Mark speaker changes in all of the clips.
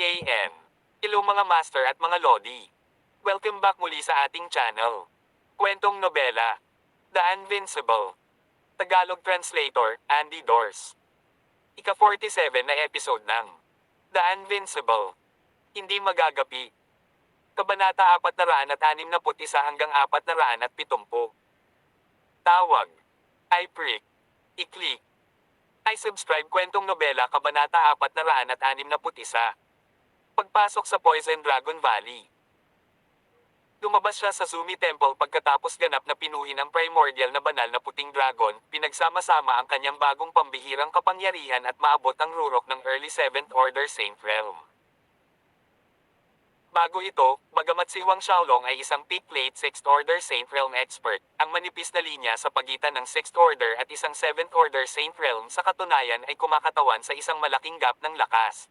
Speaker 1: KN. Hello mga master at mga lodi. Welcome back muli sa ating channel. Kwentong nobela. The Invincible. Tagalog Translator, Andy Dors. Ika-47 na episode ng The Invincible. Hindi magagapi. Kabanata 461 hanggang 470. Tawag. I prick. I-click. I subscribe kwentong nobela Kabanata 461. Pagpasok sa Poison Dragon Valley. Lumabas siya sa Zumi Temple pagkatapos ganap na pinuhin ang primordial na banal na puting dragon, pinagsama-sama ang kanyang bagong pambihirang kapangyarihan at maabot ang rurok ng early 7th Order Saint Realm. Bago ito, bagamat si Huang Xiaolong ay isang peak late 6th Order Saint Realm expert, ang manipis na linya sa pagitan ng 6th Order at isang 7th Order Saint Realm sa katunayan ay kumakatawan sa isang malaking gap ng lakas.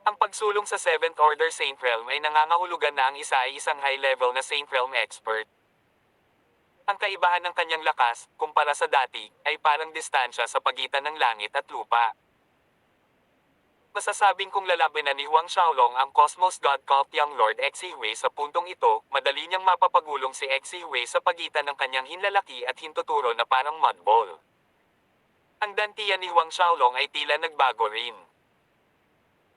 Speaker 1: Ang pagsulong sa 7th Order Saint Realm ay nangangahulugan na ang isa ay isang high-level na Saint Realm expert. Ang kaibahan ng kanyang lakas, kumpara sa dati, ay parang distansya sa pagitan ng langit at lupa. Masasabing kung lalabanan ni Huang Xiaolong ang Cosmos God cult Young Lord Exihui sa puntong ito, madali niyang mapapagulong si Exihui sa pagitan ng kanyang hinlalaki at hintuturo na parang mudball. Ang dantiyan ni Huang Xiaolong ay tila nagbago rin.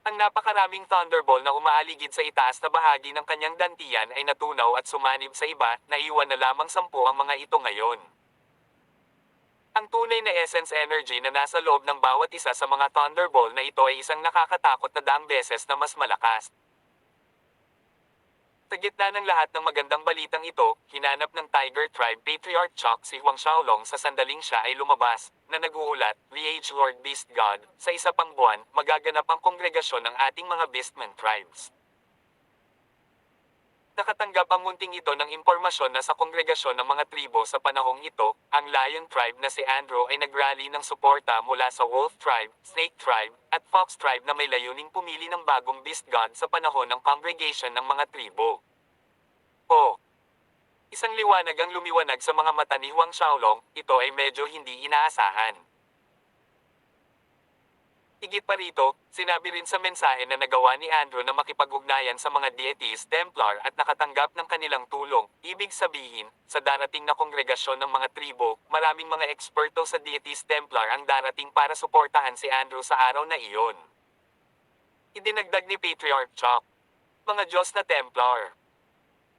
Speaker 1: Ang napakaraming thunderball na umaaligid sa itaas na bahagi ng kanyang dantiyan ay natunaw at sumanib sa iba, naiwan na lamang 10 ang mga ito ngayon. Ang tunay na essence energy na nasa loob ng bawat isa sa mga thunderball na ito ay isang nakakatakot na daang beses na mas malakas. Sa gitna ng lahat ng magandang balitang ito, hinanap ng Tiger Tribe Patriarch Chok si Huang Xiaolong sa sandaling siya ay lumabas, na nag-uulat, Liege Lord Beast God, sa isa pang buwan, magaganap ang kongregasyon ng ating mga Beastmen tribes. Nakatanggap ang munting ito ng impormasyon na sa kongregasyon ng mga tribo sa panahong ito, ang Lion Tribe na si Andrew ay nagrally ng suporta mula sa Wolf Tribe, Snake Tribe, at Fox Tribe na may layuning pumili ng bagong Beast God sa panahon ng congregation ng mga tribo. Isang liwanag ang lumiwanag sa mga mata ni Huang Xiaolong, ito ay medyo hindi inaasahan. Higit pa rito, sinabi rin sa mensahe na nagawa ni Andrew na makipag-ugnayan sa mga deities Templar at nakatanggap ng kanilang tulong. Ibig sabihin, sa darating na kongregasyon ng mga tribo, maraming mga eksperto sa deities Templar ang darating para suportahan si Andrew sa araw na iyon. Idinagdag ni Patriarch Chok, mga Diyos na Templar.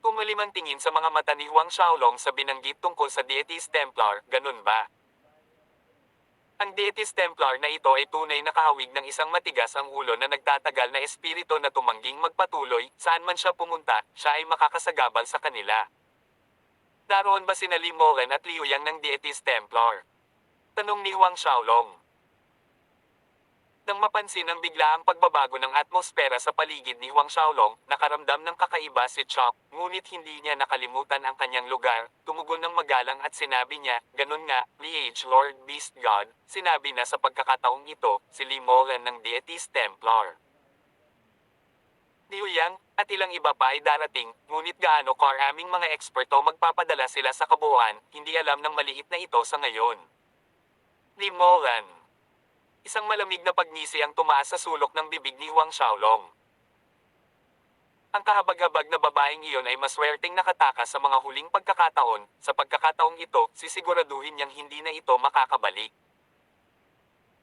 Speaker 1: Tumalim ang tingin sa mga mata ni Huang Xiaolong sa binanggit tungkol sa deities Templar, ganun ba? Ang deities Templar na ito ay tunay na kahawig ng isang matigas ang ulo na nagtatagal na espiritu na tumangging magpatuloy, saan man siya pumunta, siya ay makakasagabal sa kanila. Naroon ba sina Li Moren at Liu Yang ng deities Templar? Tanong ni Huang Xiaolong. Nang mapansin ang biglaang pagbabago ng atmosfera sa paligid ni Huang Xiaolong, nakaramdam ng kakaiba si Chok, ngunit hindi niya nakalimutan ang kanyang lugar, tumugon ng magalang at sinabi niya, ganun nga, Liege Lord Beast God, sinabi na sa pagkakataong ito, si Li Moren ng deities Templar. Liu Yang, at ilang iba pa ay darating, ngunit gaano karaming mga eksperto magpapadala sila sa kabuuan, hindi alam ng maliit na ito sa ngayon. Li Moren. Isang malamig na pagngisi ang tumaas sa sulok ng bibig ni Huang Xiaolong. Ang kahabag-habag na babaeng iyon ay maswerteng nakatakas sa mga huling pagkakataon, sa pagkakataong ito, sisiguraduhin niyang hindi na ito makakabalik.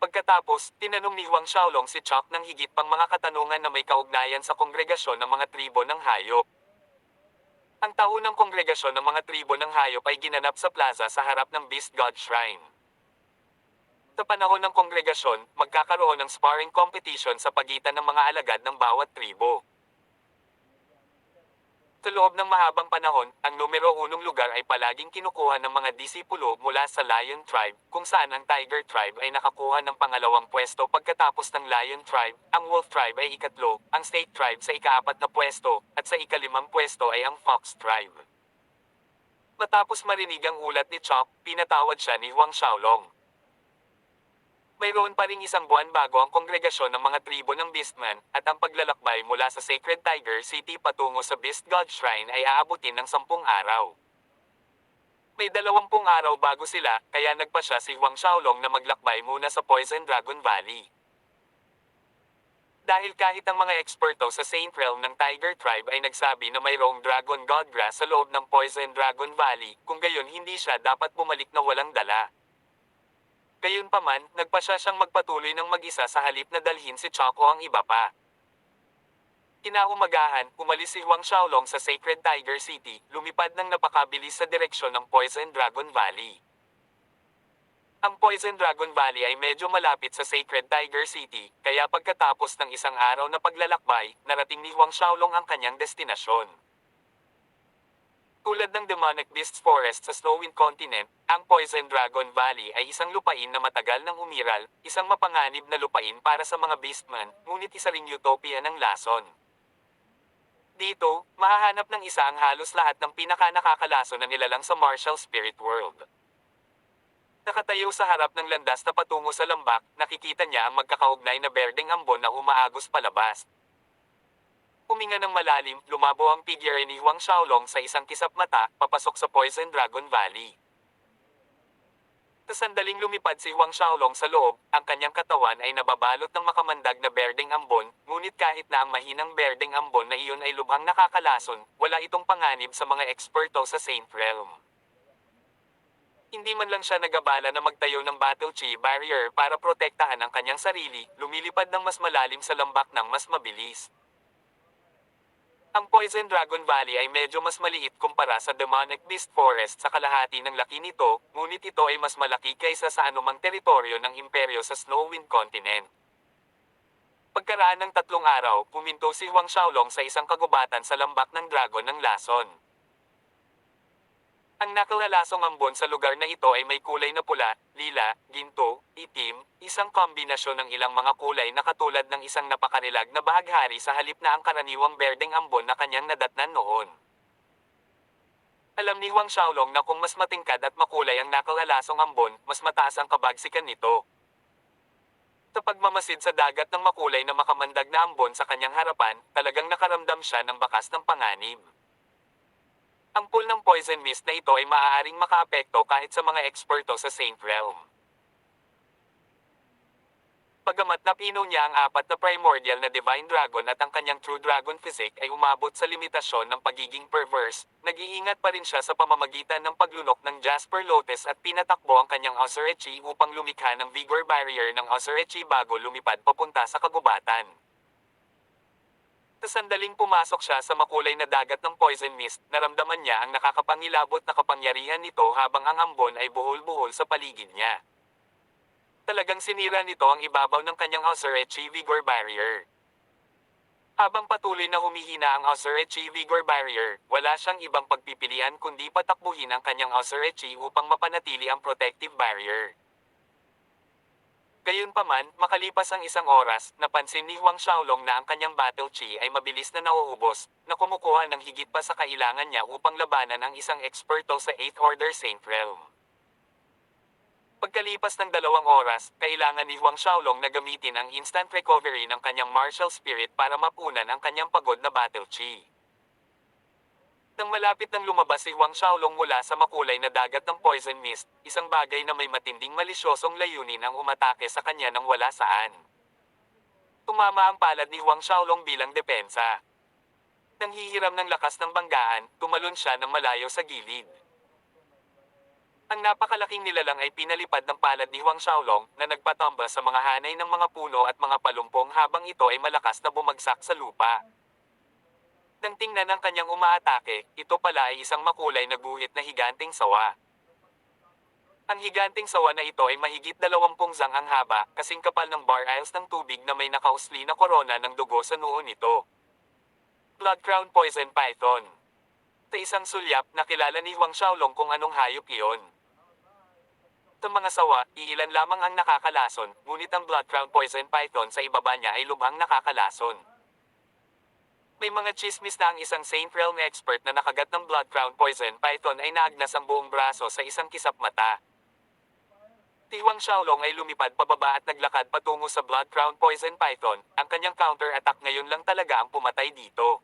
Speaker 1: Pagkatapos, tinanong ni Huang Xiaolong si Chok ng higit pang mga katanungan na may kaugnayan sa kongregasyon ng mga tribo ng hayop. Ang taunang kongregasyon ng mga tribo ng hayop ay ginanap sa plaza sa harap ng Beast God Shrine. Sa panahon ng kongregasyon, magkakaroon ng sparring competition sa pagitan ng mga alagad ng bawat tribo. Sa loob ng mahabang panahon, ang numero 1 lugar ay palaging kinukuha ng mga disipulo mula sa Lion Tribe, kung saan ang Tiger Tribe ay nakakuha ng pangalawang pwesto pagkatapos ng Lion Tribe, ang Wolf Tribe ay ikatlo, ang Snake Tribe sa ika-4 na pwesto, at sa ika-5 pwesto ay ang Fox Tribe. Matapos marinig ang ulat ni Chok, pinatawad siya ni Huang Xiaolong. Mayroon pa ring isang buwan bago ang kongregasyon ng mga tribo ng Beastman, at ang paglalakbay mula sa Sacred Tiger City patungo sa Beast God Shrine ay aabutin ng 10 araw. May 20 araw bago sila, kaya nagpa siya si Huang Xiaolong na maglakbay muna sa Poison Dragon Valley. Dahil kahit ang mga eksperto sa Saint Realm ng Tiger Tribe ay nagsabi na mayroong Dragon God Grass sa loob ng Poison Dragon Valley, kung gayon hindi siya dapat bumalik na walang dala. Gayunpaman, nagpasya siyang magpatuloy ng mag-isa sa halip na dalhin si Choco ang iba pa. Kinaumagahan, umalis si Huang Xiaolong sa Sacred Tiger City, lumipad ng napakabilis sa direksyon ng Poison Dragon Valley. Ang Poison Dragon Valley ay medyo malapit sa Sacred Tiger City, kaya pagkatapos ng isang araw na paglalakbay, narating ni Huang Xiaolong ang kanyang destinasyon. Tulad ng Demonic Beasts Forest sa Snowwind Continent, ang Poison Dragon Valley ay isang lupain na matagal nang umiral, isang mapanganib na lupain para sa mga beastman, ngunit isa ring utopia ng lason. Dito, mahahanap ng isa ang halos lahat ng pinaka-nakakalason na nilalang sa martial spirit world. Nakatayo sa harap ng landas na patungo sa lambak, nakikita niya ang magkakaugnay na berdeng ambon na umaagos palabas. Huminga ng malalim, lumabo ang figure ni Huang Xiaolong sa isang kisap mata, papasok sa Poison Dragon Valley. Sa sandaling lumipad si Huang Xiaolong sa loob, ang kanyang katawan ay nababalot ng makamandag na berdeng ambon, ngunit kahit na ang mahinang berdeng ambon na iyon ay lubhang nakakalason, wala itong panganib sa mga eksperto sa Saint Realm. Hindi man lang siya nagabala na magtayo ng Battle Chi Barrier para protektahan ang kanyang sarili, lumilipad ng mas malalim sa lambak ng mas mabilis. Ang Poison Dragon Valley ay medyo mas maliit kumpara sa Demonic Beast Forest sa kalahati ng laki nito, ngunit ito ay mas malaki kaysa sa anumang teritoryo ng imperyo sa Snowwind Continent. Pagkaraan ng 3 araw, puminto si Huang Xiaolong sa isang kagubatan sa lambak ng Dragon ng Lason. Ang nakalalasong ambon sa lugar na ito ay may kulay na pula, lila, ginto, itim, isang kombinasyon ng ilang mga kulay na katulad ng isang napakarilag na bahaghari sa halip na ang karaniwang berdeng ambon na kanyang nadatnan noon. Alam ni Huang Xiaolong na kung mas matingkad at makulay ang nakalalasong ambon, mas mataas ang kabagsikan nito. Sa pagmamasid sa dagat ng makulay na makamandag na ambon sa kanyang harapan, talagang nakaramdam siya ng bakas ng panganib. Ang pool ng poison mist na ito ay maaaring makaapekto kahit sa mga eksperto sa Saint Realm. Bagamat napino niya ang 4 na primordial na Divine Dragon at ang kanyang True Dragon Physique ay umabot sa limitasyon ng pagiging perverse, nag-iingat pa rin siya sa pamamagitan ng paglunok ng Jasper Lotus at pinatakbo ang kanyang Ozurichi upang lumikha ng Vigor Barrier ng Ozurichi bago lumipad papunta sa kagubatan. Sa sandaling pumasok siya sa makulay na dagat ng poison mist, naramdaman niya ang nakakapangilabot na kapangyarihan nito habang ang ambon ay buhol-buhol sa paligid niya. Talagang sinira nito ang ibabaw ng kanyang Ozurichi Vigor Barrier. Habang patuloy na humihina ang Ozurichi Vigor Barrier, wala siyang ibang pagpipilian kundi patakbuhin ang kanyang Ozurichi upang mapanatili ang protective barrier. Gayunpaman, makalipas ang isang oras, napansin ni Huang Xiaolong na ang kanyang battle chi ay mabilis na nauubos, na kumukuha ng higit pa sa kailangan niya upang labanan ang isang eksperto sa 8th Order Saint Realm. Pagkalipas ng 2 oras, kailangan ni Huang Xiaolong na gamitin ang instant recovery ng kanyang martial spirit para mapunan ang kanyang pagod na battle chi. Nang malapit nang lumabas si Huang Xiaolong mula sa makulay na dagat ng poison mist, isang bagay na may matinding malisyosong layunin ang umatake sa kanya nang wala saan. Tumama ang palad ni Huang Xiaolong bilang depensa. Nang hihiram ng lakas ng banggaan, tumalon siya ng malayo sa gilid. Ang napakalaking nilalang ay pinalipad ng palad ni Huang Xiaolong na nagpatamba sa mga hanay ng mga puno at mga palumpong habang ito ay malakas na bumagsak sa lupa. Nang tingnan ng kanyang umaatake, ito pala ay isang makulay na guhit na higanting sawa. Ang higanting sawa na ito ay mahigit 20 zang ang haba, kasing kapal ng bar aisles ng tubig na may nakausli na korona ng dugo sa noo nito. Blood Crown Poison Python. Sa isang sulyap, nakilala ni Huang Xiaolong kung anong hayop iyon. Sa mga sawa, iilan lamang ang nakakalason, ngunit ang Blood Crown Poison Python sa ibaba niya ay lubhang nakakalason. May mga chismis na ang isang Saint Realm expert na nakagat ng Blood Crown Poison Python ay naagnas ang buong braso sa isang kisap mata. Si Huang Xiaolong ay lumipad pababa at naglakad patungo sa Blood Crown Poison Python, ang kanyang counter-attack ngayon lang talaga ang pumatay dito.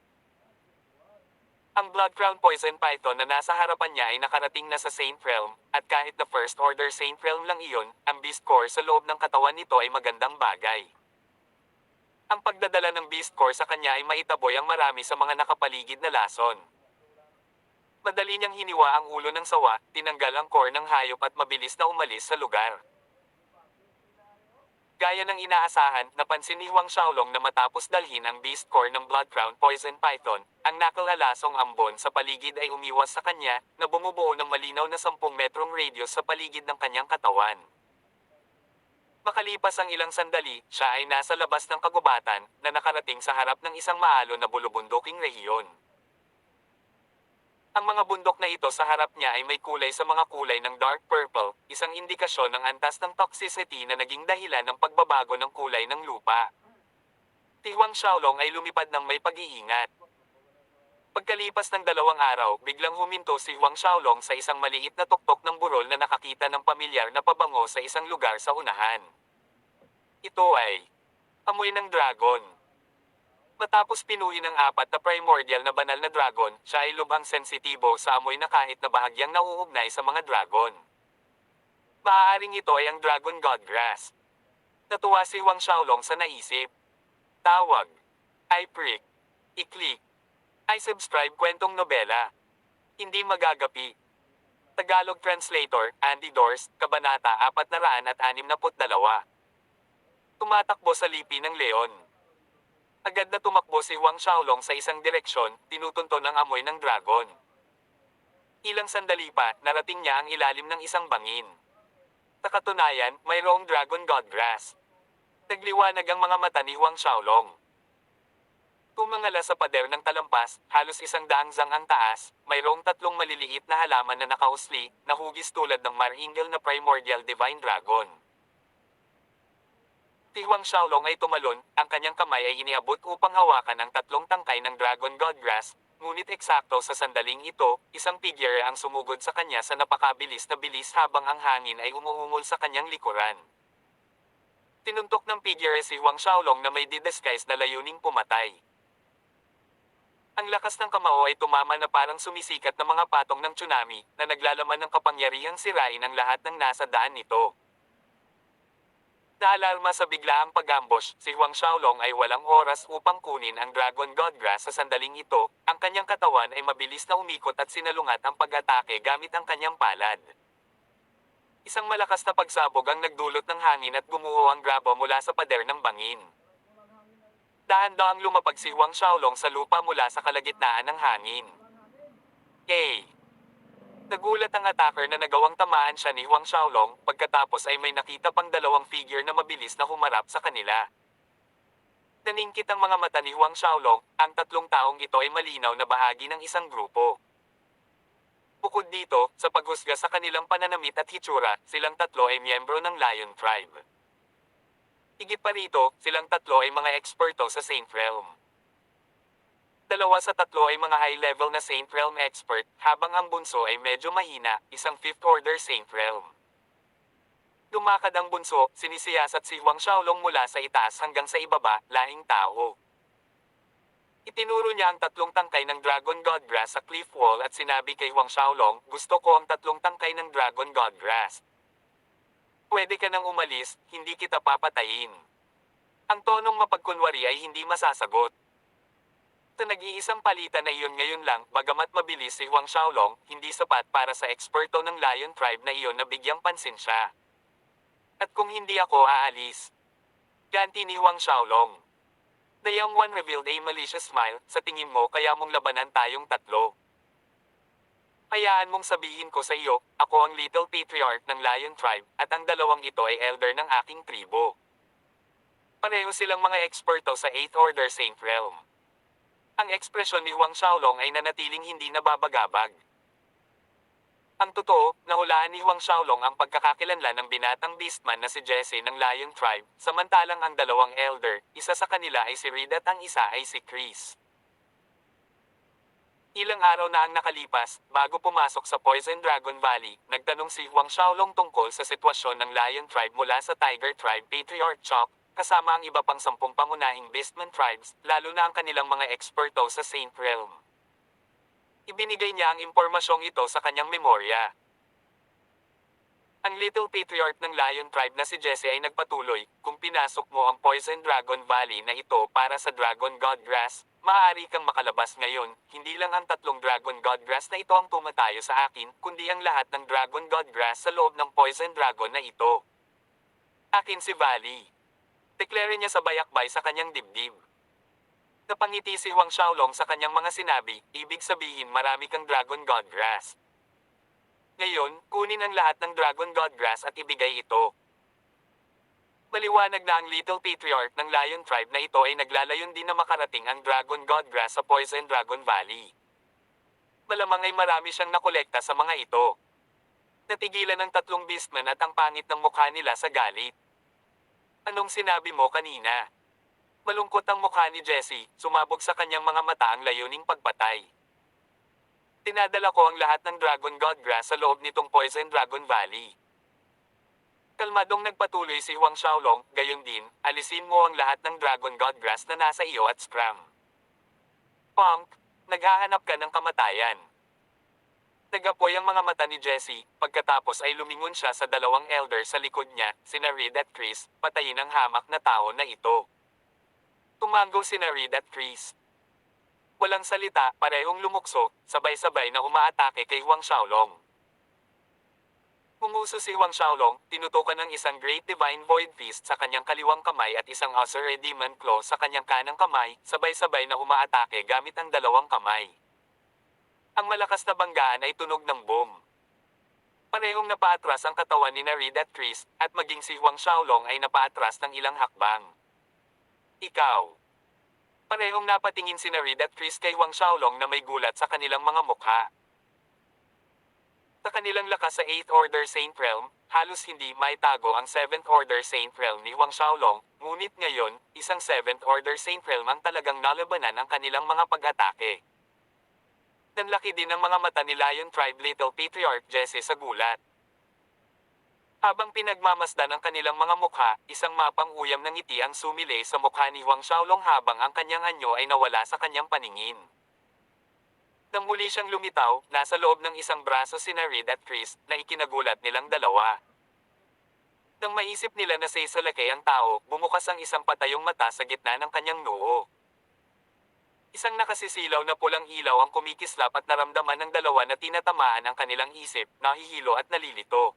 Speaker 1: Ang Blood Crown Poison Python na nasa harapan niya ay nakarating na sa Saint Realm, at kahit na First Order Saint Realm lang iyon, ang Beast Core sa loob ng katawan nito ay magandang bagay. Ang pagdadala ng Beast Core sa kanya ay maitaboy ang marami sa mga nakapaligid na lason. Madali niyang hiniwa ang ulo ng sawa, tinanggal ang core ng hayop at mabilis na umalis sa lugar. Gaya ng inaasahan, napansin ni Huang Xiaolong na matapos dalhin ang Beast Core ng Blood Crown Poison Python, ang nakalalasong ambon sa paligid ay umiwas sa kanya, na bumubuo ng malinaw na 10 metrong radius sa paligid ng kanyang katawan. Makalipas ang ilang sandali, siya ay nasa labas ng kagubatan, na nakarating sa harap ng isang maalon na bulubunduking rehiyon. Ang mga bundok na ito sa harap niya ay may kulay sa mga kulay ng dark purple, isang indikasyon ng antas ng toxicity na naging dahilan ng pagbabago ng kulay ng lupa. Si Huang Xiaolong ay lumipad ng may pag-iingat. Pagkalipas ng 2 araw, biglang huminto si Huang Xiaolong sa isang maliit na tuktok ng burol na nakakita ng pamilyar na pabango sa isang lugar sa unahan. Ito ay amoy ng dragon. Matapos pinuhin ng 4 na primordial na banal na dragon, siya ay lubhang sensitibo sa amoy na kahit na bahagyang nauugnay sa mga dragon. Maaaring ito ay ang Dragon God Grass. Natuwa si Huang Xiaolong sa naisip. Tawag. I-prick. I-click. I-subscribe kwentong nobela. Hindi magagapi. Tagalog Translator, Andy Dorst, Kabanata 462. Tumatakbo sa lipi ng leon. Agad na tumakbo si Huang Xiaolong sa isang direksyon, tinutunton ng amoy ng dragon. Ilang sandali pa, narating niya ang ilalim ng isang bangin. Sa katunayan, mayroong Dragon God Grass. Nagliwanag ang mga mata ni Huang Xiaolong. Tumangala sa pader ng talampas, halos 100 zang ang taas, mayroong 3 maliliit na halaman na nakausli, na hugis tulad ng Martingale na Primordial Divine Dragon. Si Huang Xiaolong ay tumalon, ang kanyang kamay ay iniabot upang hawakan ang 3 tangkay ng Dragon God Grass, ngunit eksakto sa sandaling ito, isang figure ang sumugod sa kanya sa napakabilis na bilis habang ang hangin ay umuungol sa kanyang likuran. Tinuntok ng figure si Huang Xiaolong na may disguise na layuning pumatay. Ang lakas ng kamao ay tumama na parang sumisikat na mga patong ng tsunami, na naglalaman ng kapangyarihang sirain ang lahat ng nasa daan nito. Naalarma sa biglaang pag-ambush, si Huang Xiaolong ay walang oras upang kunin ang Dragon God Grass sa sandaling ito, ang kanyang katawan ay mabilis na umikot at sinalungat ang pag-atake gamit ang kanyang palad. Isang malakas na pagsabog ang nagdulot ng hangin at gumuho ang grabo mula sa pader ng bangin. Dahan-dahang lumapag si Huang Xiaolong sa lupa mula sa kalagitnaan ng hangin. Nagulat ang attacker na nagawang tamaan siya ni Huang Xiaolong, pagkatapos ay may nakita pang 2 figure na mabilis na humarap sa kanila. Naningkit ang mga mata ni Huang Xiaolong, ang 3 taong ito ay malinaw na bahagi ng isang grupo. Bukod dito, sa paghusga sa kanilang pananamit at hitsura, silang 3 ay miyembro ng Lion Tribe. Higit pa rito, silang 3 ay mga eksperto sa Saint Realm. 2 sa 3 ay mga high-level na Saint Realm expert, habang ang bunso ay medyo mahina, isang 5th Order Saint Realm. Lumakad ang bunso, sinisiyasat si Huang Xiaolong mula sa itaas hanggang sa ibaba, lahing tao. Itinuro niya ang 3 tangkay ng Dragon God Grass sa cliff wall at sinabi kay Huang Xiaolong, gusto ko ang 3 tangkay ng Dragon God Grass. Pwede ka nang umalis, hindi kita papatayin. Ang tonong mapagkunwari ay hindi masasagot. Sa nag-iisang palitan na iyon ngayon lang, bagamat mabilis si Huang Xiaolong, hindi sapat para sa eksperto ng Lion Tribe na iyon na bigyang pansin siya. At kung hindi ako aalis? Ganti ni Huang Xiaolong. The young one revealed a malicious smile, sa tingin mo kaya mong labanan tayong 3. Hayaan mong sabihin ko sa iyo, ako ang Little Patriarch ng Lion Tribe, at ang 2 ito ay elder ng aking tribo. Pareho silang mga eksperto sa 8th Order Saint Realm. Ang ekspresyon ni Huang Xiaolong ay nanatiling hindi nababagabag. Ang totoo, nahulaan ni Huang Xiaolong ang pagkakakilanlan ng binatang beastman na si Jesse ng Lion Tribe, samantalang ang 2 elder, isa sa kanila ay si Reed at ang isa ay si Chris. Ilang araw na ang nakalipas, bago pumasok sa Poison Dragon Valley, nagtanong si Huang Xiaolong tungkol sa sitwasyon ng Lion Tribe mula sa Tiger Tribe Patriarch Chok, kasama ang iba pang 10 pangunahing beastman tribes, lalo na ang kanilang mga eksperto sa Saint Realm. Ibinigay niya ang impormasyong ito sa kanyang memorya. Ang Little Patriarch ng Lion Tribe na si Jesse ay nagpatuloy, kung pinasok mo ang Poison Dragon Valley na ito para sa Dragon God Grass, maaari kang makalabas ngayon. Hindi lang ang 3 Dragon God Grass na ito ang tumatayo sa akin, kundi ang lahat ng Dragon God Grass sa loob ng Poison Dragon na ito. Akin si Valley. Deklare niya sa bayakbay sa kanyang dibdib. Napangiti si Huang Xiaolong sa kanyang mga sinabi, ibig sabihin marami kang Dragon God Grass. Ngayon, kunin ang lahat ng Dragon God Grass at ibigay ito. Maliwanag na ang Little Patriarch ng Lion Tribe na ito ay naglalayon din na makarating ang Dragon God Grass sa Poison Dragon Valley. Malamang ay marami siyang nakolekta sa mga ito. Natigilan ng 3 beastmen at ang pangit ng mukha nila sa galit. Anong sinabi mo kanina? Malungkot ang mukha ni Jesse, sumabog sa kanyang mga mata ang layuning pagpatay. Tinadala ko ang lahat ng Dragon God Grass sa loob nitong Poison Dragon Valley. Kalmadong nagpatuloy si Huang Xiaolong, gayon din, alisin mo ang lahat ng Dragon God Grass na nasa iyo at scram. Punk, naghahanap ka ng kamatayan. Nagapoy ang mga mata ni Jesse, pagkatapos ay lumingon siya sa 2 elder sa likod niya, sina Reed at Chris, patayin ang hamak na tao na ito. Tumango sina Reed at Chris. Walang salita, parehong lumukso, sabay-sabay na umaatake kay Huang Xiaolong. Pumuso si Huang Xiaolong, tinutukan ng isang Great Divine Void Fist sa kanyang kaliwang kamay at isang Azure Demon Claw sa kanyang kanang kamay, sabay-sabay na umaatake gamit ang 2 kamay. Ang malakas na banggaan ay tunog ng boom. Parehong napaatras ang katawan ni Reed at Chris, at maging si Huang Xiaolong ay napaatras ng ilang hakbang. Ikaw. Parehong napatingin si Reed at Chris kay Huang Xiaolong na may gulat sa kanilang mga mukha. Sa kanilang lakas sa 8th Order Saint Realm, halos hindi maitago ang 7th Order Saint Realm ni Huang Xiaolong, ngunit ngayon, isang 7th Order Saint Realm ang talagang nalabanan ang kanilang mga pag-atake. Nanlaki din ang mga mata ni Lion Tribe Little Patriarch Jesse sa gulat. Habang pinagmamasdan ang kanilang mga mukha, isang mapang uyam ng ngiti ang sumilay sa mukha ni Huang Xiaolong habang ang kanyang anyo ay nawala sa kanyang paningin. Nang muli siyang lumitaw, nasa loob ng isang braso sina Reed at Chris, na ikinagulat nilang dalawa. Nang maisip nila na si Salake ang tao, bumukas ang isang patayong mata sa gitna ng kanyang noo. Isang nakasisilaw na pulang ilaw ang kumikislap at naramdaman ng dalawa na tinatamaan ang kanilang isip, nahihilo at nalilito.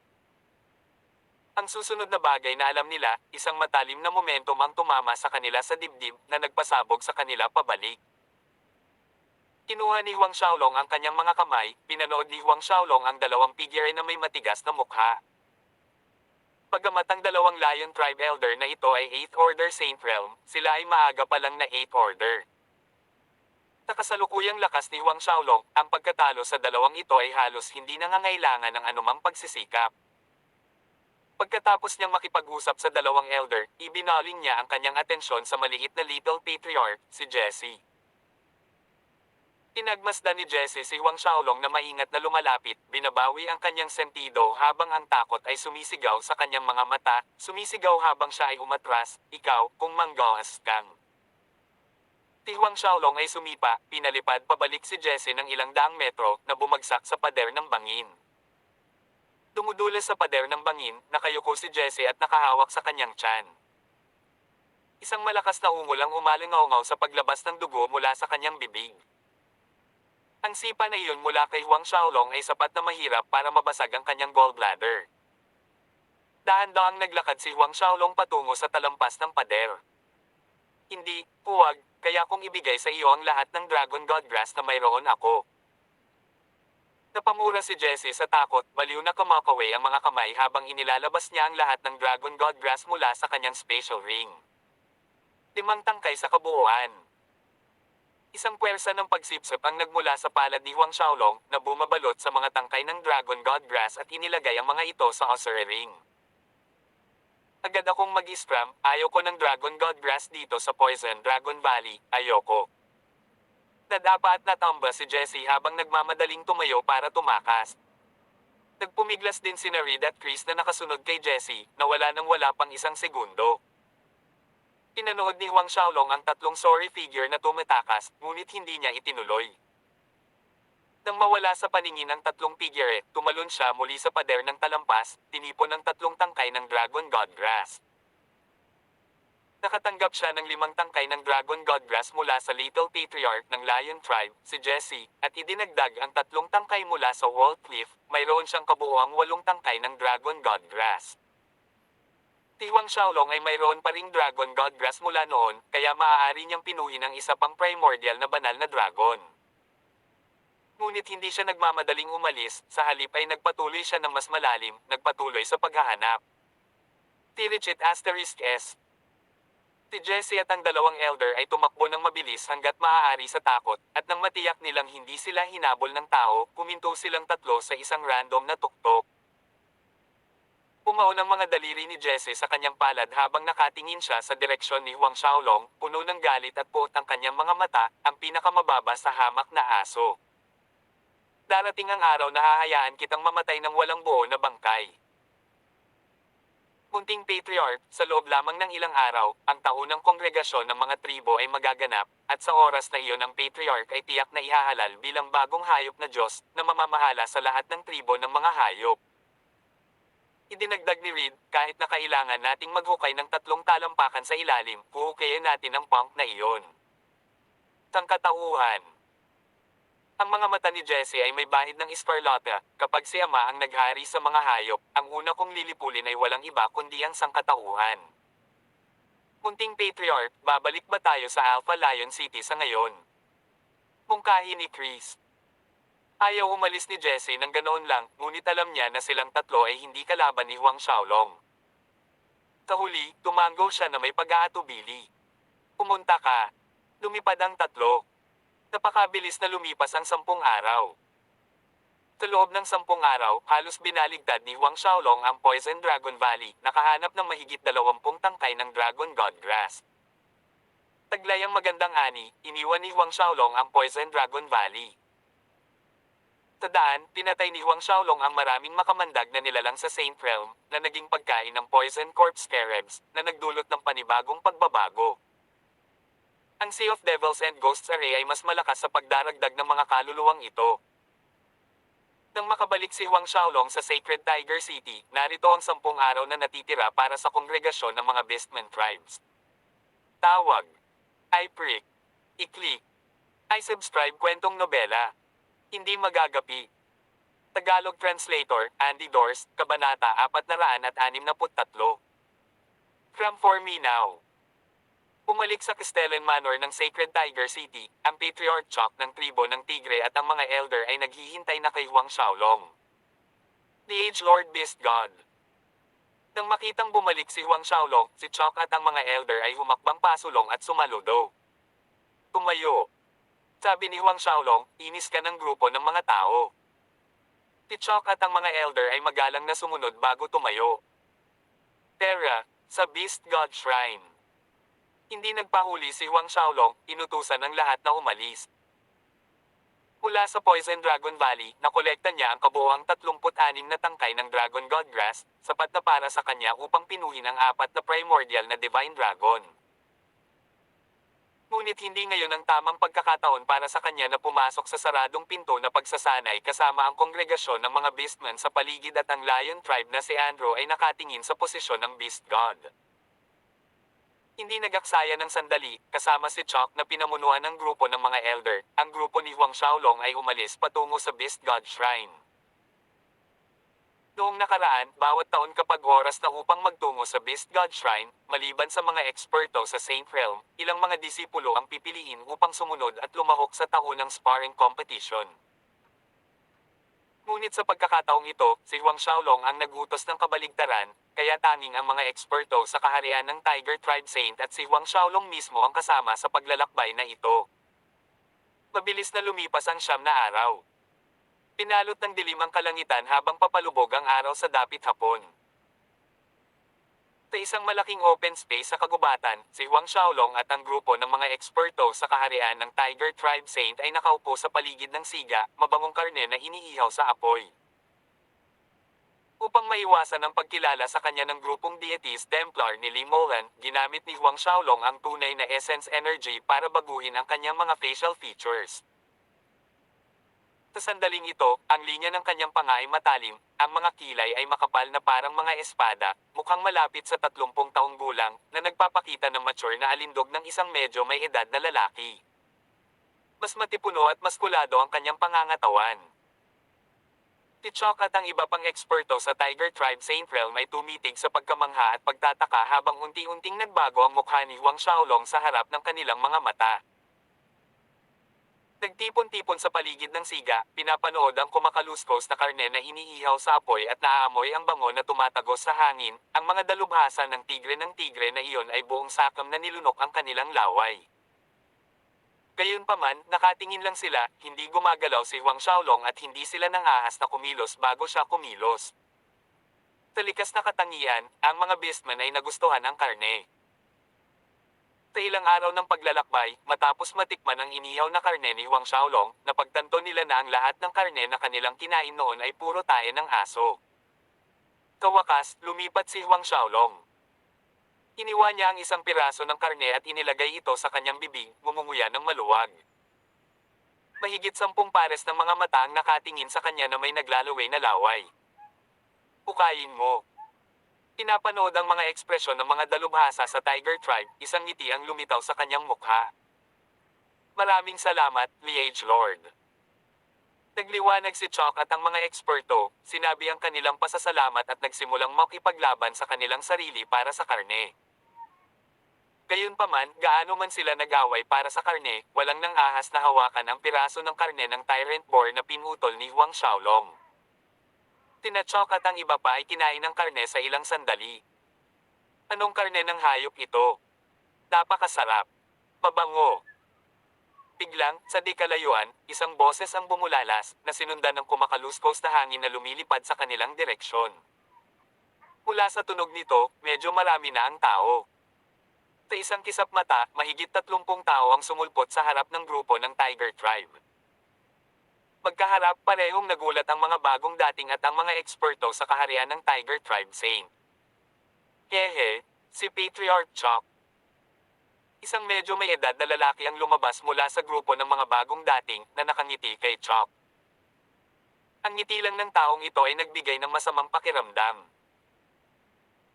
Speaker 1: Ang susunod na bagay na alam nila, isang matalim na momentum ang tumama sa kanila sa dibdib na nagpasabog sa kanila pabalik. Kinuha ni Huang Xiaolong ang kanyang mga kamay, pinanood ni Huang Xiaolong ang 2 figure na may matigas na mukha. Bagamat ang 2 Lion Tribe Elder na ito ay 8th Order Saint Realm, sila ay maaga pa lang na 8th Order. Sa kasalukuyang lakas ni Huang Xiaolong, ang pagkatalo sa 2 ito ay halos hindi nangangailangan ng anumang pagsisikap. Pagkatapos niyang makipag-usap sa 2 elder, ibinaling niya ang kanyang atensyon sa maliit na Little Patriarch, si Jesse. Pinagmasdan ni Jesse si Huang Xiaolong na maingat na lumalapit, binabawi ang kanyang sentido habang ang takot ay sumisigaw sa kanyang mga mata, sumisigaw habang siya ay umatras, ikaw, kung manggawas kang. Si Huang Xiaolong ay sumipa, pinalipad pabalik si Jesse ng ilang daang metro, na bumagsak sa pader ng bangin. Dumudulas sa pader ng bangin, nakayuko si Jesse at nakahawak sa kanyang tiyan. Isang malakas na ungol ang umalingaw sa paglabas ng dugo mula sa kanyang bibig. Ang sipa na iyon mula kay Huang Xiaolong ay sapat na mahirap para mabasag ang kanyang gallbladder. Dahan-dahang naglakad si Huang Xiaolong patungo sa talampas ng pader. Hindi, huwag, kaya kong ibigay sa iyo ang lahat ng Dragon God Grass na mayroon ako. Napamura si Jesse sa takot, baliw na kumakaway ang mga kamay habang inilalabas niya ang lahat ng Dragon God Grass mula sa kanyang spatial ring. 5 tangkay sa kabuuan. Isang puwersa ng pagsipsip ang nagmula sa palad ni Huang Xiaolong na bumabalot sa mga tangkay ng Dragon God Grass at inilagay ang mga ito sa Azure Ring. Agad akong mag-scram, ayoko ng Dragon God Grass dito sa Poison Dragon Valley, ayoko. Nadapa at natamba si Jesse habang nagmamadaling tumayo para tumakas. Nagpumiglas din sina Reed at Chris na nakasunod kay Jesse, na wala nang wala pang 1 segundo. Pinanood ni Huang Xiaolong ang 3 sorry figure na tumatakas, ngunit hindi niya itinuloy. Nang mawala sa paningin ang tatlong tigre, tumalon siya muli sa pader ng talampas, tinipon ng tatlong tangkay ng Dragon Godgrass. Nakatanggap siya ng 5 tangkay ng Dragon Godgrass mula sa Little Patriarch ng Lion Tribe, si Jesse, at idinagdag ang 3 tangkay mula sa Wall Cliff, mayroon siyang kabuoang 8 tangkay ng Dragon Godgrass. Si Huang Xiaolong ay mayroon pa ring Dragon Godgrass mula noon, kaya maaari niyang pinuhin ang isa pang primordial na banal na dragon. Ngunit hindi siya nagmamadaling umalis, sa halip ay nagpatuloy siya ng mas malalim, nagpatuloy sa paghahanap. Tirichet Asterisk S. Si Jesse at ang dalawang elder ay tumakbo ng mabilis hanggat maaari sa takot, at nang matiyak nilang hindi sila hinabol ng tao, puminto silang tatlo sa isang random na tuktok. Pumaon ang mga daliri ni Jesse sa kanyang palad habang nakatingin siya sa direksyon ni Huang Xiaolong, puno ng galit at puot ang kanyang mga mata, ang pinakamababa sa hamak na aso. Darating ang araw na hahayaan kitang mamatay ng walang buo na bangkay. Munting Patriarch, sa loob lamang ng ilang araw, ang taunang kongregasyon ng mga tribo ay magaganap, at sa oras na iyon ang Patriarch ay tiyak na ihahalal bilang bagong hayop na Diyos, na mamamahala sa lahat ng tribo ng mga hayop. Idinagdag ni Reed, kahit na kailangan nating maghukay ng 3 talampakan sa ilalim, huhukayin natin ang punk na iyon. Sangkatauhan. Ang mga mata ni Jesse ay may bahid ng escarlata, kapag si Ama ang naghari sa mga hayop, ang una kong lilipulin ay walang iba kundi ang sangkatauhan. Munting Patriarch, babalik ba tayo sa Alpha Lion City sa ngayon? Mungkahi ni Chris. Ayaw umalis ni Jesse nang ganoon lang, ngunit alam niya na silang tatlo ay hindi kalaban ni Huang Xiaolong. Sa huli, tumango siya na may pag-aatubili. Pumunta ka. Lumipad ang tatlo. Napakabilis na lumipas ang 10 araw. Sa loob ng 10 araw, halos binaligtad ni Huang Xiaolong ang Poison Dragon Valley, nakahanap ng mahigit 20 tangkay ng Dragon Godgrass. Taglay ang magandang ani, iniwan ni Huang Xiaolong ang Poison Dragon Valley. Sa daan, pinatay ni Huang Xiaolong ang maraming makamandag na nilalang sa Saint Realm, na naging pagkain ng Poison Corpse Scarabs, na nagdulot ng panibagong pagbabago. Ang Sea of Devils and Ghosts Array ay mas malakas sa pagdaragdag ng mga kaluluwang ito. Nang makabalik si Huang Xiaolong sa Sacred Tiger City, narito ang 10 araw na natitira para sa kongregasyon ng mga Beastmen Tribes. Tawag. I-prick. I-click. I-subscribe kwentong nobela. Hindi magagapi. Tagalog Translator, Andy Dors, Kabanata 463. From For Me Now. Pumalik sa Castellan Manor ng Sacred Tiger City, ang Patriarch Chok ng tribo ng Tigre at ang mga elder ay naghihintay na kay Huang Xiaolong. The Age Lord Beast God. Nang makitang bumalik si Huang Xiaolong, si Chok at ang mga elder ay humakbang pasulong at sumaludo. Tumayo. Sabi ni Huang Xiaolong, inis ka ng grupo ng mga tao. Si Chok at ang mga elder ay magalang na sumunod bago tumayo. Terra, sa Beast God Shrine. Hindi nagpahuli si Huang Xiaolong, inutusan ng lahat na umalis. Mula sa Poison Dragon Valley, nakolekta niya ang kabuoang 36 na tangkay ng Dragon Godgrass, sapat na para sa kanya upang pinuhin ang 4 na primordial na Divine Dragon. Ngunit hindi ngayon ang tamang pagkakataon para sa kanya na pumasok sa saradong pinto na pagsasanay kasama ang kongregasyon ng mga Beastmen sa paligid at ang Lion Tribe na si Andrew ay nakatingin sa posisyon ng Beast God. Hindi nagaksaya ng sandali, kasama si Chok na pinamunuan ng grupo ng mga elder, ang grupo ni Huang Xiaolong ay umalis patungo sa Beast God Shrine. Noong nakaraan, bawat taon kapag oras na upang magtungo sa Beast God Shrine, maliban sa mga eksperto sa Saint Realm, ilang mga disipulo ang pipiliin upang sumunod at lumahok sa taunang sparring competition. Ngunit sa pagkakataong ito, si Huang Xiaolong ang nagutos ng kabaligtaran, kaya tanging ang mga eksperto sa kaharian ng Tiger Tribe Saint at si Huang Xiaolong mismo ang kasama sa paglalakbay na ito. Mabilis na lumipas ang 9 na araw. Pinalot ng dilim ang kalangitan habang papalubog ang araw sa dapit hapon. Sa isang malaking open space sa kagubatan, si Huang Xiaolong at ang grupo ng mga eksperto sa kaharian ng Tiger Tribe Saint ay nakaupo sa paligid ng siga, mabangong karne na iniihaw sa apoy. Upang maiwasan ang pagkilala sa kanya ng grupong deities Templar ni Li Molan, ginamit ni Huang Xiaolong ang tunay na essence energy para baguhin ang kanyang mga facial features. Sa sandaling ito, ang linya ng kanyang panga ay matalim, ang mga kilay ay makapal na parang mga espada, mukhang malapit sa 30 taong gulang, na nagpapakita ng mature na alindog ng isang medyo may edad na lalaki. Mas matipuno at maskulado ang kanyang pangangatawan. Si Chok at ang iba pang eksperto sa Tiger Tribe Saint Realm ay tumitig sa pagkamangha at pagtataka habang unti-unting nagbago ang mukha ni Huang Xiaolong sa harap ng kanilang mga mata. Nagtipon-tipon sa paligid ng siga, pinapanood ang kumakaluskos na karne na iniihaw sa apoy at naaamoy ang bango na tumatagos sa hangin, ang mga dalubhasa ng tigre na iyon ay buong sakam na nilunok ang kanilang laway. Gayunpaman, nakatingin lang sila, hindi gumagalaw si Huang Xiaolong at hindi sila nangahas na kumilos bago siya kumilos. Sa likas na katangian, ang mga beastmen ay nagustuhan ang karne. Sa ilang araw ng paglalakbay, matapos matikman ang inihaw na karne ni Huang Xiaolong, napagtanto nila na ang lahat ng karne na kanilang kinain noon ay puro tae ng aso. Sa wakas, lumipat si Huang Xiaolong. Iniwan niya ang isang piraso ng karne at inilagay ito sa kanyang bibig, ngumunguya ng maluwag. Mahigit 10 pares ng mga mata ang nakatingin sa kanya na may naglalaway na laway. Hukayin mo. Pinapanood ang mga ekspresyon ng mga dalubhasa sa Tiger Tribe, isang ngiti ang lumitaw sa kanyang mukha. Maraming salamat, Liege Lord. Nagliwanag si Chok at ang mga eksperto, sinabi ang kanilang pasasalamat at nagsimulang makipaglaban sa kanilang sarili para sa karne. Gayunpaman, gaano man sila nag-away para sa karne, walang nang ahas na hawakan ang piraso ng karne ng tyrant boar na pinutol ni Huang Xiaolong. Sina Chok at ang iba pa ay kinain ng karne sa ilang sandali. Anong karne ng hayop ito? Napakasarap. Mabango. Biglang, sa di kalayuan, isang boses ang bumulalas, na sinundan ng kumakaluskos na hangin na lumilipad sa kanilang direksyon. Mula sa tunog nito, medyo marami na ang tao. Sa isang kisap mata, mahigit 30 tao ang sumulpot sa harap ng grupo ng Tiger Tribe. Magkaharap, parehong nagulat ang mga bagong dating at ang mga eksperto sa kaharian ng Tiger Tribe Saint. Hehe, si Patriarch Chok. Isang medyo may edad na lalaki ang lumabas mula sa grupo ng mga bagong dating na nakangiti kay Chok. Ang ngiti lang ng taong ito ay nagbigay ng masamang pakiramdam.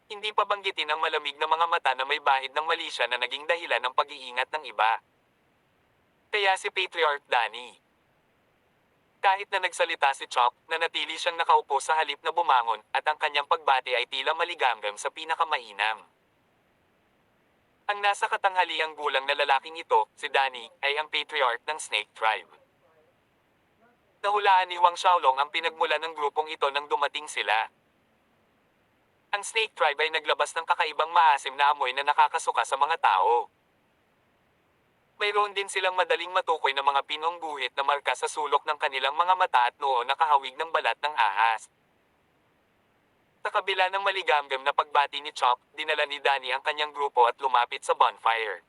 Speaker 1: Hindi pa banggitin ang malamig na mga mata na may bahid ng mali siya na naging dahilan ng pag-iingat ng iba. Kaya si Patriarch Danny. Kahit na nagsalita si Chok, nanatili siyang nakaupo sa halip na bumangon, at ang kanyang pagbati ay tila maligamgam sa pinakamainam. Ang nasa katanghaliang gulang na lalaking ito, si Danny, ay ang Patriarch ng Snake Tribe. Nahulaan ni Huang Xiaolong ang pinagmulan ng grupong ito nang dumating sila. Ang Snake Tribe ay naglabas ng kakaibang maasim na amoy na nakakasuka sa mga tao. Mayroon din silang madaling matukoy na mga pinong guhit na marka sa sulok ng kanilang mga mata at noo na kahawig ng balat ng ahas. Sa kabila ng maligamgam na pagbati ni Chok, dinala ni Danny ang kanyang grupo at lumapit sa bonfire.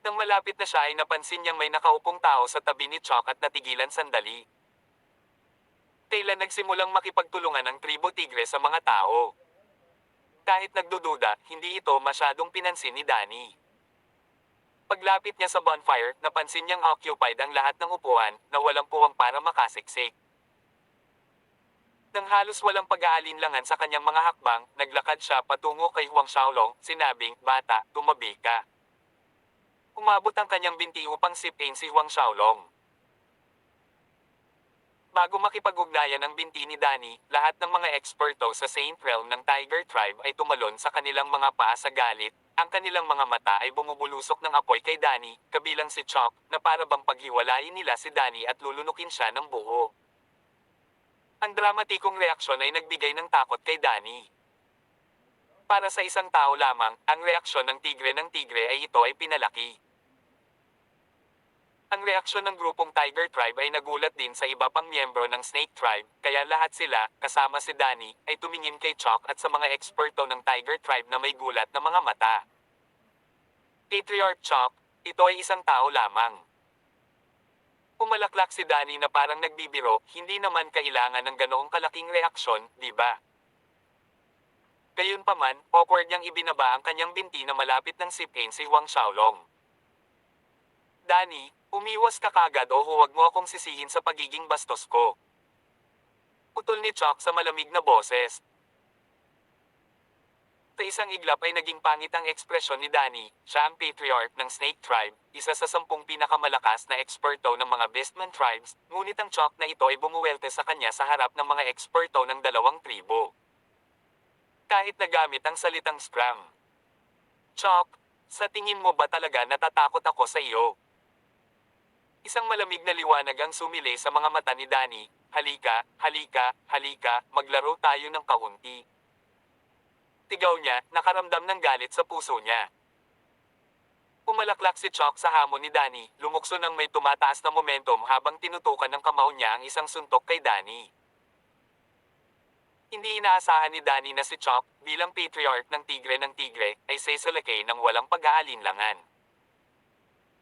Speaker 1: Nang malapit na siya ay napansin niyang may nakaupong tao sa tabi ni Chok at natigilan sandali. Kailan nagsimulang makipagtulungan ang tribo tigre sa mga tao. Kahit nagdududa, hindi ito masyadong pinansin ni Danny. Paglapit niya sa bonfire, napansin niyang occupied ang lahat ng upuan, na walang puwang para makasiksik. Nang halos walang pag-aalinlangan sa kanyang mga hakbang, naglakad siya patungo kay Huang Xiaolong, sinabing, "Bata, tumabi ka." Umabot ang kanyang binti upang sipin si Huang Xiaolong. Bago makipag-ugnayan ang binti ni Danny, lahat ng mga eksperto sa Saint Realm ng Tiger Tribe ay tumalon sa kanilang mga paa sa galit. Ang kanilang mga mata ay bumubulusok ng apoy kay Danny, kabilang si Chok, na para bang paghiwalayin nila si Danny at lulunukin siya ng buho. Ang dramatikong reaksyon ay nagbigay ng takot kay Danny. Para sa isang tao lamang, ang reaksyon ng tigre ay ito ay pinalaki. Ang reaksyon ng grupong Tiger Tribe ay nagulat din sa iba pang miyembro ng Snake Tribe, kaya lahat sila, kasama si Danny, ay tumingin kay Chok at sa mga eksperto ng Tiger Tribe na may gulat na mga mata. Patriarch Chok, ito ay isang tao lamang. Pumalaklak si Danny na parang nagbibiro, hindi naman kailangan ng ganoong kalaking reaksyon, di ba? Gayunpaman, awkward niyang ibinaba ang kanyang binti na malapit ng sipin si Huang Xiaolong. Danny, Umiwas ka kagad o huwag mo akong sisihin sa pagiging bastos ko. Putol ni Chuck sa malamig na boses. Sa isang iglap ay naging pangit ang ekspresyon ni Danny. Siya ang patriarch ng Snake Tribe, isa sa 10 pinakamalakas na eksperto ng mga Beastman Tribes, ngunit ang Chuck na ito ay bumuwelte sa kanya sa harap ng mga eksperto ng dalawang tribo. Kahit nagamit ang salitang scram. Chuck, sa tingin mo ba talaga natatakot ako sa iyo? Isang malamig na liwanag ang sumilay sa mga mata ni Danny. Halika, halika, halika, maglaro tayo ng kaunti. Tigaw niya, nakaramdam ng galit sa puso niya. Pumalaklak si Chuck sa hamon ni Danny, lumukso ng may tumataas na momentum habang tinutukan ng kamao niya ang isang suntok kay Danny. Hindi inaasahan ni Danny na si Chuck, bilang patriarch ng tigre, ay sesalakay ng walang pag-aalinlangan.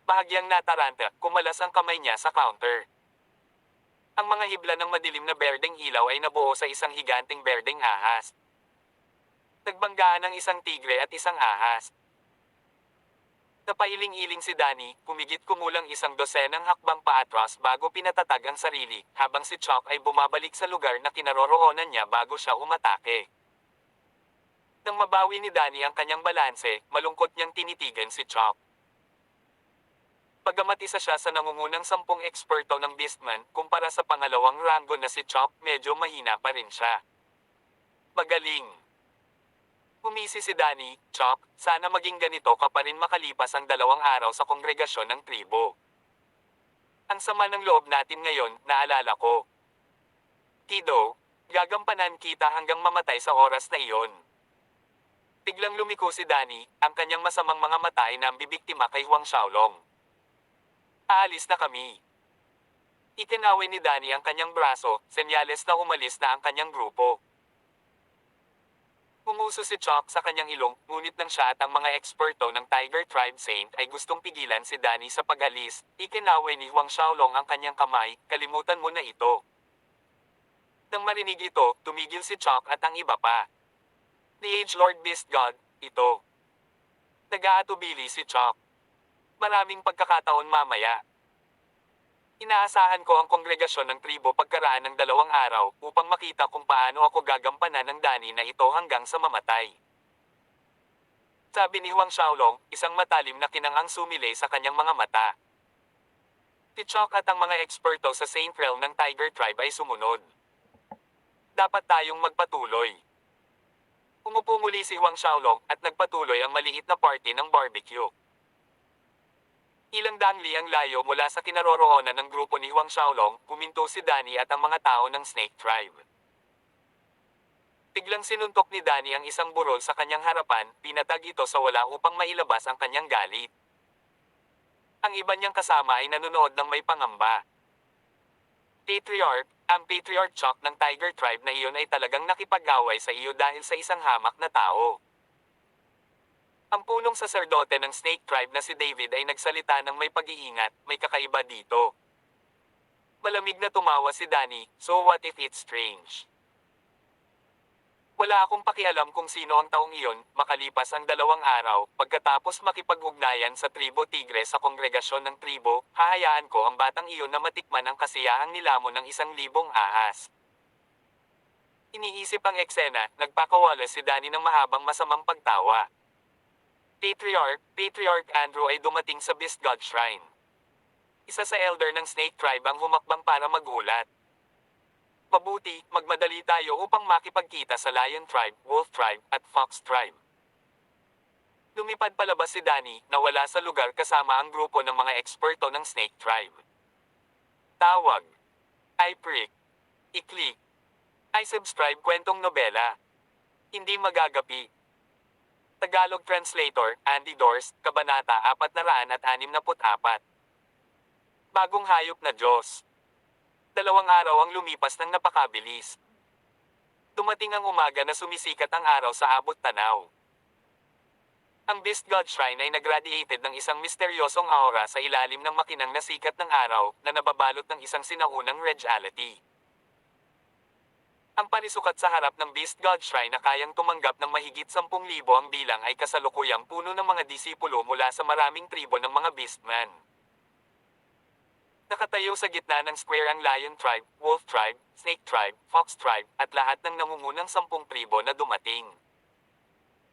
Speaker 1: Bahagyang nataranta, kumalas ang kamay niya sa counter. Ang mga hibla ng madilim na berdeng ilaw ay nabuo sa isang higanting berdeng ahas. Nagbanggaan ang isang tigre at isang ahas. Napailing-iling si Danny, kumigit kumulang 12 hakbang paatras bago pinatatag ang sarili, habang si Chuck ay bumabalik sa lugar na kinaroroonan niya bago siya umatake. Nang mabawi ni Danny ang kanyang balanse, malungkot niyang tinitigan si Chuck. Bagamat isa siya sa nangungunang 10 eksperto ng Beastman, kumpara sa pangalawang ranggo na si Chuck, medyo mahina pa rin siya. Magaling. Humisi si Danny, Chuck, sana maging ganito ka pa rin makalipas ang 2 araw sa kongregasyon ng tribo. Ang sama ng loob natin ngayon, naalala ko. Kido, gagampanan kita hanggang mamatay sa oras na iyon. Biglang lumiko si Danny, ang kanyang masamang mga mata ay nambibiktima kay Huang Xiaolong. Aalis na kami. Itinaway ni Danny ang kanyang braso, senyales na umalis na ang kanyang grupo. Pumuso si Chuck sa kanyang ilong, ngunit nang siya at ang mga eksperto ng Tiger Tribe Saint ay gustong pigilan si Danny sa pag-alis, ikinaway ni Huang Xiaolong ang kanyang kamay, kalimutan mo na ito. Nang marinig ito, tumigil si Chuck at ang iba pa. The Age Lord Beast God, ito. Nag-aatubili si Chuck. Maraming pagkakataon mamaya. Inaasahan ko ang kongregasyon ng tribo pagkaraan ng 2 araw upang makita kung paano ako gagampanan ng Danny na ito hanggang sa mamatay. Sabi ni Huang Xiaolong, isang matalim na kinangang sumilay sa kanyang mga mata. Si Chuck at ang mga eksperto sa Saint Realm ng Tiger Tribe ay sumunod. Dapat tayong magpatuloy. Umupo muli si Huang Xiaolong at nagpatuloy ang maliit na party ng barbecue. Ilang dangli ang layo mula sa kinaroroonan ng grupo ni Huang Xiaolong, huminto si Danny at ang mga tao ng Snake Tribe. Biglang sinuntok ni Danny ang isang burol sa kanyang harapan, pinatag ito sa wala upang mailabas ang kanyang galit. Ang iba niyang kasama ay nanonood ng may pangamba. Patriarch, ang Patriarch Chuck ng Tiger Tribe na iyon ay talagang nakipag-away sa iyo dahil sa isang hamak na tao. Ang punong saserdote ng Snake Tribe na si David ay nagsalita ng may pag-iingat, may kakaiba dito. Malamig na tumawa si Danny, so what if it's strange? Wala akong pakialam kung sino ang taong iyon, makalipas ang 2 araw, pagkatapos makipag-ugnayan sa tribo tigre sa kongregasyon ng tribo, hahayaan ko ang batang iyon na matikman ang kasiyahang nilamon ng 1,000 ahas. Iniisip ang eksena, nagpakawala si Danny ng mahabang masamang pagtawa. Patriarch Andrew ay dumating sa Beast God Shrine. Isa sa elder ng Snake Tribe ang humakbang para magulat. Mabuti, magmadali tayo upang makipagkita sa Lion Tribe, Wolf Tribe, at Fox Tribe. Lumipad palabas si Danny, na wala sa lugar kasama ang grupo ng mga eksperto ng Snake Tribe. Tawag. I-prick. I-click. I-subscribe kwentong nobela. Hindi magagapi. Tagalog Translator, Andy Dorst, Kabanata 464. Bagong hayop na Diyos. 2 araw ang lumipas ng napakabilis. Dumating ang umaga na sumisikat ang araw sa abot tanaw. Ang Beast God Shrine ay nagradiated ng isang misteryosong aura sa ilalim ng makinang na sikat ng araw na nababalot ng isang sinaunang reality. Ang panisukat sa harap ng Beast God Shrine na kayang tumanggap ng mahigit 10,000 ang bilang ay kasalukuyang puno ng mga disipulo mula sa maraming tribo ng mga Beastman. Nakatayo sa gitna ng square ang Lion Tribe, Wolf Tribe, Snake Tribe, Fox Tribe, at lahat ng nangungunang 10 tribo na dumating.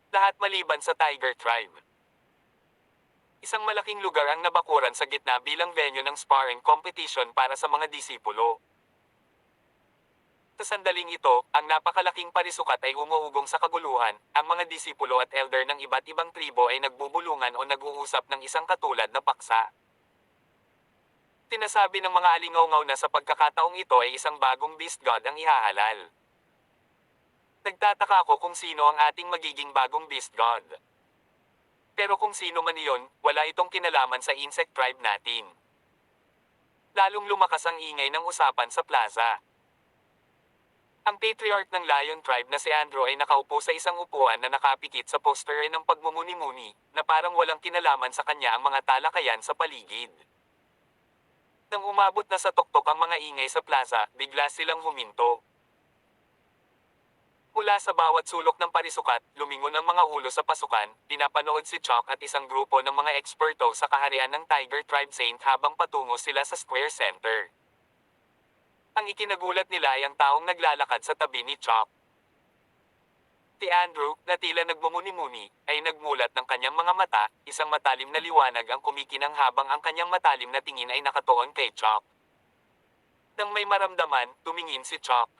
Speaker 1: Lahat maliban sa Tiger Tribe. Isang malaking lugar ang nabakuran sa gitna bilang venue ng sparring competition para sa mga disipulo. Sa sandaling ito, ang napakalaking parisukat ay umuugong sa kaguluhan. Ang mga disipulo at elder ng iba't ibang tribo ay nagbubulungan o nag-uusap ng isang katulad na paksa. Sinasabi ng mga alingaw na sa pagkakataong ito ay isang bagong beast god ang ihahalal. Nagtataka ako kung sino ang ating magiging bagong beast god. Pero kung sino man iyon, wala itong kinalaman sa insect tribe natin. Lalong lumakas ang ingay ng usapan sa plaza. Ang patriarch ng Lion Tribe na si Andrew ay nakaupo sa isang upuan na nakapikit sa poster ng pagmumuni-muni, na parang walang kinalaman sa kanya ang mga talakayan sa paligid. Nang umabot na sa tuktok ang mga ingay sa plaza, bigla silang huminto. Mula sa bawat sulok ng parisukat, lumingon ang mga ulo sa pasukan, pinapanood si Chalk at isang grupo ng mga eksperto sa kaharian ng Tiger Tribe Saint habang patungo sila sa Square Center. Ang ikinagulat nila ay ang taong naglalakad sa tabi ni Chalk. Si Andrew, na tila nagmumuni-muni, ay nagmulat ng kanyang mga mata, isang matalim na liwanag ang kumikinang habang ang kanyang matalim na tingin ay nakatuon kay Chalk. Nang may maramdaman, tumingin si Chalk.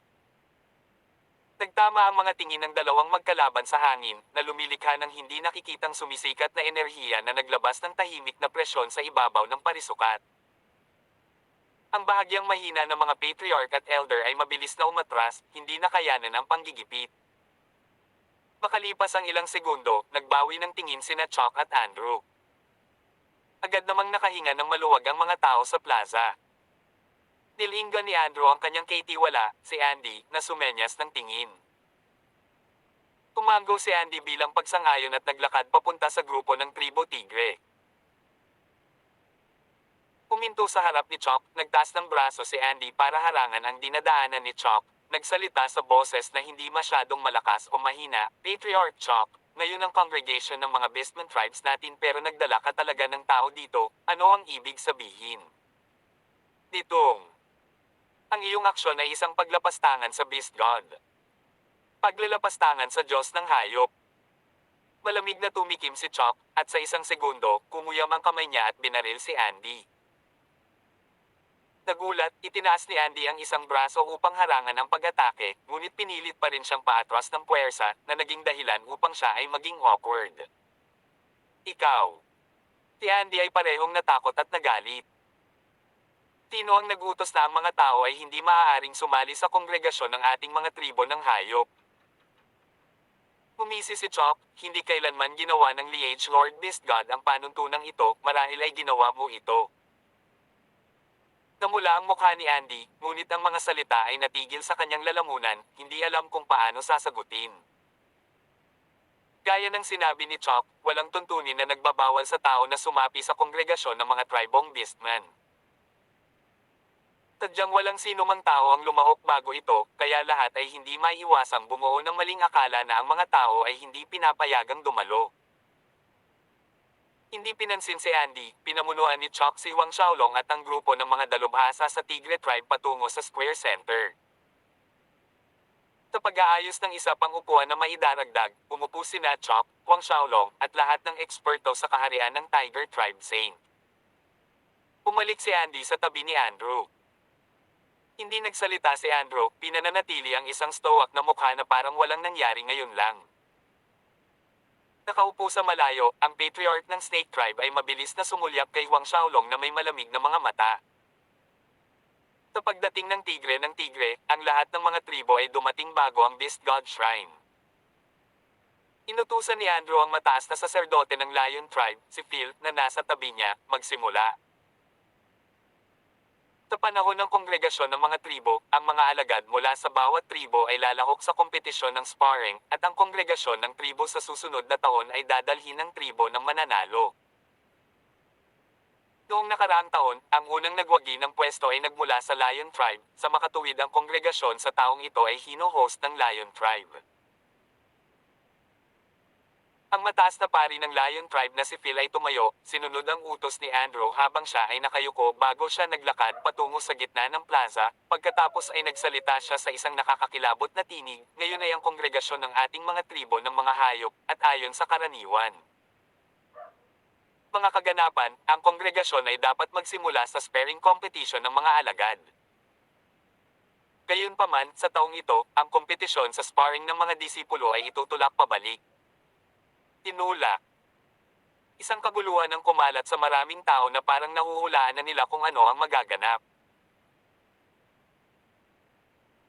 Speaker 1: Nagtama ang mga tingin ng dalawang magkalaban sa hangin, na lumilikha ng hindi nakikitang sumisikat na enerhiya na naglabas ng tahimik na presyon sa ibabaw ng parisukat. Ang bahagyang mahina ng mga patriarch at elder ay mabilis na umatras, hindi nakayanan ang panggigipit. Makalipas ang ilang segundo, nagbawi ng tingin sina Chalk at Andrew. Agad namang nakahinga ng maluwag ang mga tao sa plaza. Nilinggan ni Andrew ang kanyang katiwala, si Andy, na sumenyas ng tingin. Tumango si Andy bilang pagsangayon at naglakad papunta sa grupo ng Tribo Tigre. Huminto sa harap ni Chalk, nagtaas ng braso si Andy para harangan ang dinadaanan ni Chalk. Nagsalita sa boses na hindi masyadong malakas o mahina, Patriarch Chalk, ngayon ang congregation ng mga Beastman tribes natin pero nagdala ka talaga ng tao dito, ano ang ibig sabihin? Ditong, ang iyong aksyon ay isang paglapastangan sa Beast God. Paglalapastangan sa Diyos ng hayop. Malamig na tumikim si Chalk, at sa isang segundo, kumuyam ang kamay niya at binaril si Andy. Nagulat, itinaas ni Andy ang isang braso upang harangan ang pag-atake, ngunit pinilit pa rin siyang paatras ng puwersa, na naging dahilan upang siya ay maging awkward. Ikaw. Si Andy ay parehong natakot at nagalit. Sino ang nagutos na ang mga tao ay hindi maaaring sumali sa kongregasyon ng ating mga tribo ng hayop? Humisi si Chalk, hindi kailanman ginawa ng Liege Lord Beast God ang panuntunang ito, marahil ay ginawa mo ito. Namula ang mukha ni Andy, ngunit ang mga salita ay natigil sa kanyang lalamunan, hindi alam kung paano sasagutin. Gaya ng sinabi ni Chalk, walang tuntunin na nagbabawal sa tao na sumapi sa kongregasyon ng mga tribong Beastman. Sadyang walang sino mang tao ang lumahok bago ito, kaya lahat ay hindi maiiwasang bumuo ng maling akala na ang mga tao ay hindi pinapayagang dumalo. Hindi pinansin si Andy, pinamunuan ni Chalk si Huang Xiaolong at ang grupo ng mga dalubhasa sa Tigre Tribe patungo sa Square Center. Sa pag-aayos ng isa pang upuan na maidaragdag, umupo sina Chalk, Huang Xiaolong, at lahat ng eksperto sa kaharian ng Tiger Tribe Saint. Pumalik si Andy sa tabi ni Andrew. Hindi nagsalita si Andrew, pinananatili ang isang stoic na mukha na parang walang nangyari ngayon lang. Nakaupo sa malayo, ang patriarch ng Snake Tribe ay mabilis na sumulyap kay Huang Xiaolong na may malamig na mga mata. Sa pagdating ng tigre, ang lahat ng mga tribo ay dumating bago ang Beast God Shrine. Inutusan ni Andrew ang mataas na saserdote ng Lion Tribe, si Phil, na nasa tabi niya, magsimula. Sa panahon ng kongregasyon ng mga tribo, ang mga alagad mula sa bawat tribo ay lalahok sa kompetisyon ng sparring, at ang kongregasyon ng tribo sa susunod na taon ay dadalhin ng tribo ng mananalo. Noong nakaraang taon, ang unang nagwagi ng pwesto ay nagmula sa Lion Tribe, sa makatuwid ang kongregasyon sa taong ito ay hino-host ng Lion Tribe. Ang mataas na pari ng Lion Tribe na si Phil ay tumayo, sinunod ang utos ni Andrew habang siya ay nakayuko bago siya naglakad patungo sa gitna ng plaza, pagkatapos ay nagsalita siya sa isang nakakakilabot na tinig, ngayon ay ang kongregasyon ng ating mga tribo ng mga hayop, at ayon sa karaniwan. Mga kaganapan, ang kongregasyon ay dapat magsimula sa sparring competition ng mga alagad. Gayunpaman, sa taong ito, ang kompetisyon sa sparring ng mga disipulo ay itutulak pabalik. Tinulak. Isang kaguluhan ang kumalat sa maraming tao na parang nahuhulaan na nila kung ano ang magaganap.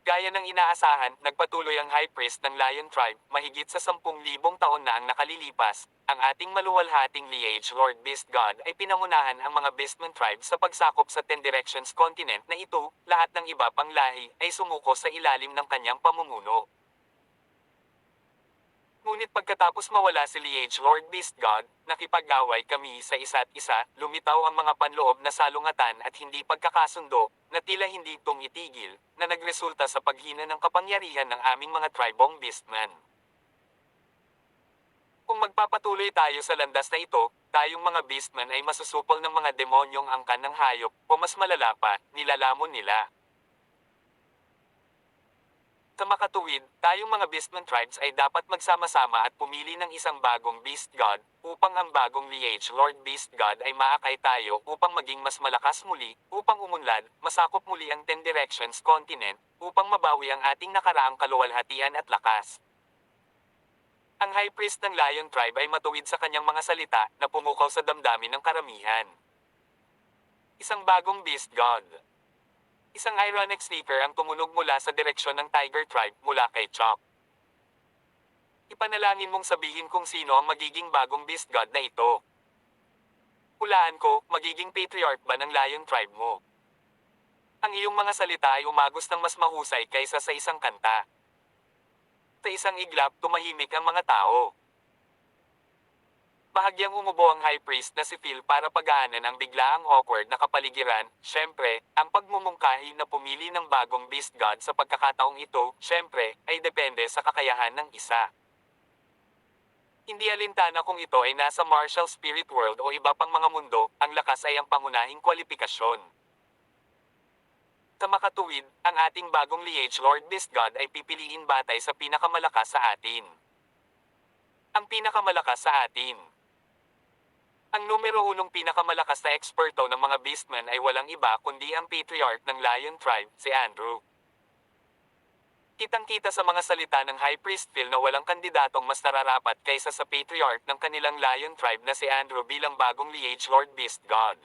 Speaker 1: Gaya ng inaasahan, nagpatuloy ang High Priest ng Lion Tribe, mahigit sa 10,000 taon na ang nakalilipas. Ang ating maluwalhating liege Lord Beast God ay pinangunahan ang mga Beastman Tribe sa pagsakop sa Ten Directions continent na ito, lahat ng iba pang lahi, ay sumuko sa ilalim ng kanyang pamumuno. Ngunit pagkatapos mawala si Liege Lord Beast God, nakipag-away kami sa isa't isa, lumitaw ang mga panloob na salungatan at hindi pagkakasundo, na tila hindi tumitigil, na nagresulta sa paghina ng kapangyarihan ng aming mga tribong Beastman. Kung magpapatuloy tayo sa landas na ito, tayong mga Beastman ay masusupol ng mga demonyong angkan ng hayop, o mas malala pa, nilalamon nila. Sa makatuwid, tayong mga Beastman tribes ay dapat magsama-sama at pumili ng isang bagong Beast God, upang ang bagong Liege Lord Beast God ay maakay tayo upang maging mas malakas muli, upang umunlad, masakop muli ang Ten Directions continent, upang mabawi ang ating nakaraang kaluwalhatian at lakas. Ang High Priest ng Lion Tribe ay matuwid sa kanyang mga salita, na pumukaw sa damdamin ng karamihan. Isang bagong Beast God. Isang ironic sneaker ang tumunog mula sa direksyon ng Tiger Tribe mula kay Chok. Ipanalangin mong sabihin kung sino ang magiging bagong Beast God na ito. Hulaan ko, magiging patriarch ba ng Lion Tribe mo? Ang iyong mga salita ay umagos ng mas mahusay kaysa sa isang kanta. Sa isang iglap, tumahimik ang mga tao. Bahagyang umubo ang High Priest na si Phil para pagaanan ang biglaang awkward na kapaligiran. Siyempre, ang pagmumungkahi na pumili ng bagong Beast God sa pagkakataong ito, siyempre, ay depende sa kakayahan ng isa. Hindi alintana kung ito ay nasa martial spirit world o iba pang mga mundo, ang lakas ay ang pangunahing kwalifikasyon. Sa makatuwid, ang ating bagong Liege Lord Beast God ay pipiliin batay sa pinakamalakas sa atin. Ang pinakamalakas sa atin. Ang numero 1 pinakamalakas na eksperto ng mga Beastmen ay walang iba kundi ang Patriarch ng Lion Tribe, si Andrew. Kitang-kita sa mga salita ng High Priest Phil na walang kandidatong mas nararapat kaysa sa Patriarch ng kanilang Lion Tribe na si Andrew bilang bagong Liege Lord Beast God.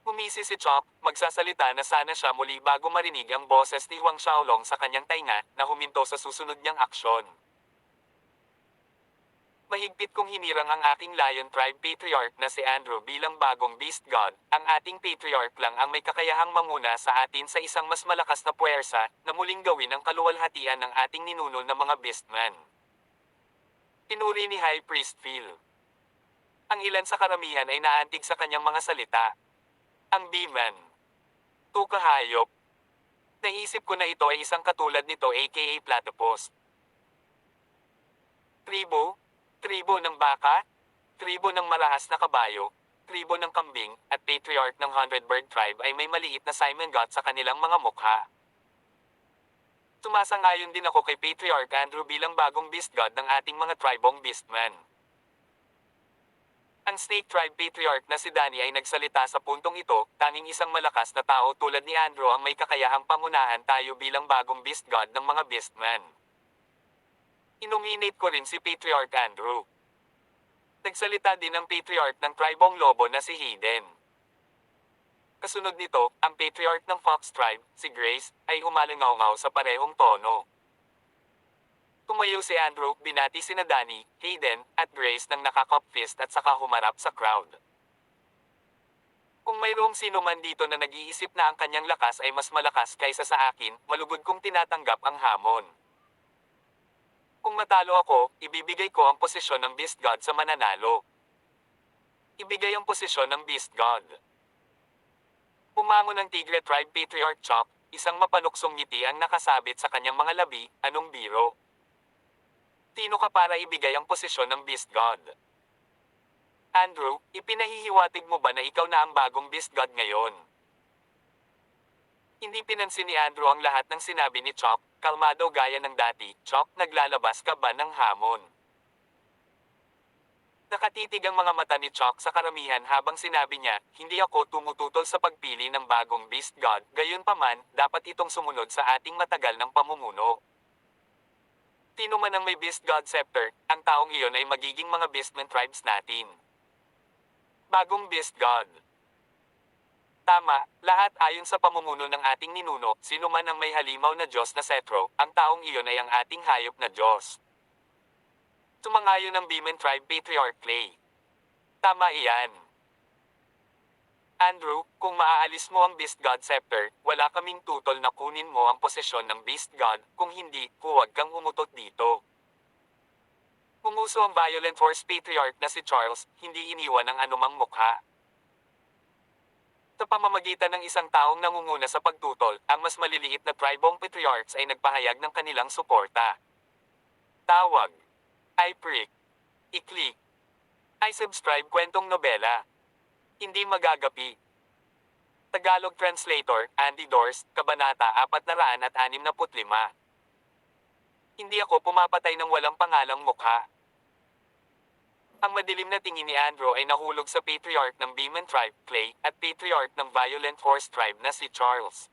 Speaker 1: Humisi si Chok, magsasalita na sana siya muli bago marinig ang boses ni Huang Xiaolong sa kanyang tainga, na huminto sa susunod niyang aksyon. Mahigpit kong hinirang ang aking Lion Tribe Patriarch na si Andrew bilang bagong Beast God. Ang ating Patriarch lang ang may kakayahang manguna sa atin sa isang mas malakas na puwersa, na muling gawin ang kaluwalhatian ng ating ninunol na mga Beastman. Pinuri ni High Priest Phil. Ang ilan sa karamihan ay naantig sa kanyang mga salita. Ang B-Man. Tukahayop. Naisip ko na ito ay isang katulad nito aka Platypus. Tribo? Tribo ng baka? Tribo ng marahas na kabayo? Tribo ng kambing, at Patriarch ng 100 Bird Tribe ay may maliit na Simon God sa kanilang mga mukha. Sumasang-ayon din ako kay Patriarch Andrew bilang bagong Beast God ng ating mga tribong Beastman. Ang Snake Tribe Patriarch na si Danny ay nagsalita sa puntong ito, tanging isang malakas na tao tulad ni Andrew ang may kakayahang pangunahan tayo bilang bagong Beast God ng mga Beastman. Inominate ko rin si Patriarch Andrew. Nagsalita din ang Patriarch ng tribong lobo na si Hayden. Kasunod nito, ang Patriarch ng Fox Tribe, si Grace, ay humalingaw-ngaw sa parehong tono. Tumayo si Andrew, binati sina Danny, Hayden, at Grace nang nakakop fist at saka humarap sa crowd. Kung mayroong sino man dito na nag-iisip na ang kanyang lakas ay mas malakas kaysa sa akin, malugod kong tinatanggap ang hamon. Kung matalo ako, ibibigay ko ang posisyon ng Beast God sa mananalo. Ibigay ang posisyon ng Beast God. Pumangon ng Tigre Tribe Patriarch Chok, isang mapanuksong ngiti ang nakasabit sa kanyang mga labi, anong biro? Sino ka para ibigay ang posisyon ng Beast God? Andrew, ipinahihiwatig mo ba na ikaw na ang bagong Beast God ngayon? Hindi pinansin ni Andrew ang lahat ng sinabi ni Chok, kalmado gaya ng dati. Chok, naglalabas ka ba ng hamon? Nakatitig ang mga mata ni Chok sa karamihan habang sinabi niya, hindi ako tumututol sa pagpili ng bagong Beast God, gayunpaman, dapat itong sumunod sa ating matagal ng pamumuno. Sino man ang may Beast God Scepter, ang taong iyon ay magiging mga Beastmen tribes natin. Bagong Beast God. Tama, lahat ayon sa pamumuno ng ating ninuno, sino man ang may halimaw na Diyos na setro, ang taong iyon ay ang ating hayop na Diyos. Sumangayon ng Beastmen tribe Patriarch Clay. Tama iyan. Andrew, kung maaalis mo ang Beast God Scepter, wala kaming tutol na kunin mo ang posisyon ng Beast God, kung hindi, huwag kang umutot dito. Pumuso ang Violent Force Patriarch na si Charles, hindi iniwan ang anumang mukha. Sa pamamagitan ng isang taong nangunguna sa pagtutol, ang mas maliliit na tribong patriarchs ay nagpahayag ng kanilang suporta. Tawag. I prick. I-click. I subscribe kwentong nobela. Hindi magagapi. Tagalog Translator, Andy Dors, Kabanata 465. Hindi ako pumapatay ng walang pangalang mukha. Ang madilim na tingin ni Andrew ay nahulog sa Patriarch ng Beastmen tribe, Clay, at Patriarch ng Violent Force tribe na si Charles.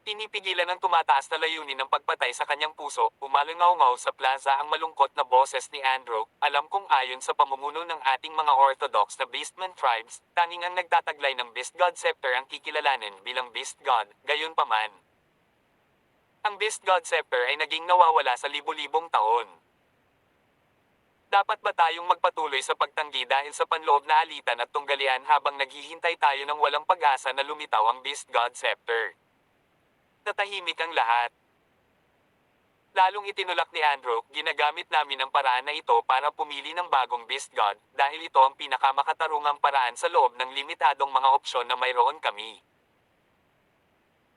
Speaker 1: Pinipigilan ng tumataas na layunin ng pagpatay sa kanyang puso, umalingaw-ngaw sa plaza ang malungkot na boses ni Andrew, alam kong ayon sa pamumuno ng ating mga Orthodox na Beastmen tribes, tanging ang nagtataglay ng Beast God Scepter ang kikilalanin bilang Beast God, gayunpaman. Ang Beast God Scepter ay naging nawawala sa libu-libong taon. Dapat ba tayong magpatuloy sa pagtanggi dahil sa panloob na alitan at tunggalian habang naghihintay tayo ng walang pag-asa na lumitaw ang Beast God Scepter? Natahimik ang lahat. Lalong itinulak ni Andrew, ginagamit namin ang paraan na ito para pumili ng bagong Beast God, dahil ito ang pinakamakatarungang paraan sa loob ng limitadong mga opsyon na mayroon kami.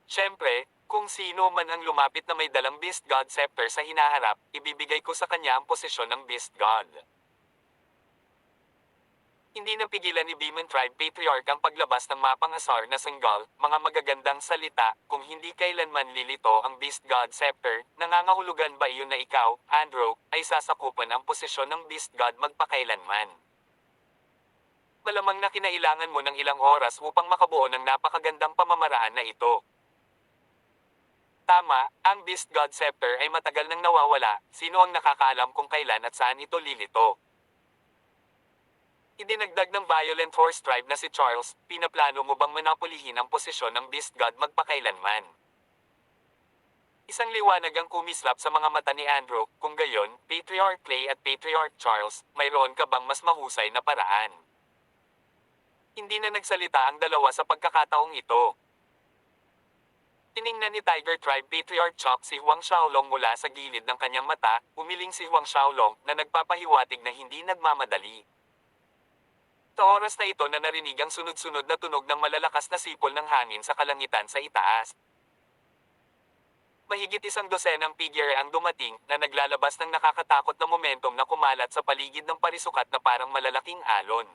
Speaker 1: Siyempre, kung sino man ang lumapit na may dalang Beast God Scepter sa hinaharap, ibibigay ko sa kanya ang posisyon ng Beast God. Hindi napigilan ni Beastmen tribe Patriarch ang paglabas ng mapang asar na sanggal, mga magagandang salita, kung hindi kailanman lilito ang Beast God Scepter, nangangahulugan ba iyon na ikaw, Andrew, ay sasakupan ang posisyon ng Beast God magpakailanman? Malamang na kinailangan mo ng ilang oras upang makabuo ng napakagandang pamamaraan na ito. Tama, ang Beast God Scepter ay matagal nang nawawala, sino ang nakakaalam kung kailan at saan ito lilito? Idinagdag ng Violent Force tribe na si Charles, pinaplano mo bang monopolihin ang posisyon ng Beast God magpakailanman? Isang liwanag ang kumislap sa mga mata ni Andrew, kung gayon, Patriarch Clay at Patriarch Charles, mayroon ka bang mas mahusay na paraan? Hindi na nagsalita ang dalawa sa pagkakataong ito. Tiningnan ni Tiger Tribe Patriarch Chok si Huang Xiaolong mula sa gilid ng kanyang mata, umiling si Huang Xiaolong na nagpapahiwatig na hindi nagmamadali. Sa oras na ito na narinig ang sunod-sunod na tunog ng malalakas na sipol ng hangin sa kalangitan sa itaas. Mahigit 100 figure ang dumating na naglalabas ng nakakatakot na momentum na kumalat sa paligid ng parisukat na parang malalaking alon.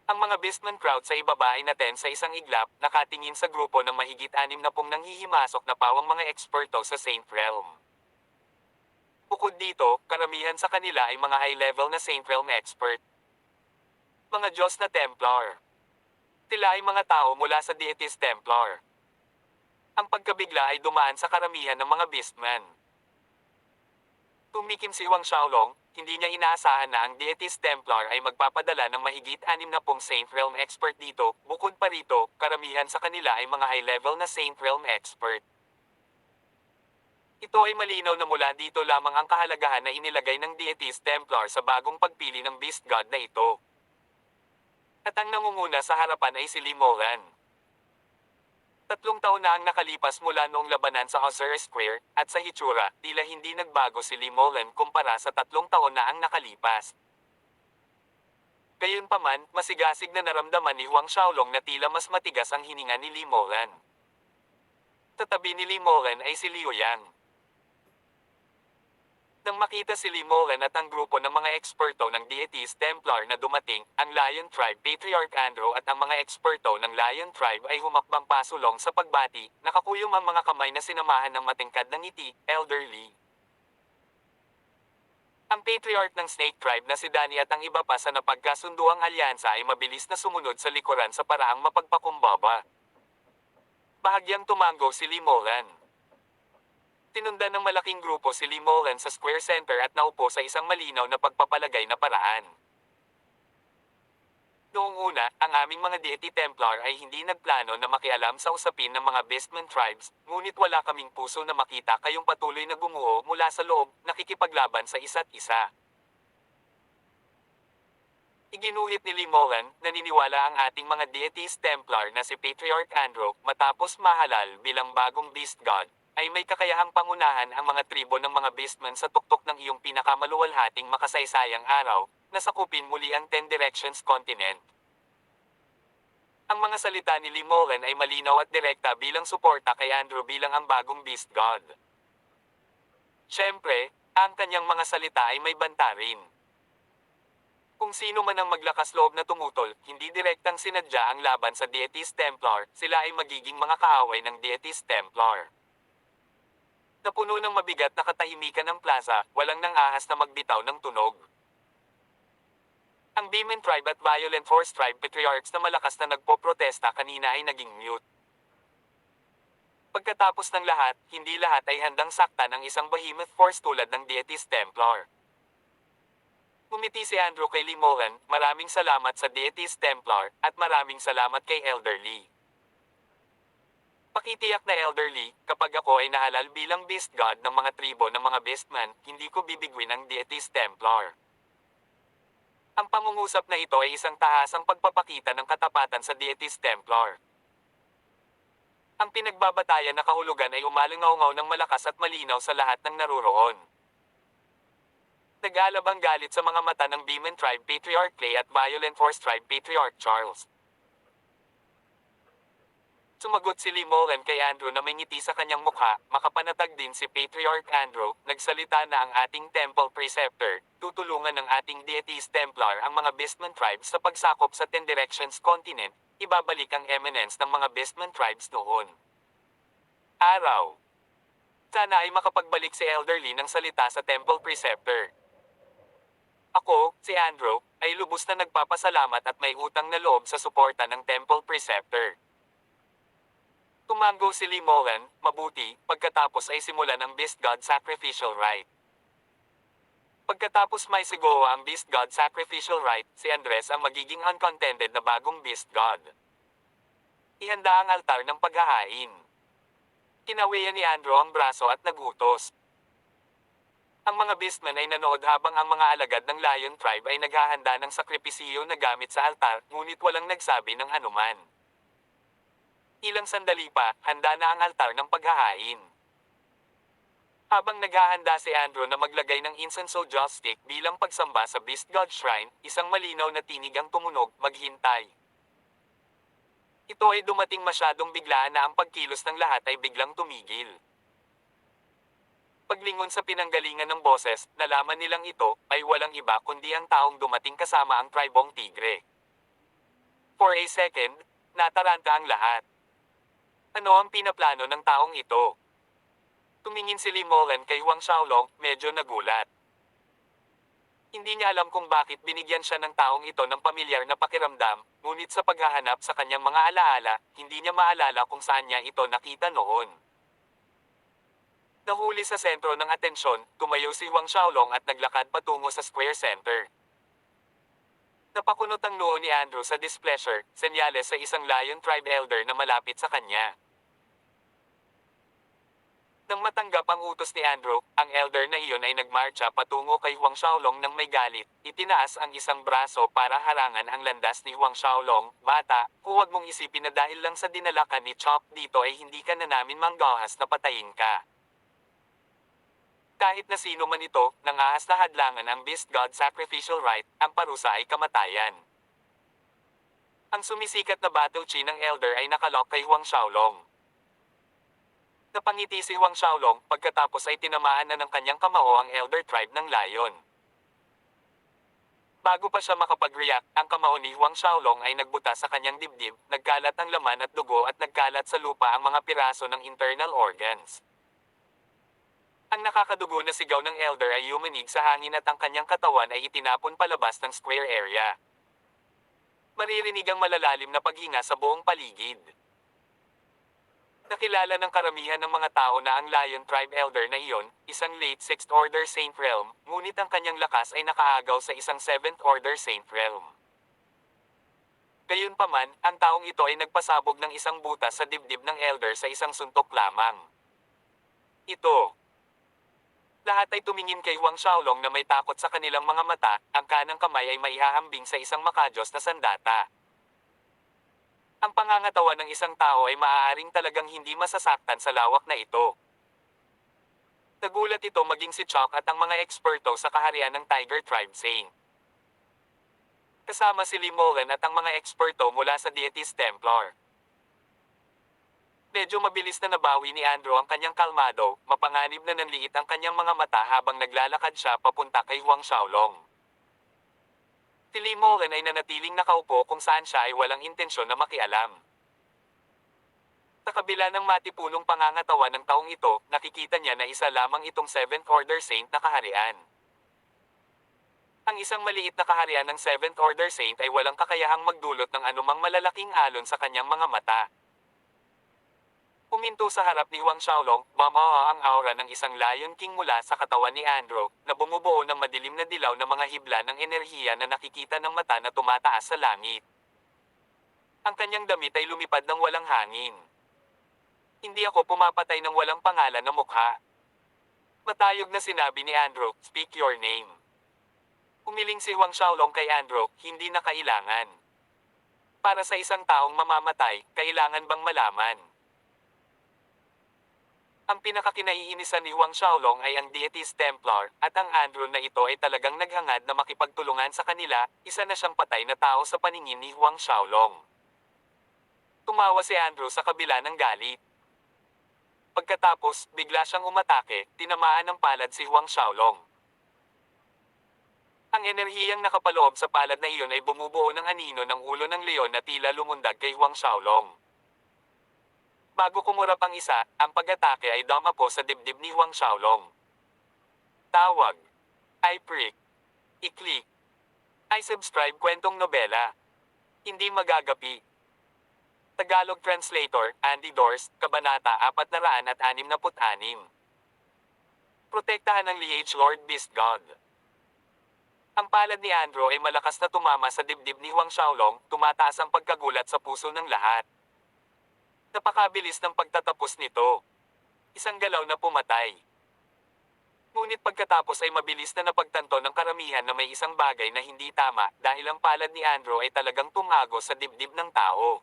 Speaker 1: Ang mga Beastmen crowd sa ibaba ay naten sa isang iglap, nakatingin sa grupo ng mahigit 60 nanghihimasok na pawang mga eksperto sa Saint Realm. Bukod dito, karamihan sa kanila ay mga high-level na Saint Realm expert. Mga Diyos na Templar. Sila ay mga tao mula sa Deities Templar. Ang pagkabigla ay dumaan sa karamihan ng mga Beastmen. Tumikim si Huang Xiaolong, hindi niya inaasahan na ang Deities Templar ay magpapadala ng mahigit 60 Saint Realm expert dito, bukod pa rito, karamihan sa kanila ay mga high-level na Saint Realm expert. Ito ay malinaw na mula dito lamang ang kahalagahan na inilagay ng Deities Templar sa bagong pagpili ng Beast God na ito. At ang nangunguna sa harapan ay si Li Molan. 3 taon na ang nakalipas mula noong labanan sa Ozera Square, at sa hitsura, tila hindi nagbago si Li Molan kumpara sa 3 taon na ang nakalipas. Gayunpaman, masigasig na naramdaman ni Huang Xiaolong na tila mas matigas ang hininga ni Li Molan. Sa tabi ni Li Molan ay si Liu Yang. Nang makita si Limolan at ang grupo ng mga eksperto ng Deities Templar na dumating, ang Lion Tribe Patriarch Andrew at ang mga eksperto ng Lion Tribe ay humakbang pasulong sa pagbati, nakakuyom ang mga kamay na sinamahan ng matingkad ng ngiti, elderly. Ang Patriarch ng Snake Tribe na si Danny at ang iba pa sa napagkasunduang alyansa ay mabilis na sumunod sa likuran sa paraang mapagpakumbaba. Bahagyang tumango si Limolan. Tinundan ng malaking grupo si Limolan sa Square Center at naupo sa isang malinaw na pagpapalagay na paraan. Noong una, ang aming mga deity Templar ay hindi nagplano na makialam sa usapin ng mga Beastmen tribes, ngunit wala kaming puso na makita kayong patuloy na gumuho mula sa loob, nakikipaglaban sa isa't isa. Iginuhit ni Limolan, naniniwala ang ating mga deities Templar na si Patriarch Andrew, matapos mahalal bilang bagong Beast God, ay may kakayahang pangunahan ang mga tribo ng mga Beastmen sa tuktok ng iyong pinakamaluwalhating makasaysayang araw, na sakupin muli ang Ten Directions continent. Ang mga salita ni Limolan ay malinaw at direkta bilang suporta kay Andrew bilang ang bagong Beast God. Siyempre, ang kanyang mga salita ay may banta rin. Kung sino man ang maglakas loob na tumutol, hindi direktang sinadya ang laban sa Deities Templar, sila ay magiging mga kaaway ng Deities Templar. Napuno ng mabigat na katahimikan ng plaza, walang nangahas na magbitaw ng tunog. Ang Beeman Tribe at Violent Force Tribe Patriarchs na malakas na nagpoprotesta kanina ay naging mute. Pagkatapos ng lahat, hindi lahat ay handang saktan ng isang behemoth force tulad ng Deities Templar. Ngumiti si Andrew kay Limolan, maraming salamat sa Deities Templar, at maraming salamat kay Elderly. Pakitiyak na Elderly, kapag ako ay nahalal bilang Beast God ng mga tribo ng mga Beastman, hindi ko bibigwin ang Deities Templar. Ang pangungusap na ito ay isang tahasang pagpapakita ng katapatan sa Deities Templar. Ang pinagbabatayan na kahulugan ay umalingaw-ngaw ng malakas at malinaw sa lahat ng naruroon. Nag-aalabang galit sa mga mata ng Beeman Tribe Patriarch Clay at Violent Force Tribe Patriarch Charles. Sumagot si Limolan kay Andrew na may ngiti sa kanyang mukha, makapanatag din si Patriarch Andrew, nagsalita na ang ating Temple Preceptor, tutulungan ng ating Deities Templar ang mga Beastman Tribes sa pagsakop sa Ten Directions continent, ibabalik ang eminence ng mga Beastman Tribes noon. Araw. Sana ay makapagbalik si Elderly ng salita sa Temple Preceptor. Ako, si Andrew, ay lubos na nagpapasalamat at may utang na loob sa suporta ng Temple Preceptor. Tumango si Limolan, mabuti, pagkatapos ay simulan ang Beast God Sacrificial Rite. Pagkatapos may sigawa ang Beast God Sacrificial Rite, si Andres ang magiging uncontended na bagong Beast God. Ihanda ang altar ng paghahain. Kinawian ni Andrew ang braso at nagutos. Ang mga Beastmen ay nanood habang ang mga alagad ng Lion Tribe ay naghahanda ng sakripisyo na gamit sa altar, ngunit walang nagsabi ng anuman. Ilang sandali pa, handa na ang altar ng paghahain. Habang naghahanda si Andrew na maglagay ng incense joss stick bilang pagsamba sa Beast God Shrine, isang malinaw na tinig ang tumunog, maghintay. Ito ay dumating masyadong biglaan na ang pagkilos ng lahat ay biglang tumigil. Paglingon sa pinanggalingan ng boses, nalaman nilang ito ay walang iba kundi ang taong dumating kasama ang tribong tigre. For a second, nataranta ang lahat. Ano ang pinaplano ng taong ito? Tumingin si Limolan kay Huang Xiaolong, medyo nagulat. Hindi niya alam kung bakit binigyan siya ng taong ito ng pamilyar na pakiramdam, ngunit sa paghahanap sa kanyang mga alaala, hindi niya maalala kung saan niya ito nakita noon. Nahuli sa sentro ng atensyon, tumayo si Huang Xiaolong at naglakad patungo sa Square Center. Napakunot ang noo ni Andrew sa displeasure, senyales sa isang Lion Tribe elder na malapit sa kanya. Nang matanggap ang utos ni Andrew, ang elder na iyon ay nagmarcha patungo kay Huang Xiaolong nang may galit. Itinaas ang isang braso para harangan ang landas ni Huang Xiaolong. Bata, huwag mong isipin na dahil lang sa dinala ka ni Chop dito ay hindi ka na namin manggahas na patayin ka. Kahit na sino man ito, nangahas na hadlangan ang Beast God Sacrificial Rite, ang parusa ay kamatayan. Ang sumisikat na battle chi ng elder ay nakalok kay Huang Xiaolong. Napangiti si Huang Xiaolong pagkatapos ay tinamaan na ng kanyang kamao ang elder tribe ng Lion. Bago pa siya makapag-react, ang kamao ni Huang Xiaolong ay nagbuta sa kanyang dibdib, nagkalat ang laman at dugo at nagkalat sa lupa ang mga piraso ng internal organs. Ang nakakadugo na sigaw ng elder ay yumanig sa hangin at ang kanyang katawan ay itinapon palabas ng square area. Maririnig ang malalalim na paghinga sa buong paligid. Nakilala ng karamihan ng mga tao na ang Lion Tribe Elder na iyon, isang late 6th Order Saint Realm, ngunit ang kanyang lakas ay nakaagaw sa isang 7th Order Saint Realm. Gayunpaman, ang taong ito ay nagpasabog ng isang butas sa dibdib ng Elder sa isang suntok lamang. Ito. Lahat ay tumingin kay Huang Xiaolong na may takot sa kanilang mga mata, ang kanang kamay ay maihahambing sa isang makadyos na sandata. Ang pangangatawan ng isang tao ay maaaring talagang hindi masasaktan sa lawak na ito. Nagulat ito maging si Chuck at ang mga eksperto sa kaharian ng Tiger Tribe Saint. Kasama si Lee Molan at ang mga eksperto mula sa Deities Templar. Medyo mabilis na nabawi ni Andrew ang kanyang kalmado, mapanganib na nanliit ang kanyang mga mata habang naglalakad siya papunta kay Huang Xiaolong. Si Lee Molan ay nanatiling nakaupo kung saan siya ay walang intensyon na makialam. Sa kabila ng matipunong pangangatawan ng taong ito, nakikita niya na isa lamang itong 7th Order Saint na kaharian. Ang isang maliit na kaharian ng 7th Order Saint ay walang kakayahang magdulot ng anumang malalaking alon sa kanyang mga mata. Huminto sa harap ni Huang Xiaolong, bumawa ang aura ng isang Lion King mula sa katawan ni Andrew, na bumubuo ng madilim na dilaw na mga hibla ng enerhiya na nakikita ng mata na tumataas sa langit. Ang kanyang damit ay lumipad ng walang hangin. Hindi ako pumapatay ng walang pangalan na mukha. Matayog na sinabi ni Andrew, "Speak your name." Umiling si Huang Xiaolong kay Andrew, "Hindi na kailangan. Para sa isang taong mamamatay, kailangan bang malaman?" Ang pinakakinaiinisan ni Huang Xiaolong ay ang Deities Templar, at ang Andrew na ito ay talagang naghangad na makipagtulungan sa kanila, isa na siyang patay na tao sa paningin ni Huang Xiaolong. Tumawa si Andrew sa kabila ng galit. Pagkatapos, bigla siyang umatake, tinamaan ng palad si Huang Xiaolong. Ang enerhiyang nakapaloob sa palad na iyon ay bumubuo ng anino ng ulo ng leon na tila lumundag kay Huang Xiaolong. Bago kumurap ang isa, ang pag-atake ay dumako sa dibdib ni Huang Xiaolong. Tawag. I prick. I-click. I subscribe kwentong nobela. Hindi magagapi. Tagalog Translator, Andy Dorst, Kabanata 466. Protektahan ng Liege Lord Beast God. Ang palad ni Andrew ay malakas na tumama sa dibdib ni Huang Xiaolong, tumataas ang pagkagulat sa puso ng lahat. Napakabilis ng pagtatapos nito. Isang galaw na pumatay. Ngunit pagkatapos ay mabilis na napagtanto ng karamihan na may isang bagay na hindi tama dahil ang palad ni Andrew ay talagang tumago sa dibdib ng tao.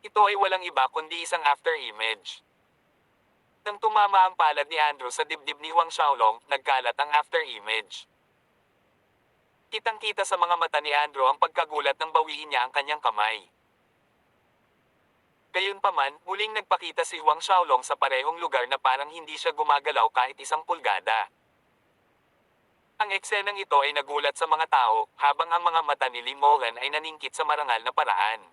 Speaker 1: Ito ay walang iba kundi isang after image. Nang tumama ang palad ni Andrew sa dibdib ni Huang Xiaolong, nagkalat ang after image. Kitang-kita sa mga mata ni Andrew ang pagkagulat nang bawiin niya ang kanyang kamay. Gayunpaman, muling nagpakita si Huang Xiaolong sa parehong lugar na parang hindi siya gumagalaw kahit isang pulgada. Ang eksenang ito ay nagulat sa mga tao, habang ang mga mata ni Lee Molan ay naningkit sa marangal na paraan.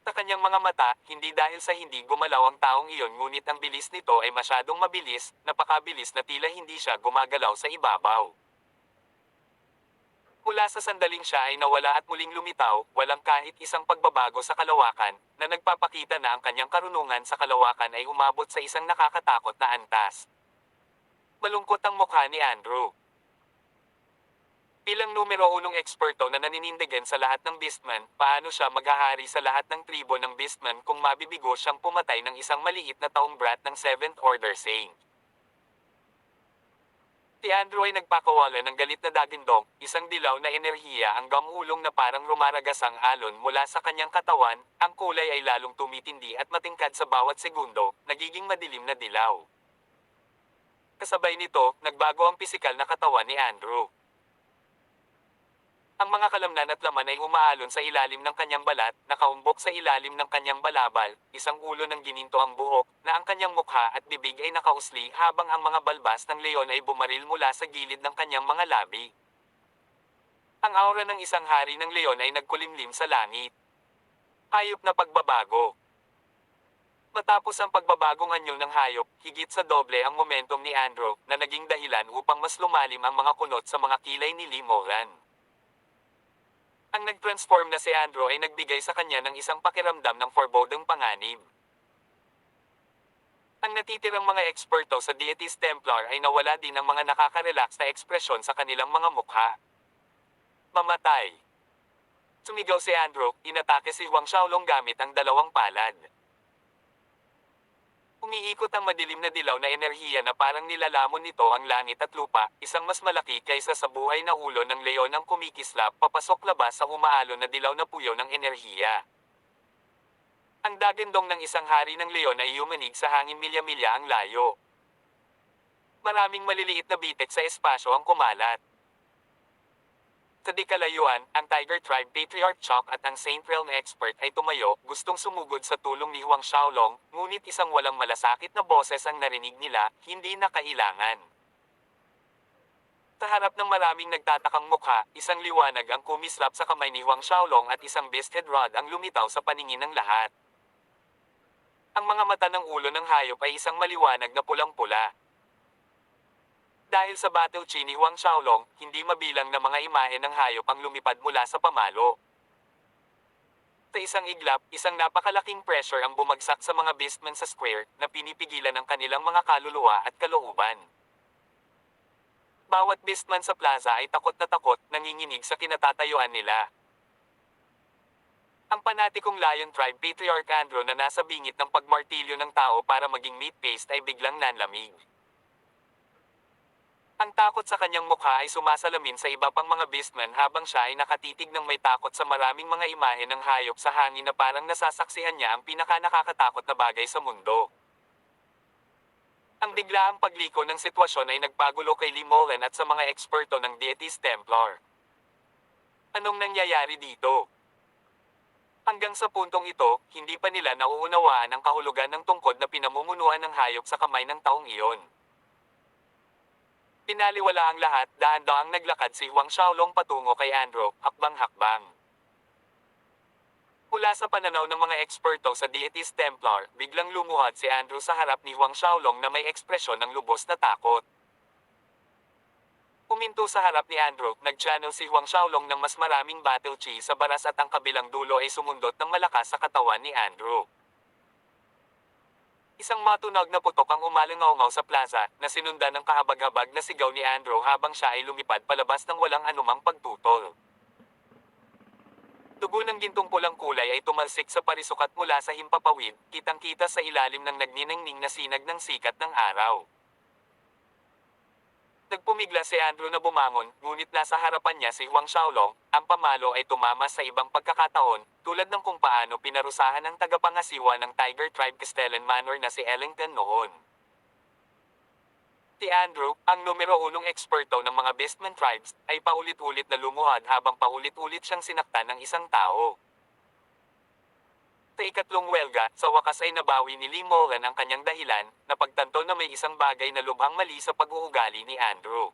Speaker 1: Sa kanyang mga mata, hindi dahil sa hindi gumalaw ang taong iyon ngunit ang bilis nito ay masyadong mabilis, napakabilis na tila hindi siya gumagalaw sa ibabaw. Mula sa sandaling siya ay nawala at muling lumitaw, walang kahit isang pagbabago sa kalawakan, na nagpapakita na ang kanyang karunungan sa kalawakan ay umabot sa isang nakakatakot na antas. Malungkot ang mukha ni Andrew. Bilang numero 1 eksperto na naninindigan sa lahat ng Beastman, paano siya maghahari sa lahat ng tribo ng Beastman kung mabibigo siyang pumatay ng isang maliit na taong brat ng 7th Order Saint? Si Andrew ay nagpakawala ng galit na dagindong, isang dilaw na enerhiya ang gamulong na parang rumaragas ang alon mula sa kanyang katawan, ang kulay ay lalong tumitindi at matingkad sa bawat segundo, nagiging madilim na dilaw. Kasabay nito, nagbago ang pisikal na katawan ni Andrew. Ang mga kalamnan at laman ay umaalon sa ilalim ng kanyang balat, nakaumbok sa ilalim ng kanyang balabal, isang ulo ng gininto ang buhok, na ang kanyang mukha at bibig ay nakausli habang ang mga balbas ng leon ay bumaril mula sa gilid ng kanyang mga labi. Ang aura ng isang hari ng leon ay nagkulimlim sa langit. Hayop na pagbabago. Matapos ang pagbabagong anyo ng hayop, higit sa doble ang momentum ni Andrew, na naging dahilan upang mas lumalim ang mga kunot sa mga kilay ni Lee Moran. Ang nag-transform na si Andrew ay nagbigay sa kanya ng isang pakiramdam ng foreboding panganib. Ang natitirang mga eksperto sa Deities Templar ay nawala din ng mga nakaka-relax na ekspresyon sa kanilang mga mukha. Mamatay. Sumigaw si Andrew, inatake si Huang Xiaolong gamit ang dalawang palad. Umiikot ang madilim na dilaw na enerhiya na parang nilalamon nito ang langit at lupa, isang mas malaki kaysa sa buhay na ulo ng leon ang kumikislap papasok labas sa umaalon na dilaw na puyo ng enerhiya. Ang dagandong ng isang hari ng leon ay yumanig sa hangin milya-milya ang layo. Maraming maliliit na bitek sa espasyo ang kumalat. Sa di kalayuan, ang Tiger Tribe Patriarch Chok at ang Saint Realm Expert ay tumayo, gustong sumugod sa tulong ni Huang Xiaolong, ngunit isang walang malasakit na boses ang narinig nila, hindi na kailangan. Sa harap ng maraming nagtatakang mukha, isang liwanag ang kumislap sa kamay ni Huang Xiaolong at isang beasthead rod ang lumitaw sa paningin ng lahat. Ang mga mata ng ulo ng hayop ay isang maliwanag na pulang-pula. Dahil sa battle chi ni Huang Xiaolong, hindi mabilang na mga imahe ng hayop ang lumipad mula sa pamalo. Sa isang iglap, isang napakalaking pressure ang bumagsak sa mga beastmen sa square, na pinipigilan ang kanilang mga kaluluwa at kalooban. Bawat beastman sa plaza ay takot na takot, nanginginig sa kinatatayuan nila. Ang panatikong Lion Tribe Patriarch Andrew na nasa bingit ng pagmartilyo ng tao para maging meat paste ay biglang nanlamig. Ang takot sa kanyang mukha ay sumasalamin sa iba pang mga beastmen habang siya ay nakatitig ng may takot sa maraming mga imahe ng hayop sa hangin na parang nasasaksihan niya ang pinaka-nakakatakot na bagay sa mundo. Ang biglaang pagliko ng sitwasyon ay nagpagulo kay Lee Molan at sa mga eksperto ng Deities Templar. Anong nangyayari dito? Hanggang sa puntong ito, hindi pa nila nauunawaan ang kahulugan ng tungkod na pinamumunuan ng hayop sa kamay ng taong iyon. Pinaliwala ang lahat, dahan-daang naglakad si Huang Xiaolong patungo kay Andrew, hakbang-hakbang. Mula sa pananaw ng mga eksperto sa Deities Templar, biglang lumuhad si Andrew sa harap ni Huang Xiaolong na may ekspresyon ng lubos na takot. Huminto sa harap ni Andrew, nag-channel si Huang Xiaolong ng mas maraming battle chi sa baras at ang kabilang dulo ay sumundot ng malakas sa katawan ni Andrew. Isang matunog na putok ang umalingaw sa plaza, na sinundan ng kahabag-habag na sigaw ni Andrew habang siya ay lumipad palabas ng walang anumang pagtutol. Dugo ng gintong pulang kulay ay tumalsik sa parisukat mula sa himpapawid, kitang-kita sa ilalim ng nagniningning na sinag ng sikat ng araw. Nagpumigla si Andrew na bumangon, ngunit nasa harapan niya si Huang Xiaolong. Ang pamalo ay tumama sa ibang pagkakataon, tulad ng kung paano pinarusahan ng tagapangasiwa ng Tiger Tribe Castellan Manor na si Ellington noon. Si Andrew, ang numero 1 eksperto ng mga Beastman Tribes, ay paulit-ulit na lumuhad habang paulit-ulit siyang sinaktan ng isang tao. Sa ikatlong welga, sa wakas ay nabawi ni Lee Moran ang kanyang dahilan, na pagtanto na may isang bagay na lubhang mali sa pag-uugali ni Andrew.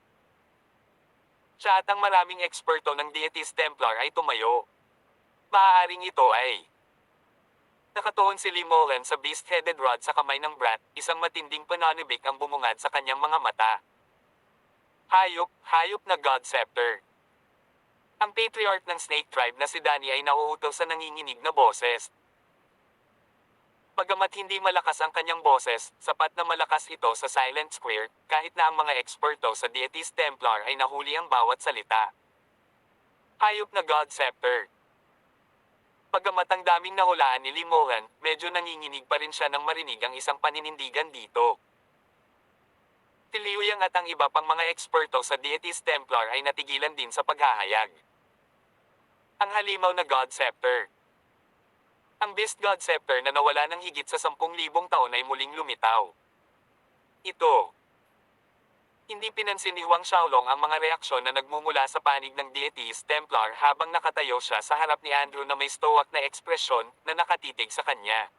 Speaker 1: Siya at ang maraming eksperto ng Deities Templar ay tumayo. Maaaring ito ay nakatuon si Lee Moran sa beast-headed rod sa kamay ng brat, isang matinding pananibik ang bumungad sa kanyang mga mata. Hayop na God Scepter. Ang patriarch ng Snake Tribe na si Danny ay nauutos sa nanginginig na boses. Bagamat hindi malakas ang kanyang boses, sapat na malakas ito sa Silent Square, kahit na ang mga eksperto sa Deities Templar ay nahuli ang bawat salita. Hayop na God Scepter. Bagamat ang daming nahulaan ni Lee Moran, medyo nanginginig pa rin siya nang marinig ang isang paninindigan dito. Si Liu Yang at ang iba pang mga eksperto sa Deities Templar ay natigilan din sa paghahayag. Ang halimaw na God Scepter. Ang Beast God Scepter na nawala ng higit sa 10,000 taon ay muling lumitaw. Ito. Hindi pinansin ni Huang Xiaolong ang mga reaksyon na nagmumula sa panig ng deities Templar habang nakatayo siya sa harap ni Andrew na may stoic na ekspresyon na nakatitig sa kanya.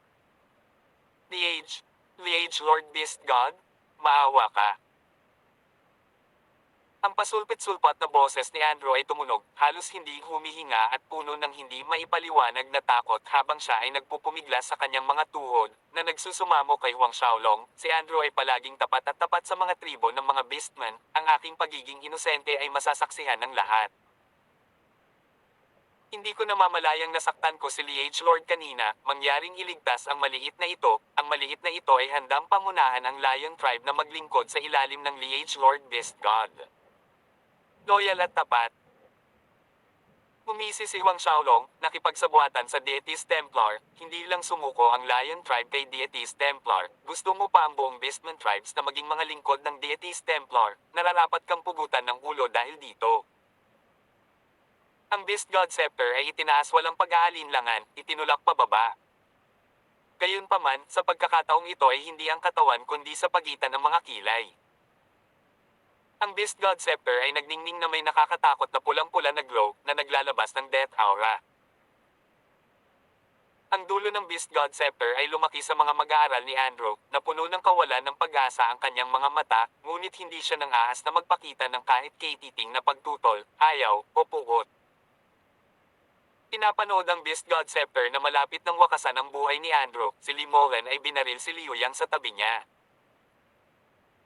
Speaker 1: Liege, Liege Lord Beast God, maawa ka. Ang pasulpit-sulpat na boses ni Andrew ay tumunog, halos hindi humihinga at puno ng hindi maipaliwanag na takot habang siya ay nagpupumiglas sa kanyang mga tuhod, na nagsusumamo kay Huang Xiaolong. Si Andrew ay palaging tapat at tapat sa mga tribo ng mga beastmen, ang aking pagiging inosente ay masasaksihan ng lahat. Hindi ko namamalayang nasaktan ko si Liege Lord kanina, mangyaring iligtas ang maliit na ito. Ang maliit na ito ay handang pangunahan ang Lion Tribe na maglingkod sa ilalim ng Liege Lord Beast God. Loyal at tapat. Umisi si Huang Xiaolong, nakipagsabuatan sa Deities Templar. Hindi lang sumuko ang Lion Tribe kay Deities Templar. Gusto mo pa ang buong Beastman Tribes na maging mga lingkod ng Deities Templar. Nararapat kang pugutan ng ulo dahil dito. Ang Beast God Scepter ay itinaas walang pag-aalinlangan, itinulak pababa. Gayunpaman, sa pagkakataong ito ay hindi ang katawan kundi sa pagitan ng mga kilay. Ang Beast God Scepter ay nagningning na may nakakatakot na pulang-pula na glow na naglalabas ng death aura. Ang dulo ng Beast God Scepter ay lumaki sa mga mag-aaral ni Andrew, na puno ng kawalan ng pag-asa ang kanyang mga mata, ngunit hindi siya nang ahas na magpakita ng kahit katiting na pagtutol, ayaw, o puot. Pinapanood ang Beast God Scepter na malapit ng wakasan ang buhay ni Andrew. Si Li Molen ay binaril si Liu Yang sa tabi niya.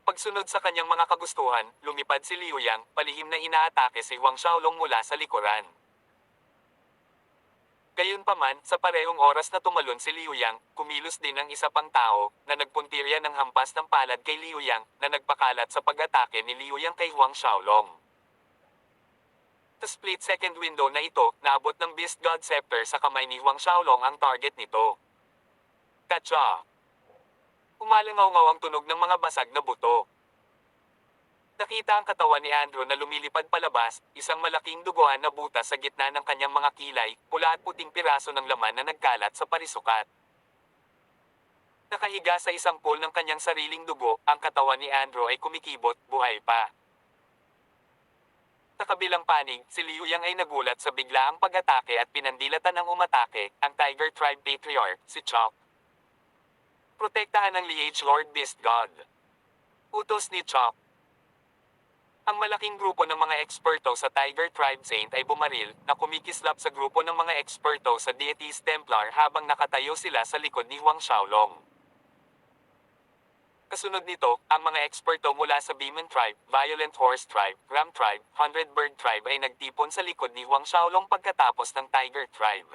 Speaker 1: Pagsunod sa kanyang mga kagustuhan, lumipad si Liu Yang, palihim na inaatake si Huang Xiaolong mula sa likuran. Gayunpaman, sa parehong oras na tumalon si Liu Yang, kumilos din ang isa pang tao, na nagpuntirya ng hampas ng palad kay Liu Yang, na nagpakalat sa pag-atake ni Liu Yang kay Huang Xiaolong. Sa split-second window na ito, naabot ng Beast God Scepter sa kamay ni Huang Xiaolong ang target nito. Katsa! Umalangaw-ngaw ang tunog ng mga basag na buto. Nakita ang katawan ni Andrew na lumilipad palabas, isang malaking duguan na butas sa gitna ng kanyang mga kilay, pula at puting piraso ng laman na nagkalat sa parisukat. Nakahiga sa isang pool ng kanyang sariling dugo, ang katawan ni Andrew ay kumikibot, buhay pa. Sa kabilang panig, si Liu Yang ay nagulat sa biglaang pag-atake at pinandilatan ng umatake, ang Tiger Tribe Patriarch, si Chok. Protektahan ng Liege Lord Beast God. Utos ni Chok. Ang malaking grupo ng mga eksperto sa Tiger Tribe Saint ay bumaril, na kumikislap sa grupo ng mga eksperto sa Deities Templar habang nakatayo sila sa likod ni Huang Xiaolong. Kasunod nito, ang mga eksperto mula sa Beeman Tribe, Violent Horse Tribe, Ram Tribe, Hundred Bird Tribe ay nagtipon sa likod ni Huang Xiaolong pagkatapos ng Tiger Tribe.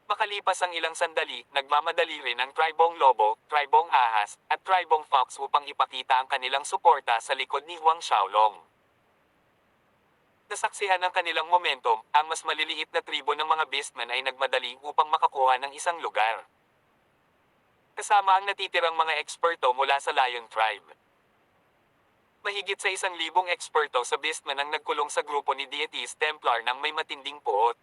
Speaker 1: Makalipas ang ilang sandali, nagmamadali rin ang Tribong Lobo, Tribong Ahas, at Tribong Fox upang ipakita ang kanilang suporta sa likod ni Huang Xiaolong. Nasaksihan ng kanilang momentum, ang mas maliliit na tribo ng mga beastmen ay nagmadali upang makakuha ng isang lugar. Kasama ang natitirang mga eksperto mula sa Lion Tribe. Mahigit sa 1,000 eksperto sa beastmen ang nagkulong sa grupo ni Deities Templar nang may matinding puot.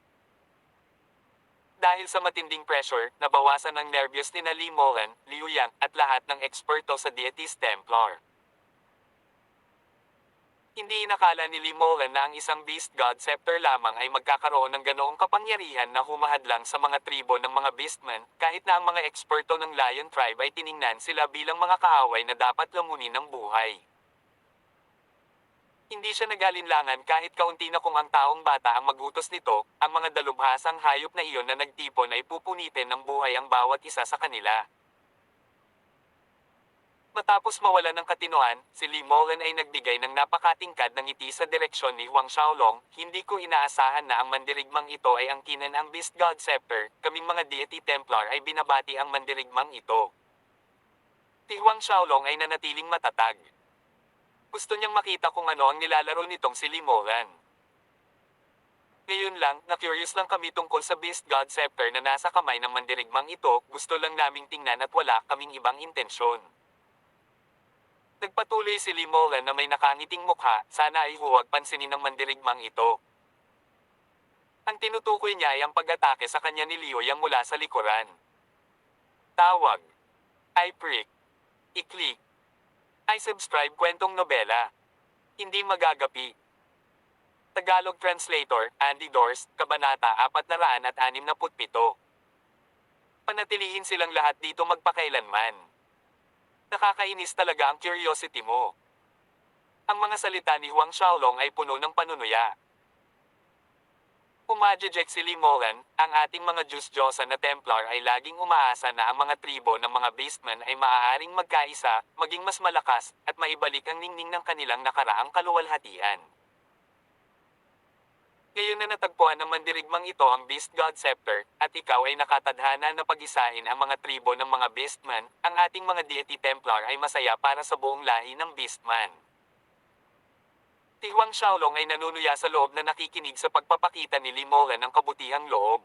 Speaker 1: Dahil sa matinding pressure, nabawasan ang nervyos ni Li Molen, Liu Yang, at lahat ng eksperto sa Deities Templar. Hindi inakala ni Li Molen na ang isang Beast God Scepter lamang ay magkakaroon ng ganoong kapangyarihan na humahadlang sa mga tribo ng mga Beastmen, kahit na ang mga eksperto ng Lion Tribe ay tiningnan sila bilang mga kaaway na dapat lamunin ng buhay. Hindi siya nag-alinlangan kahit kaunti na kung ang taong bata ang magutos nito, ang mga dalubhasang hayop na iyon na nagtipon ay pupunitin ng buhay ang bawat isa sa kanila. Matapos mawalan ng katinoan, si Li Molen ay nagbigay ng napakatingkad ng ngiti sa direksyon ni Huang Xiaolong. Hindi ko inaasahan na ang mandirigmang ito ay ang kinanang Beast God Scepter. Kaming mga Deity Templar ay binabati ang mandirigmang ito. Si Huang Xiaolong ay nanatiling matatag. Gusto niyang makita kung ano ang nilalaro nitong si Li Molen. Ngayon lang, na-curious lang kami tungkol sa Beast God Scepter na nasa kamay ng mandirigmang ito. Gusto lang naming tingnan at wala kaming ibang intensyon. Nagpatuloy si Li Molen na may nakangiting mukha, sana ay huwag pansinin ng mandirigmang ito. Ang tinutukoy niya ay ang pag-atake sa kanya ni Liu Yang mula sa likuran. Tawag. I prick. I-click. I subscribe kwentong nobela. Hindi magagapi. Tagalog Translator, Andy Dorst, Kabanata 467. Panatilihin silang lahat dito magpakailanman. Nakakainis talaga ang curiosity mo. Ang mga salita ni Huang Xiaolong ay puno ng panunuya. Umajejek si Li Molan, ang ating mga Diyos-Diyosa na Templar ay laging umaasa na ang mga tribo ng mga Beastmen ay maaaring magkaisa, maging mas malakas, at maibalik ang ningning ng kanilang nakaraang kaluwalhatian. Ngayon na natagpuan ng mandirigmang ito ang Beast God Scepter, at ikaw ay nakatadhana na pag-isahin ang mga tribo ng mga Beastman, ang ating mga deity Templar ay masaya para sa buong lahi ng Beastman. Si Huang Xiaolong ay nanunuya sa loob na nakikinig sa pagpapakita ni Li Molan ng kabutihang loob.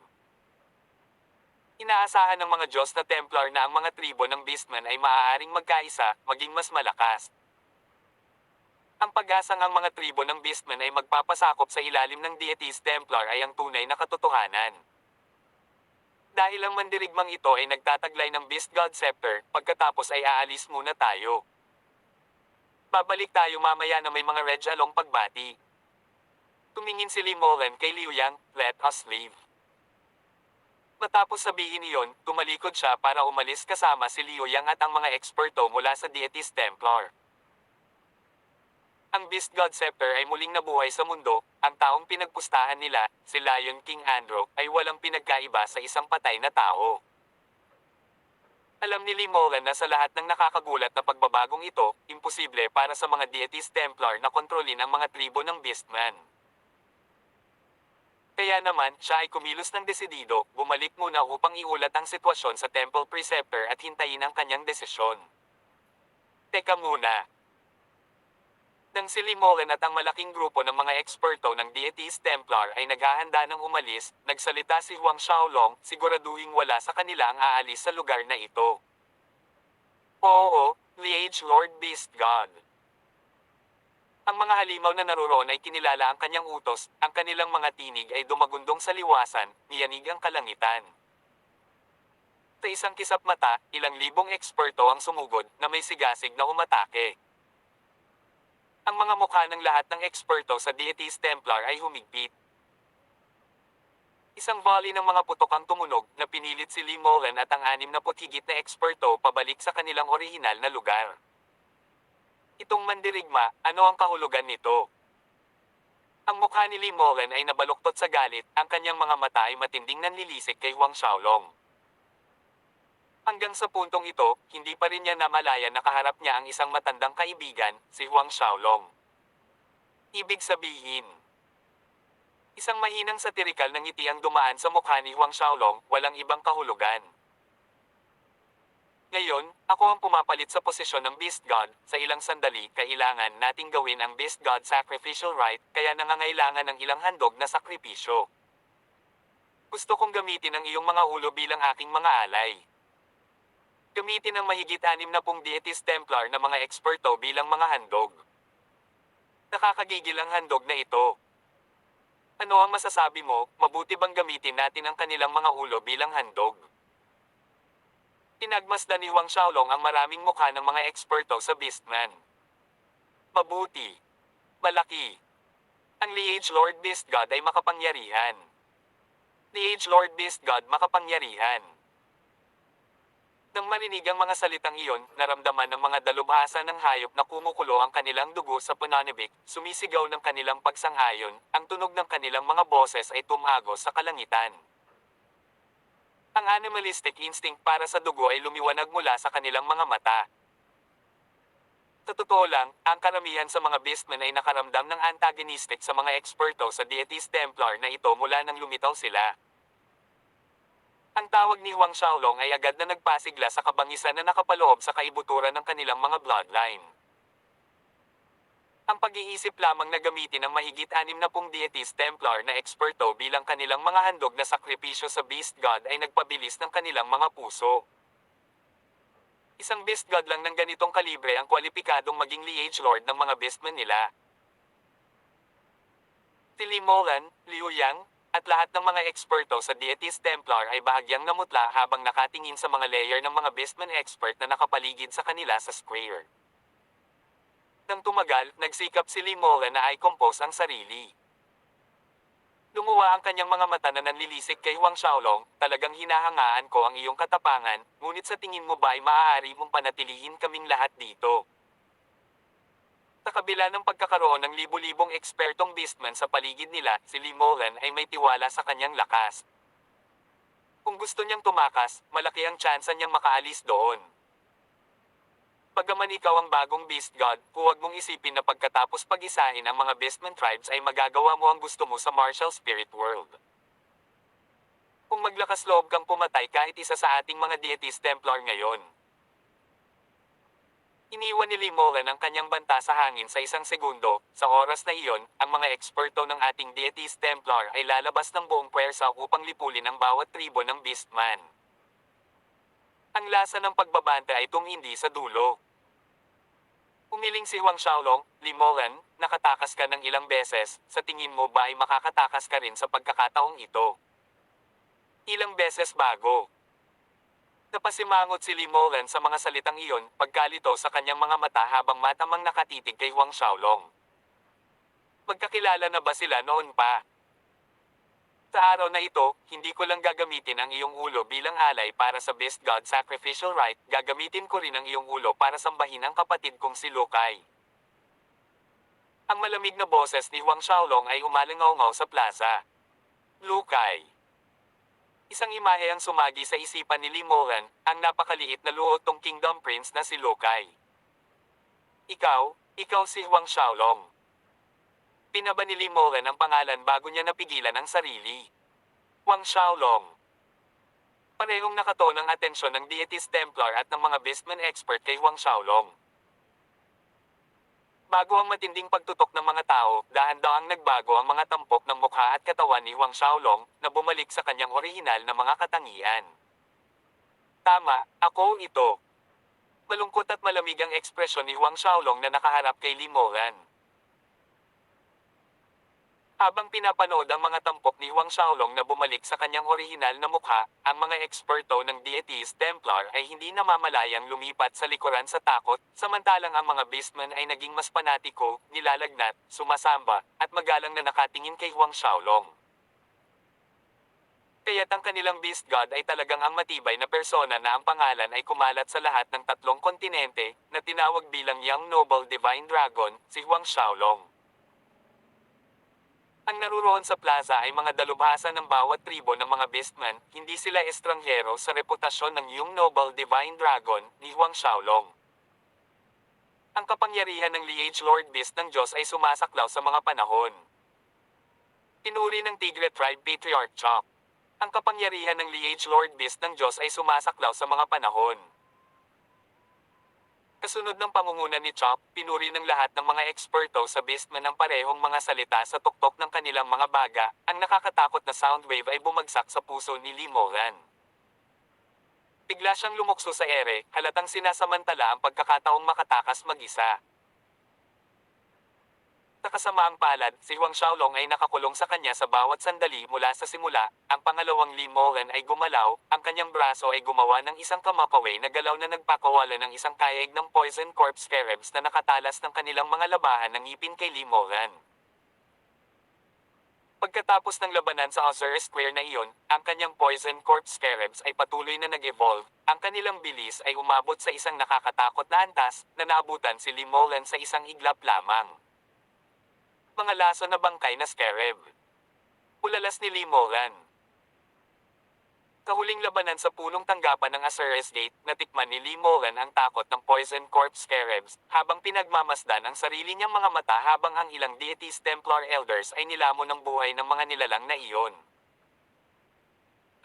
Speaker 1: Inaasahan ng mga Diyos na Templar na ang mga tribo ng Beastman ay maaaring magkaisa, maging mas malakas. Ang pag-asang ang mga tribo ng Beastmen ay magpapasakop sa ilalim ng deities Templar ay ang tunay na katotohanan. Dahil ang mandirigmang ito ay nagtataglay ng Beast God Scepter, pagkatapos ay aalis muna tayo. Babalik tayo mamaya na may mga Redjalong pagbati. Tumingin si Li Molan kay Liu Yang, let us leave. Matapos sabihin iyon, tumalikod siya para umalis kasama si Liu Yang at ang mga eksperto mula sa deities Templar. Ang Beast God Scepter ay muling nabuhay sa mundo, ang taong pinagpustahan nila, si Lion King Andro, ay walang pinagkaiba sa isang patay na tao. Alam ni Li Molan na sa lahat ng nakakagulat na pagbabagong ito, imposible para sa mga deities Templar na kontrolin ang mga tribo ng Beastman. Kaya naman, siya ay kumilos ng desidido, bumalik muna upang iulat ang sitwasyon sa Temple Preceptor at hintayin ang kanyang desisyon. Teka muna. Nang si Li Molan at ang malaking grupo ng mga eksperto ng deities Templar ay naghahanda ng umalis, nagsalita si Huang Xiaolong, siguraduhing wala sa kanila ang aalis sa lugar na ito. Oo, Liege Lord Beast God. Ang mga halimaw na naroon ay kinilala ang kanyang utos, ang kanilang mga tinig ay dumagundong sa liwasan, niyanig ang kalangitan. Sa isang kisap mata, ilang libong eksperto ang sumugod na may sigasig na umatake. Ang mga mukha ng lahat ng eksperto sa deities Templar ay humigpit. Isang volley ng mga putok ang tumunog na pinilit si Li Molan at ang 60 higit na eksperto pabalik sa kanilang orihinal na lugar. Itong mandirigma, ano ang kahulugan nito? Ang mukha ni Li Molan ay nabaluktot sa galit, ang kanyang mga mata ay matinding nanlilisik kay Huang Xiaolong. Hanggang sa puntong ito, hindi pa rin niya namalayan na kaharap niya ang isang matandang kaibigan, si Huang Xiaolong. Ibig sabihin, isang mahinang satirikal ng ngiti ang dumaan sa mukha ni Huang Xiaolong, walang ibang kahulugan. Ngayon, ako ang pumapalit sa posisyon ng Beast God, sa ilang sandali, kailangan nating gawin ang Beast God Sacrificial Rite, kaya nangangailangan ng ilang handog na sakripisyo. Gusto kong gamitin ang iyong mga ulo bilang aking mga alay. Gamitin ang mahigit 60 deities Templar na mga eksperto bilang mga handog. Nakakagigil ang handog na ito. Ano ang masasabi mo, mabuti bang gamitin natin ang kanilang mga ulo bilang handog? Pinagmasdan ni Huang Xiaolong ang maraming mukha ng mga eksperto sa Beastman. Mabuti. Malaki. Ang Liege Lord Beast God ay makapangyarihan. Liege Lord Beast God makapangyarihan. Nang marinig ang mga salitang iyon, naramdaman ng mga dalubhasa ng hayop na kumukulo ang kanilang dugo sa pananibik, sumisigaw ng kanilang pagsang-ayon, ang tunog ng kanilang mga boses ay tumagos sa kalangitan. Ang animalistic instinct para sa dugo ay lumiwanag mula sa kanilang mga mata. Sa totoo lang, ang karamihan sa mga Beastmen ay nakaramdam ng antagonistic sa mga eksperto sa deities Templar na ito mula nang lumitaw sila. Ang tawag ni Huang Xiaolong ay agad na nagpasigla sa kabangisan na nakapaloob sa kaibuturan ng kanilang mga bloodline. Ang pag-iisip lamang na gamitin ang mahigit 60 deities Templar na eksperto bilang kanilang mga handog na sakripisyo sa Beast God ay nagpabilis ng kanilang mga puso. Isang Beast God lang ng ganitong kalibre ang kwalipikadong maging Liege Lord ng mga Beastmen nila. Si Li Molan, Liu Yang, at lahat ng mga eksperto sa deities Templar ay bahagyang namutla habang nakatingin sa mga layer ng mga Beastmen expert na nakapaligid sa kanila sa square. tumagal, nagsikap si Limolan na i-compose ang sarili. Lumuwa ang kanyang mga mata na nanlilisik kay Huang Xiaolong, talagang hinahangaan ko ang iyong katapangan, ngunit sa tingin mo ba ay maaari mong panatilihin kaming lahat dito? Sa kabila ng pagkakaroon ng libu-libong ekspertong beastman sa paligid nila, si Limolan ay may tiwala sa kanyang lakas. Kung gusto niyang tumakas, malaki ang tsansa niyang makaalis doon. Bagaman ikaw ang bagong beast god, huwag mong isipin na pagkatapos pag-isahin ang mga beastman tribes ay magagawa mo ang gusto mo sa martial spirit world. Kung maglakas loob kang pumatay kahit isa sa ating mga deities Templar ngayon. Iniwan ni Limolan ang kanyang banta sa hangin sa isang segundo. Sa oras na iyon, ang mga eksperto ng ating deities Templar ay lalabas ng buong puwersa upang lipulin ang bawat tribo ng Beastman. Ang lasa ng pagbabanta ay tumindi sa dulo. Umiling si Huang Xiaolong, Limolan, nakatakas ka ng ilang beses, sa tingin mo ba ay makakatakas ka rin sa pagkakataong ito? Ilang beses bago. Napasimangot si Limolan sa mga salitang iyon, pagkalito sa kanyang mga mata habang matamang nakatitig kay Huang Xiaolong. Magkakilala na ba sila noon pa? Sa araw na ito, hindi ko lang gagamitin ang iyong ulo bilang alay para sa Beast God Sacrificial Rite, gagamitin ko rin ang iyong ulo para sambahin ang kapatid kong si Lu Kai. Ang malamig na boses ni Huang Xiaolong ay umalingaw-ngaw sa plaza. Lu Kai. Isang imahe ang sumagi sa isipan ni Limolan, ang napakaliit na luotong Kingdom Prince na si Lu Kai. Ikaw si Huang Xiaolong. Pinaba ni Limolan ang pangalan bago niya napigilan ang sarili. Huang Xiaolong. Parehong nakato ng atensyon ng Deities Templar at ng mga Beastman expert kay Huang Xiaolong. Bago ang matinding pagtutok ng mga tao, dahan-dahang nagbago ang mga tampok ng mukha at katawan ni Huang Xiaolong, na bumalik sa kanyang orihinal na mga katangian. Tama, ako ito. Malungkot at malamig ang ekspresyon ni Huang Xiaolong na nakaharap kay Limolan. Habang pinapanood ang mga tampok ni Huang Xiaolong na bumalik sa kanyang orihinal na mukha, ang mga eksperto ng Deities Templar ay hindi namamalayang lumipat sa likuran sa takot, samantalang ang mga Beastmen ay naging mas panatiko, nilalagnat, sumasamba, at magalang na nakatingin kay Huang Xiaolong. Kaya't ang kanilang Beast God ay talagang ang matibay na persona na ang pangalan ay kumalat sa lahat ng tatlong kontinente, na tinawag bilang Young Noble Divine Dragon, si Huang Xiaolong. Ang naruroon sa plaza ay mga dalubhasa ng bawat tribo ng mga Beastman, hindi sila estranghero sa reputasyon ng Young Noble Divine Dragon, ni Huang Xiaolong. Ang kapangyarihan ng Liege Lord Beast ng Diyos ay sumasaklaw sa mga panahon. Pinuri ng Tigre Tribe Patriarch Chop. Ang kapangyarihan ng Liege Lord Beast ng Diyos ay sumasaklaw sa mga panahon. Kasunod ng pangunguna ni Chop, pinuri ng lahat ng mga eksperto sa Beastman ang parehong mga salita sa tuktok ng kanilang mga baga. Ang nakakatakot na sound wave ay bumagsak sa puso ni Limolan. Bigla siyang lumukso sa ere, halatang sinasamantala ang pagkakataong makatakas mag-isa. Sa kasamaang palad, si Huang Xiaolong ay nakakulong sa kanya sa bawat sandali mula sa simula. Ang pangalawang Limolan ay gumalaw, ang kanyang braso ay gumawa ng isang kamapaway na galaw na nagpakawala ng isang kayag ng Poison Corpse Scarabs na nakatalas ng kanilang mga labahan ng ngipin kay Limolan. Pagkatapos ng labanan sa Osiris Square na iyon, ang kanyang Poison Corpse Scarabs ay patuloy na nag-evolve. Ang kanilang bilis ay umabot sa isang nakakatakot na antas, na naabutan si Limolan sa isang iglap lamang. Mga laso na bangkay na scarab. Ulalas ni Limolan. Kahuling labanan sa punong tanggapan ng Osiris Gate, natikman ni Limolan ang takot ng Poison Corpse Scarabs, habang pinagmamasdan ang sarili niyang mga mata habang ang ilang Deities Templar Elders ay nilamon ng buhay ng mga nilalang na iyon.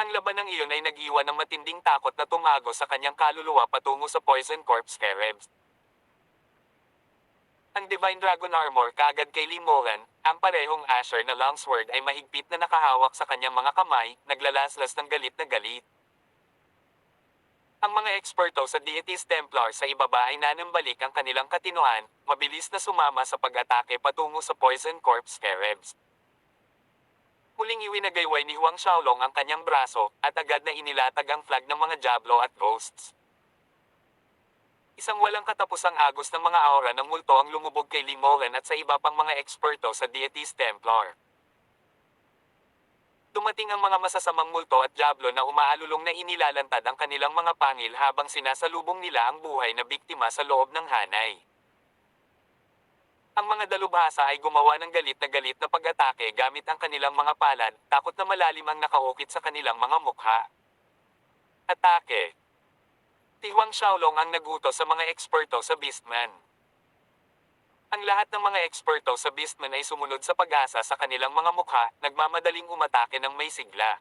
Speaker 1: Ang labanang iyon ay nag-iwan ng matinding takot na tumago sa kanyang kaluluwa patungo sa Poison Corpse Scarabs. Ang Divine Dragon Armor kaagad kay Limolan, ang parehong Asher na longsword ay mahigpit na nakahawak sa kanyang mga kamay, naglalaslas ng galit na galit. Ang mga eksperto sa Deities Templar sa ibaba ay nanambalik ang kanilang katinuan, mabilis na sumama sa pag-atake patungo sa Poison Corpse Scarabs. Muling iwinagayway ni Huang Xiaolong ang kanyang braso, at agad na inilatag ang flag ng mga Diablo at Ghosts. Isang walang katapusang agos ng mga aura ng multo ang lumubog kay Limoran at sa iba pang mga eksperto sa Deities Templar. Dumating ang mga masasamang multo at diablo na umaalulong na inilalantad ang kanilang mga pangil habang sinasalubong nila ang buhay na biktima sa loob ng hanay. Ang mga dalubhasa ay gumawa ng galit na pag-atake gamit ang kanilang mga palad, takot na malalim ang nakaukit sa kanilang mga mukha. Atake. Tiwang Xiaolong ang nagutos sa mga eksperto sa Beastman. Ang lahat ng mga eksperto sa Beastman ay sumunod sa pag-asa sa kanilang mga mukha, nagmamadaling umatake ng may sigla.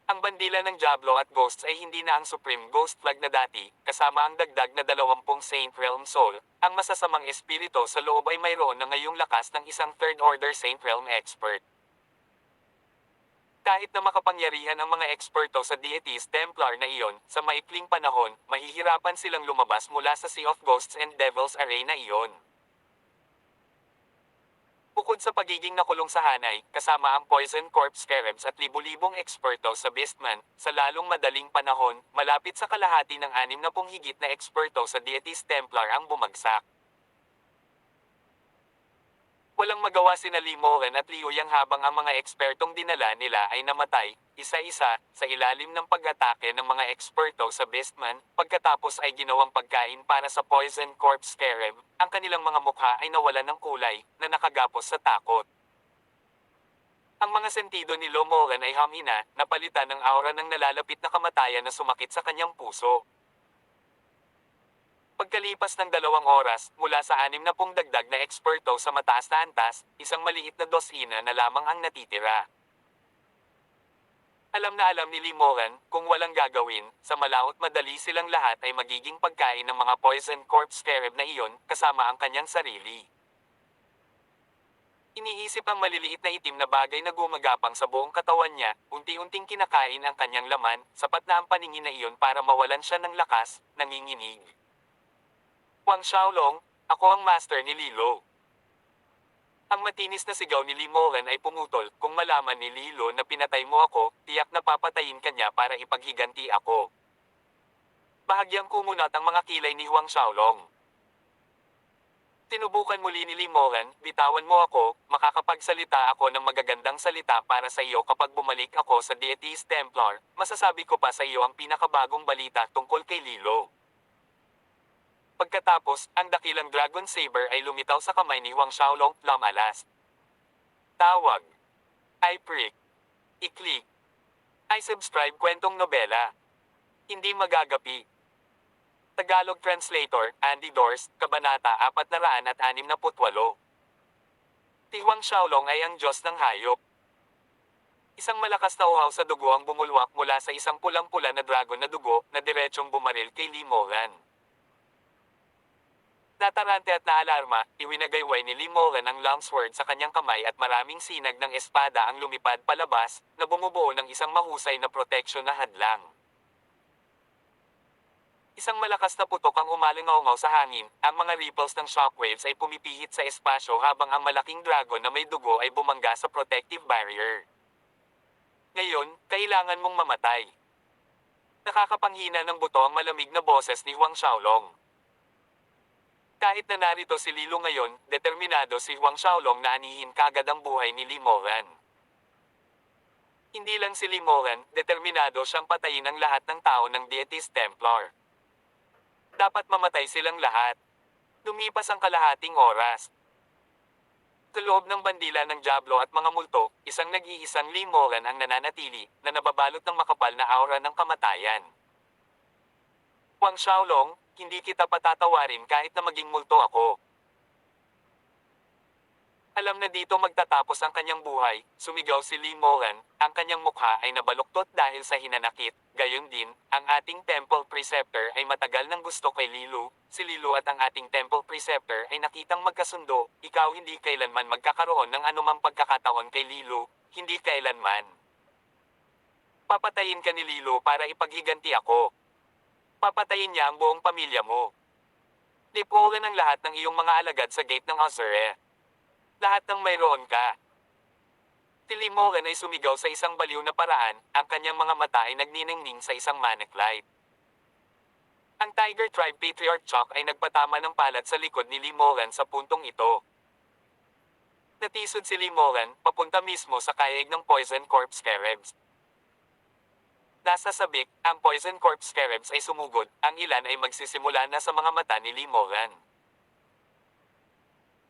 Speaker 1: Ang bandila ng Diablo at Ghosts ay hindi na ang Supreme Ghost Flag na dati, kasama ang dagdag na 20 Saint Realm Soul. Ang masasamang espiritu sa loob ay mayroon na ngayong lakas ng isang Third Order Saint Realm Expert. Kahit na makapangyarihan ang mga eksperto sa Deities Templar na iyon, sa maikling panahon, mahihirapan silang lumabas mula sa Sea of Ghosts and Devils Array na iyon. Bukod sa pagiging nakulong sa hanay, kasama ang Poison Corpse Scarabs at libu-libong eksperto sa Beastman, sa lalong madaling panahon, malapit sa kalahati ng 60 higit na eksperto sa Deities Templar ang bumagsak. Walang magawa sina Limoran at Liu Yang habang ang mga ekspertong dinala nila ay namatay, isa-isa, sa ilalim ng pag-atake ng mga eksperto sa Beastman. Pagkatapos ay ginawang pagkain para sa Poison Corpse Scarab, ang kanilang mga mukha ay nawalan ng kulay, na nakagapos sa takot. Ang mga sentido ni Limoran ay hamina, napalitan ng aura ng nalalapit na kamatayan na sumakit sa kanyang puso. Pagkalipas ng 2 oras, mula sa 60 dagdag na eksperto sa mataas na antas, isang maliit na dosina na lamang ang natitira. Alam na alam ni Limoran, kung walang gagawin, sa malaot madali silang lahat ay magiging pagkain ng mga Poison Corpse Scarab na iyon, kasama ang kanyang sarili. Iniisip ang maliliit na itim na bagay na gumagapang sa buong katawan niya, unti-unting kinakain ang kanyang laman, sapat na ang paningin na iyon para mawalan siya ng lakas, nanginginig. Huang Xiaolong, ako ang master ni Lilo. Ang matinis na sigaw ni Limoran ay pumutol, kung malaman ni Lilo na pinatay mo ako, tiyak na papatayin kanya para ipaghiganti ako. Bahagyang kumunat ang mga kilay ni Huang Xiaolong. Tinubukan muli ni Limoran, bitawan mo ako, makakapagsalita ako ng magagandang salita para sa iyo kapag bumalik ako sa Deities Templar, masasabi ko pa sa iyo ang pinakabagong balita tungkol kay Lilo. Pagkatapos, ang dakilang Dragon Saber ay lumitaw sa kamay ni Huang Xiaolong, lamalas. Tawag. I prick. I-click. I subscribe kwentong nobela. Hindi magagapi. Tagalog Translator, Andy Dors, Kabanata 468. Si Huang Xiaolong ay ang Diyos ng hayop. Isang malakas na uhaw sa dugo ang bumulwak mula sa isang pulang-pula na dragon na dugo na diretsong bumaril kay Limoran. Natarante at naalarma, iwinagayway ni Limoran ang longsword sa kanyang kamay at maraming sinag ng espada ang lumipad palabas, na bumubuo ng isang mahusay na proteksyon na hadlang. Isang malakas na putok ang umalingaw sa hangin, ang mga ripples ng shockwaves ay pumipihit sa espasyo habang ang malaking dragon na may dugo ay bumangga sa protective barrier. Ngayon, kailangan mong mamatay. Nakakapanghina ng buto ang malamig na boses ni Huang Xiaolong. Kahit na narito si Lilo ngayon, determinado si Huang Xiaolong na anihin kagad ang buhay ni Limoran. Hindi lang si Limoran, determinado siyang patayin ang lahat ng tao ng Deities Templar. Dapat mamatay silang lahat. Lumipas ang kalahating oras. Sa loob ng bandila ng Diablo at mga multo, isang nag-iisang Limoran ang nananatili, na nababalot ng makapal na aura ng kamatayan. Huang Xiaolong, hindi kita patatawarin kahit na maging multo ako. Alam na dito magtatapos ang kanyang buhay, sumigaw si Limoran, ang kanyang mukha ay nabaluktot dahil sa hinanakit. Gayon din, ang ating Temple Preceptor ay matagal nang gusto kay Lilu. Si Lilu at ang ating Temple Preceptor ay nakitang magkasundo. Ikaw hindi kailanman magkakaroon ng anumang pagkakataon kay Lilu, hindi kailanman. Papatayin ka ni Lilu para ipaghiganti ako. Papatayin niya ang buong pamilya mo. Lipunan ang lahat ng iyong mga alagad sa gate ng Azure. Lahat ng mayroon ka. Si Limoran ay sumigaw sa isang baliw na paraan, ang kanyang mga mata ay nagniningning sa isang manic light. Ang Tiger Tribe Patriarch Chuck ay nagpatama ng palad sa likod ni Lee Molan sa puntong ito. Natisod si Lee Molan, papunta mismo sa kayaig ng Poison Corpse Scarabs. Nasa sabik, ang Poison Corpse Scarabs ay sumugod, ang ilan ay magsisimula na sa mga mata ni Lee Molan.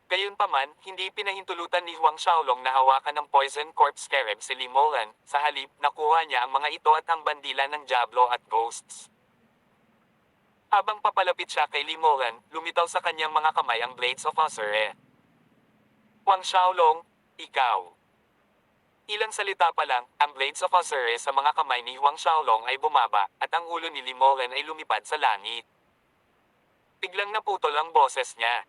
Speaker 1: Gayunpaman, hindi pinahintulutan ni Huang Xiaolong na hawakan ng Poison Corpse Scarab si Lee Molan, sa halip, nakuha niya ang mga ito at ang bandila ng Diablo at Ghosts. Habang papalapit siya kay Lee Molan, lumitaw sa kanyang mga kamay ang Blades of Ozure. Huang Xiaolong, ikaw. Ilang salita pa lang, ang Blades of Ozure sa mga kamay ni Huang Xiaolong ay bumaba, at ang ulo ni Lee Molan ay lumipad sa langit. Biglang naputol ang boses niya.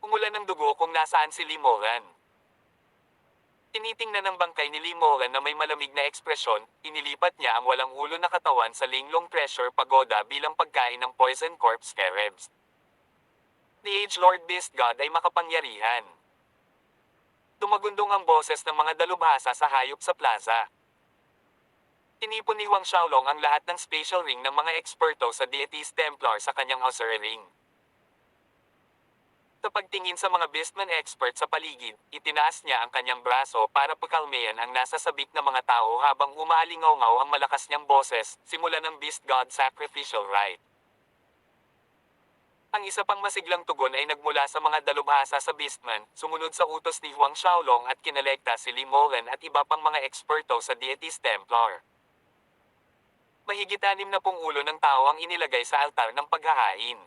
Speaker 1: Umulan ng dugo kung nasaan si Lee Molan. Tinitingnan ng bangkay ni Lee Molan na may malamig na ekspresyon, inilipat niya ang walang ulo na katawan sa Linglong Treasure Pagoda bilang pagkain ng Poison Corpse Scarabs. The Age Lord Beast God ay makapangyarihan. Tumagundong ang boses ng mga dalubhasa sa hayop sa plaza. Tinipon ni Huang Xiaolong ang lahat ng special ring ng mga eksperto sa Deities Templar sa kanyang Ozure ring. Sa pagtingin sa mga Beastman expert sa paligid, itinaas niya ang kanyang braso para pakalmayan ang nasa sabik na mga tao habang umaalingaw-ngaw ang malakas niyang boses, simula ng Beast God Sacrificial Rite. Ang isa pang masiglang tugon ay nagmula sa mga dalubhasa sa Beastman, sumunod sa utos ni Huang Xiaolong at kinalekta si Lee Molan at iba pang mga eksperto sa Deities Templar. Mahigit 60 ulo ng tao ang inilagay sa altar ng paghahain.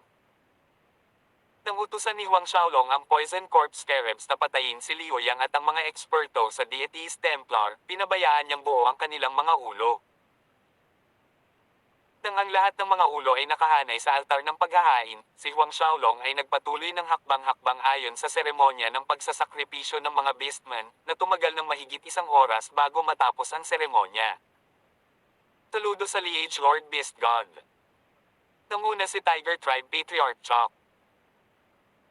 Speaker 1: Nang utusan ni Huang Xiaolong ang Poison Corpse Scarabs na patayin si Liu Yang at ang mga eksperto sa Deities Templar, pinabayaan niyang buo ang kanilang mga ulo. Nang ang lahat ng mga ulo ay nakahanay sa altar ng paghahain, si Huang Xiaolong ay nagpatuloy ng hakbang-hakbang ayon sa seremonya ng pagsasakripisyo ng mga Beastmen, na tumagal ng mahigit 1 oras bago matapos ang seremonya. Saludo sa Liege Lord Beast God. Nanguna si Tiger Tribe Patriarch Chuck.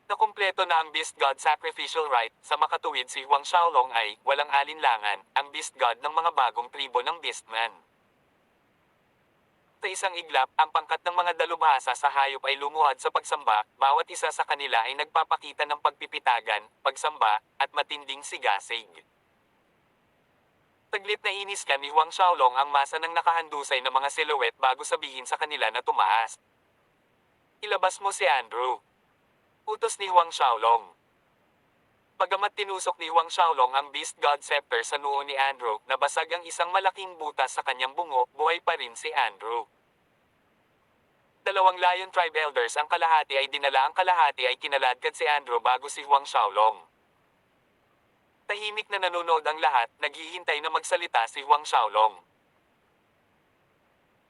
Speaker 1: Nakumpleto na ang Beast God Sacrificial Rite, sa makatuwid si Huang Xiaolong ay, walang alinlangan, ang Beast God ng mga bagong tribo ng Beastman. Sa isang iglap, ang pangkat ng mga dalubhasa sa hayop ay lumuhad sa pagsamba, bawat isa sa kanila ay nagpapakita ng pagpipitagan, pagsamba, at matinding sigasig. Taglit na inis ka ni Huang Xiaolong ang masa ng nakahandusay na mga silhouette bago sabihin sa kanila na tumaas. Ilabas mo si Andrew. Utos ni Huang Xiaolong. Bagamat tinusok ni Huang Xiaolong ang Beast God Scepter sa noo ni Andrew, nabasag ang isang malaking butas sa kanyang bungo, buhay pa rin si Andrew. 2 Lion Tribe Elders ang kalahati ay dinala, ang kalahati ay kinaladkad si Andrew bago si Huang Xiaolong. Tahimik na nanonood ang lahat, naghihintay na magsalita si Huang Xiaolong.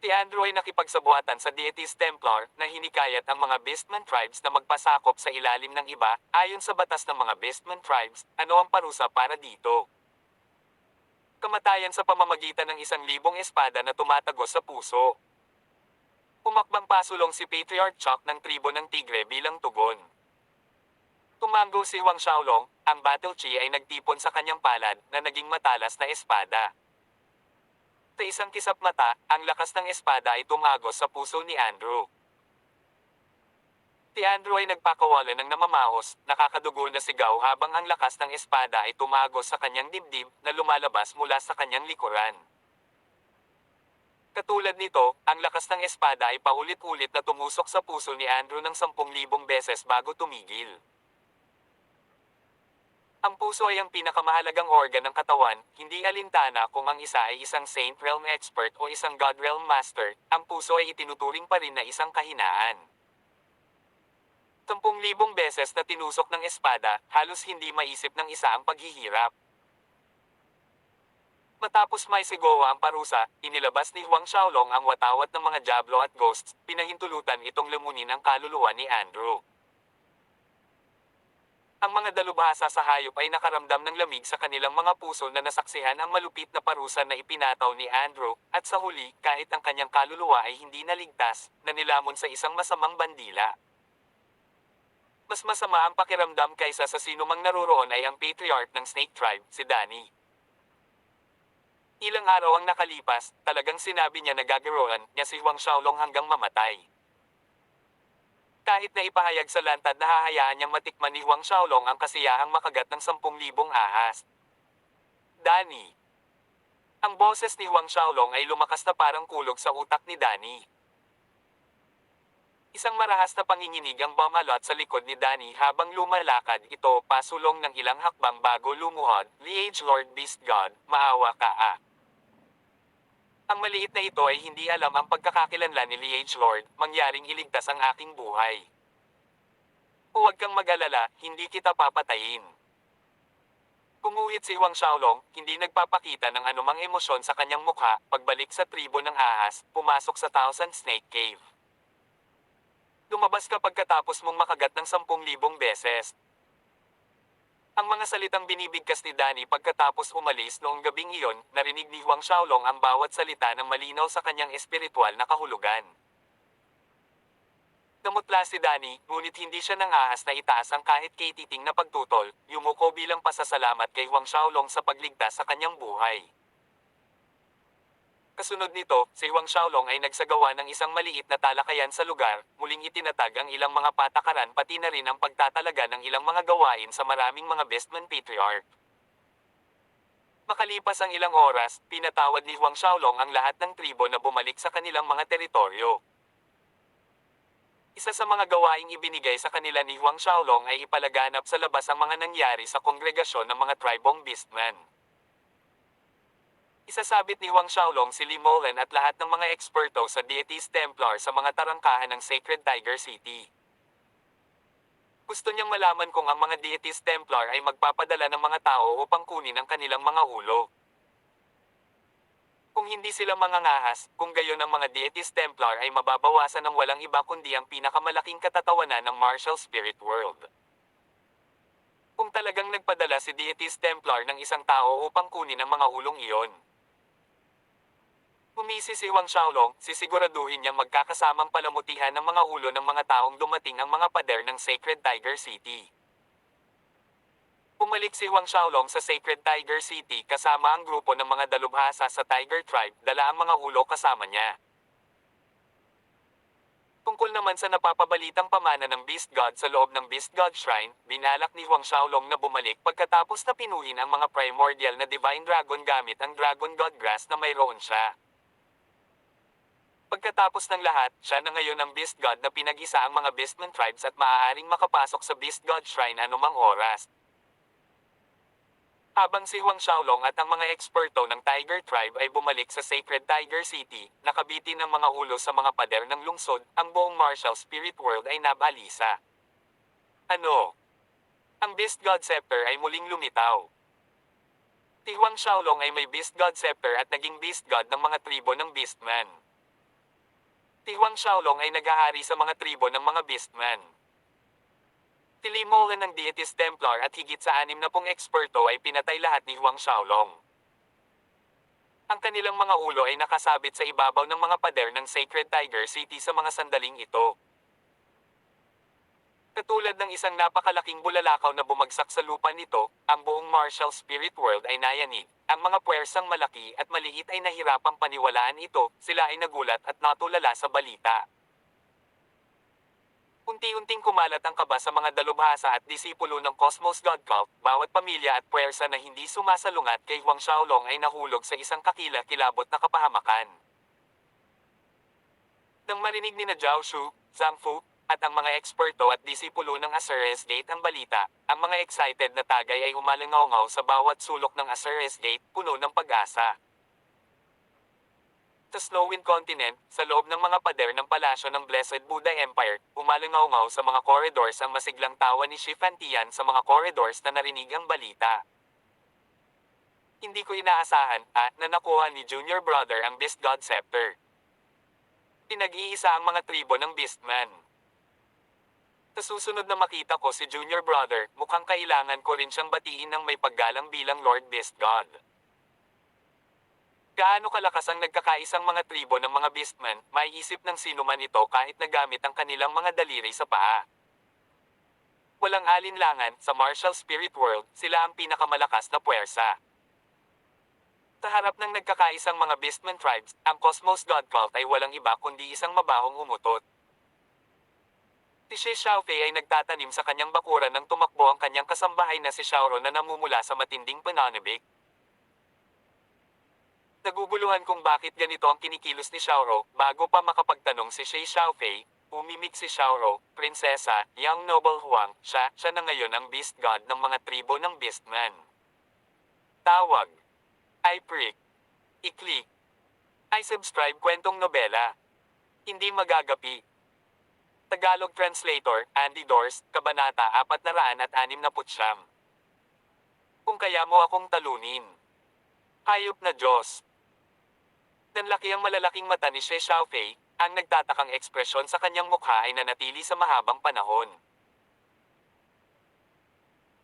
Speaker 1: Si Andrew ay nakipagsabuatan sa Deities Templar, na hinikayat ang mga Beastman tribes na magpasakop sa ilalim ng iba, ayon sa batas ng mga Beastman tribes, ano ang parusa para dito? Kamatayan sa pamamagitan ng 1,000 espada na tumatagos sa puso. Umakbang pasulong si Patriarch Chuck ng tribo ng Tigre bilang tugon. Tumango si Huang Xiaolong, ang battle chi ay nagtipon sa kanyang palad, na naging matalas na espada. Sa isang kisap mata, ang lakas ng espada ay tumagos sa puso ni Andrew. Si Andrew ay nagpakawalan ng namamaos, nakakadugo na sigaw habang ang lakas ng espada ay tumagos sa kanyang dibdib, na lumalabas mula sa kanyang likuran. Katulad nito, ang lakas ng espada ay paulit-ulit na tumusok sa puso ni Andrew ng 10,000 beses bago tumigil. Ang puso ay ang pinakamahalagang organ ng katawan, hindi alintana kung ang isa ay isang Saint Realm expert o isang God Realm master, ang puso ay itinuturing pa rin na isang kahinaan. 10,000 beses na tinusok ng espada, halos hindi maisip ng isa ang paghihirap. Matapos may sigawa ang parusa, inilabas ni Huang Xiaolong ang watawat ng mga Diablo at Ghosts, pinahintulutan itong lumunin ang kaluluwa ni Andrew. Ang mga dalubhasa sa hayop ay nakaramdam ng lamig sa kanilang mga puso na nasaksihan ang malupit na parusa na ipinataw ni Andrew, at sa huli, kahit ang kanyang kaluluwa ay hindi naligtas, na nilamon sa isang masamang bandila. Mas masama ang pakiramdam kaysa sa sinumang naroroon ay ang Patriarch ng Snake Tribe, si Danny. Ilang araw ang nakalipas, talagang sinabi niya na gagaroan niya si Huang Xiaolong hanggang mamatay. Kahit na ipahayag sa lantad na hahayaan niyang matikman ni Huang Xiaolong ang kasiyahang makagat ng 10,000 ahas. Danny. Ang boses ni Huang Xiaolong ay lumakas na parang kulog sa utak ni Danny. Isang marahas na panginginig ang bumalot sa likod ni Danny habang lumalakad ito pasulong ng ilang hakbang bago lumuhod. Liege Lord Beast God, maawa ka ah. Ang maliit na ito ay hindi alam ang pagkakakilanlan ni Liege Lord, mangyaring iligtas ang aking buhay. Huwag kang mag-alala, hindi kita papatayin. Kumuhit si Huang Xiaolong, hindi nagpapakita ng anumang emosyon sa kanyang mukha. Pagbalik sa tribo ng ahas, pumasok sa Thousand Snake Cave. Lumabas ka pagkatapos mong makagat ng 10,000 beses. Ang mga salitang binibigkas ni Danny pagkatapos umalis noong gabing iyon, narinig ni Huang Xiaolong ang bawat salita ng malinaw sa kanyang espiritual na kahulugan. Namutla si Danny, ngunit hindi siya nangahas na itaas ang kahit katiting na pagtutol, yumuko bilang pasasalamat kay Huang Xiaolong sa pagligtas sa kanyang buhay. Kasunod nito, si Huang Xiaolong ay nagsagawa ng isang maliit na talakayan sa lugar, muling itinatag ang ilang mga patakaran pati na rin ang pagtatalaga ng ilang mga gawain sa maraming mga bestman patriarch. Makalipas ang ilang oras, pinatawad ni Huang Xiaolong ang lahat ng tribo na bumalik sa kanilang mga teritoryo. Isa sa mga gawaing ibinigay sa kanila ni Huang Xiaolong ay ipalaganap sa labas ang mga nangyari sa kongregasyon ng mga tribong beastman. Isasabit ni Huang Xiaolong si Li Molen at lahat ng mga eksperto sa Deities Templar sa mga tarangkahan ng Sacred Tiger City. Gusto niyang malaman kung ang mga Deities Templar ay magpapadala ng mga tao upang kunin ang kanilang mga ulo. Kung hindi sila mangangahas, kung gayon ang mga Deities Templar ay mababawasan ng walang iba kundi ang pinakamalaking katatawanan ng Martial Spirit World. Kung talagang nagpadala si Deities Templar ng isang tao upang kunin ang mga ulong iyon. Umisi si Huang Xiaolong, sisiguraduhin niyang magkakasamang palamutihan ng mga ulo ng mga taong dumating ang mga pader ng Sacred Tiger City. Pumalik si Huang Xiaolong sa Sacred Tiger City kasama ang grupo ng mga dalubhasa sa Tiger Tribe, dala ang mga ulo kasama niya. Tungkol naman sa napapabalitang pamana ng Beast God sa loob ng Beast God Shrine, binalak ni Huang Xiaolong na bumalik pagkatapos na pinuhin ang mga primordial na Divine Dragon gamit ang Dragon God Grass na mayroon siya. Pagkatapos ng lahat, siya na ngayon ang Beast God na pinag-isa ang mga Beastman tribes at maaaring makapasok sa Beast God Shrine anumang oras. Habang si Huang Xiaolong at ang mga eksperto ng Tiger Tribe ay bumalik sa Sacred Tiger City, nakabitin ng mga ulo sa mga pader ng lungsod, ang buong Martial Spirit World ay nabalisa. Ano? Ang Beast God Scepter ay muling lumitaw. Si Huang Xiaolong ay may Beast God Scepter at naging Beast God ng mga tribo ng Beastman. Si Huang Xiaolong ay naghahari sa mga tribo ng mga Beastman. Si Li Molen ng Deities Templar at higit sa 60 eksperto ay pinatay lahat ni Huang Xiaolong. Ang kanilang mga ulo ay nakasabit sa ibabaw ng mga pader ng Sacred Tiger City sa mga sandaling ito. Katulad ng isang napakalaking bulalakaw na bumagsak sa lupa nito, ang buong Martial Spirit World ay nayanig. Ang mga puwersang malaki at maliit ay nahirapang paniwalaan ito, sila ay nagulat at natulala sa balita. Unti-unting kumalat ang kaba sa mga dalubhasa at disipulo ng Cosmos God Cult, bawat pamilya at puwersa na hindi sumasalungat kay Huang Xiaolong ay nahulog sa isang kakila-kilabot na kapahamakan. Nang marinig ni na Zhao Shu, Zhang Fu, at ang mga eksperto at disipulo ng Aseres Gate ang balita, ang mga excited na tagay ay umalingaw sa bawat sulok ng Aseres Gate, puno ng pag-asa. Sa Snowwind Continent, sa loob ng mga pader ng palasyo ng Blessed Buddha Empire, umalingaw sa mga corridors ang masiglang tawa ni Shifan Tian sa mga corridors na narinig ang balita. Hindi ko inaasahan, na nakuha ni Junior Brother ang Beast God Scepter. Pinag-iisa ang mga tribo ng Beastman. Sa susunod na makita ko si Junior Brother, mukhang kailangan ko rin siyang batiin ng may paggalang bilang Lord Beast God. Gaano kalakas ang nagkakaisang mga tribo ng mga Beastman, may isip ng sino man ito kahit nagamit ang kanilang mga daliri sa paa. Walang alinlangan, sa Martial Spirit World, sila ang pinakamalakas na puwersa. Sa harap ng nagkakaisang mga Beastman tribes, ang Cosmos God Cult ay walang iba kundi isang mabahong umutot. Si Shi Xiaofei ay nagtatanim sa kanyang bakuran nang tumakbo ang kanyang kasambahay na si Xiaoro na namumula sa matinding pananabik. Naguguluhan kung bakit ganito ang kinikilos ni Xiaoro, bago pa makapagtanong si Shi Xiaofei, umimik si Xiaoro, Prinsesa, Young Noble Huang, siya na ngayon ang Beast God ng mga tribo ng Beastman. Tawag. I prick. I-click. I subscribe kwentong nobela. Hindi magagapi. Tagalog Translator, Andy Dors, Kabanata 469. Kung kaya mo akong talunin. Hayop na Diyos. Nanlaki ang malalaking mata ni Shi Xiaofei, ang nagtatakang ekspresyon sa kanyang mukha ay nanatili sa mahabang panahon.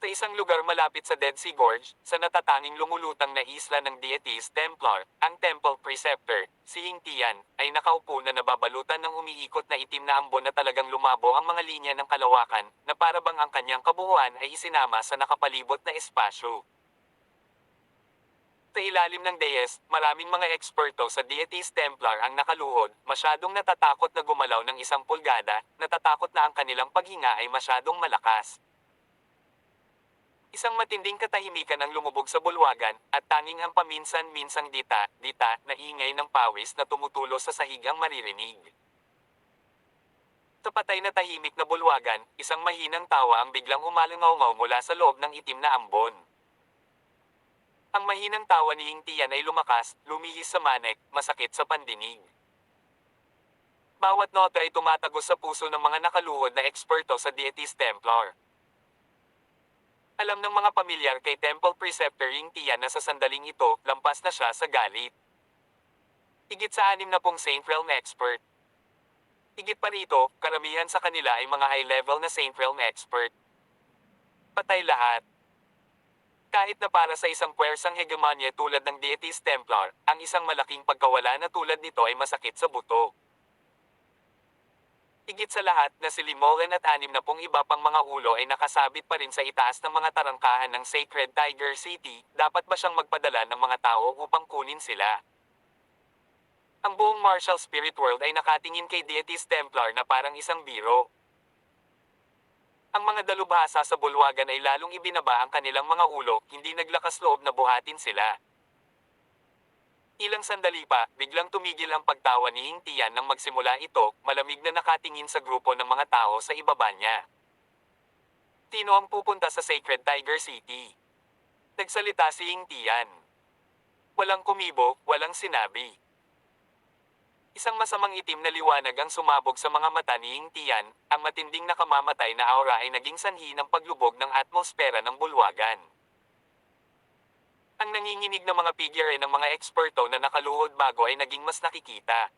Speaker 1: Sa isang lugar malapit sa Dead Sea Gorge, sa natatanging lumulutang na isla ng deities Templar, ang Temple Preceptor, si Ying Tian, ay nakaupo na nababalutan ng umiikot na itim na ambon na talagang lumabo ang mga linya ng kalawakan, na parabang ang kanyang kabuuan ay isinama sa nakapalibot na espasyo. Sa ilalim ng dais, maraming mga eksperto sa deities Templar ang nakaluhod, masyadong natatakot na gumalaw ng 1 pulgada, natatakot na ang kanilang paghinga ay masyadong malakas. Isang matinding katahimikan ang lumubog sa bulwagan, at tanging ang paminsan-minsang dita na ingay ng pawis na tumutulo sa sahig ang maririnig. Sa patay na tahimik na bulwagan, isang mahinang tawa ang biglang umalangaw mula sa loob ng itim na ambon. Ang mahinang tawa ni Ying Tian ay lumakas, lumihis sa manek, masakit sa pandinig. Bawat nota ay tumatagos sa puso ng mga nakaluhod na eksperto sa deities Templar. Alam ng mga pamilyar kay Temple Preceptor Ying Tian na sa sandaling ito, lampas na siya sa galit. Higit sa 60 Saint Realm expert. Higit pa rito, karamihan sa kanila ay mga high-level na Saint Realm expert. Patay lahat. Kahit na para sa isang puwersang hegemonya tulad ng deities Templar, ang isang malaking pagkawala na tulad nito ay masakit sa buto. Higit sa lahat na si Limolen at 60 iba pang mga ulo ay nakasabit pa rin sa itaas ng mga tarangkahan ng Sacred Tiger City, dapat ba siyang magpadala ng mga tao upang kunin sila? Ang buong martial spirit world ay nakatingin kay deities Templar na parang isang biro. Ang mga dalubhasa sa bulwagan ay lalong ibinaba ang kanilang mga ulo, hindi naglakas loob na buhatin sila. Ilang sandali pa, biglang tumigil ang pagtawa ni Ying Tian nang magsimula ito, malamig na nakatingin sa grupo ng mga tao sa ibaba niya. Sino ang pupunta sa Sacred Tiger City? Nagsalita si Ying Tian. Walang kumibo, walang sinabi. Isang masamang itim na liwanag ang sumabog sa mga mata ni Ying Tian, ang matinding nakamamatay na aura ay naging sanhi ng paglubog ng atmosfera ng bulwagan. Ang nanginginig ng mga figure ng mga eksperto na nakaluhod bago ay naging mas nakikita.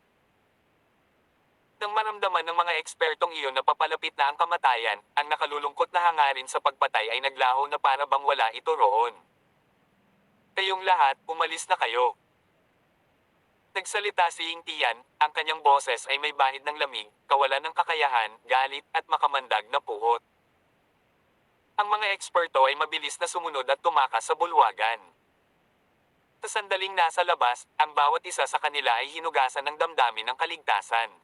Speaker 1: Nang maramdaman ng mga ekspertong iyon na papalapit na ang kamatayan, ang nakalulungkot na hangarin sa pagpatay ay naglaho na para bang wala ito roon. Kayong lahat, umalis na kayo. Nagsalita si Ying Tian, ang kanyang boses ay may bahid ng lamig, kawalan ng kakayahan, galit at makamandag na puhot. Ang mga eksperto ay mabilis na sumunod at tumakas sa bulwagan. Sa sandaling nasa labas, ang bawat isa sa kanila ay hinugasan ng damdamin ng kaligtasan.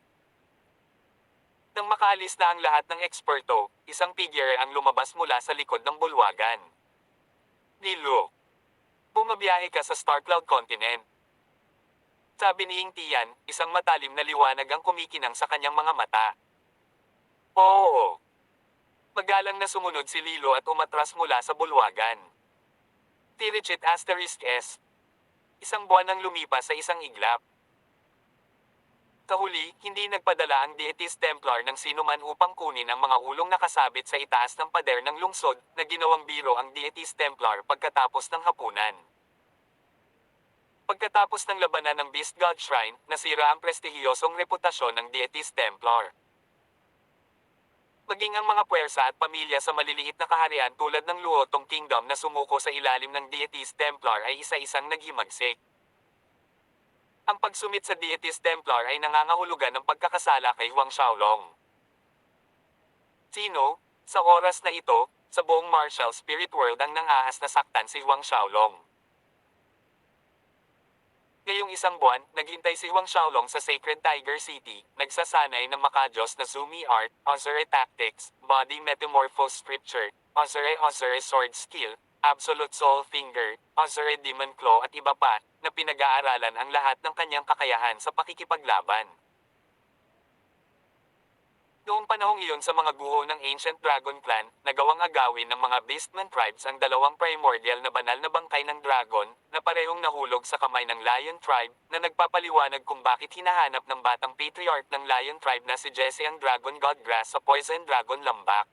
Speaker 1: Nang makaalis na ang lahat ng eksperto, isang figure ang lumabas mula sa likod ng bulwagan. Nilo, bumabiyahe ka sa Starcloud Continent. Sabi ni Ying Tian, isang matalim na liwanag ang kumikinang sa kanyang mga mata. Oo. Magalang na sumunod si Lilo at umatras mula sa bulwagan. Tirichit asterisk S. Isang buwan nang lumipas sa isang iglap. Sa huli, hindi nagpadala ang deities Templar ng sinuman upang kunin ang mga ulong nakasabit sa itaas ng pader ng lungsod, na ginawang biro ang deities Templar pagkatapos ng hapunan. Pagkatapos ng labanan ng Beast God Shrine, nasira ang prestihiyosong reputasyon ng deities Templar. Maging ang mga puwersa at pamilya sa maliliit na kaharian tulad ng Luotong Kingdom na sumuko sa ilalim ng deities Templar ay isa-isang naghimagsik. Ang pagsumit sa deities Templar ay nangangahulugan ng pagkakasala kay Huang Xiaolong. Sino, sa oras na ito, sa buong martial spirit world ang nangahas na saktan si Huang Xiaolong? Ngayong isang buwan, naghintay si Huang Xiaolong sa Sacred Tiger City, nagsasanay ng makajos na Zumi Art, Ozure Tactics, Body Metamorphose Scripture, Ozure Sword Skill, Absolute Soul Finger, Ozure Demon Claw at iba pa, na pinag-aaralan ang lahat ng kanyang kakayahan sa pakikipaglaban. Noong panahong iyon sa mga guho ng Ancient Dragon Clan, nagawang agawin ng mga Beastman tribes ang dalawang primordial na banal na bangkay ng dragon, na parehong nahulog sa kamay ng Lion Tribe, na nagpapaliwanag kung bakit hinahanap ng batang patriarch ng Lion Tribe na si Jesse ang Dragon God Grass sa Poison Dragon Lambak.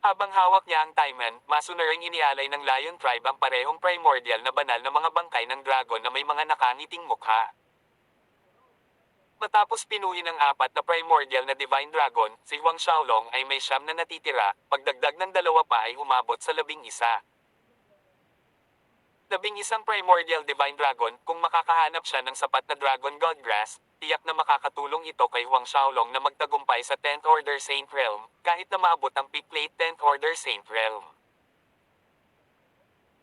Speaker 1: Habang hawak niya ang Taiman, masunaring inialay ng Lion Tribe ang parehong primordial na banal na mga bangkay ng dragon na may mga nakangiting mukha. Matapos pinuhin ng apat na primordial na Divine Dragon, si Huang Xiaolong ay may 9 na natitira, pagdagdag ng 2 pa ay umabot sa 11. 11 primordial Divine Dragon, kung makakahanap siya ng sapat na Dragon God Grass, tiyak na makakatulong ito kay Huang Xiaolong na magtagumpay sa 10th Order Saint Realm, kahit na maabot ang peak late 10th Order Saint Realm.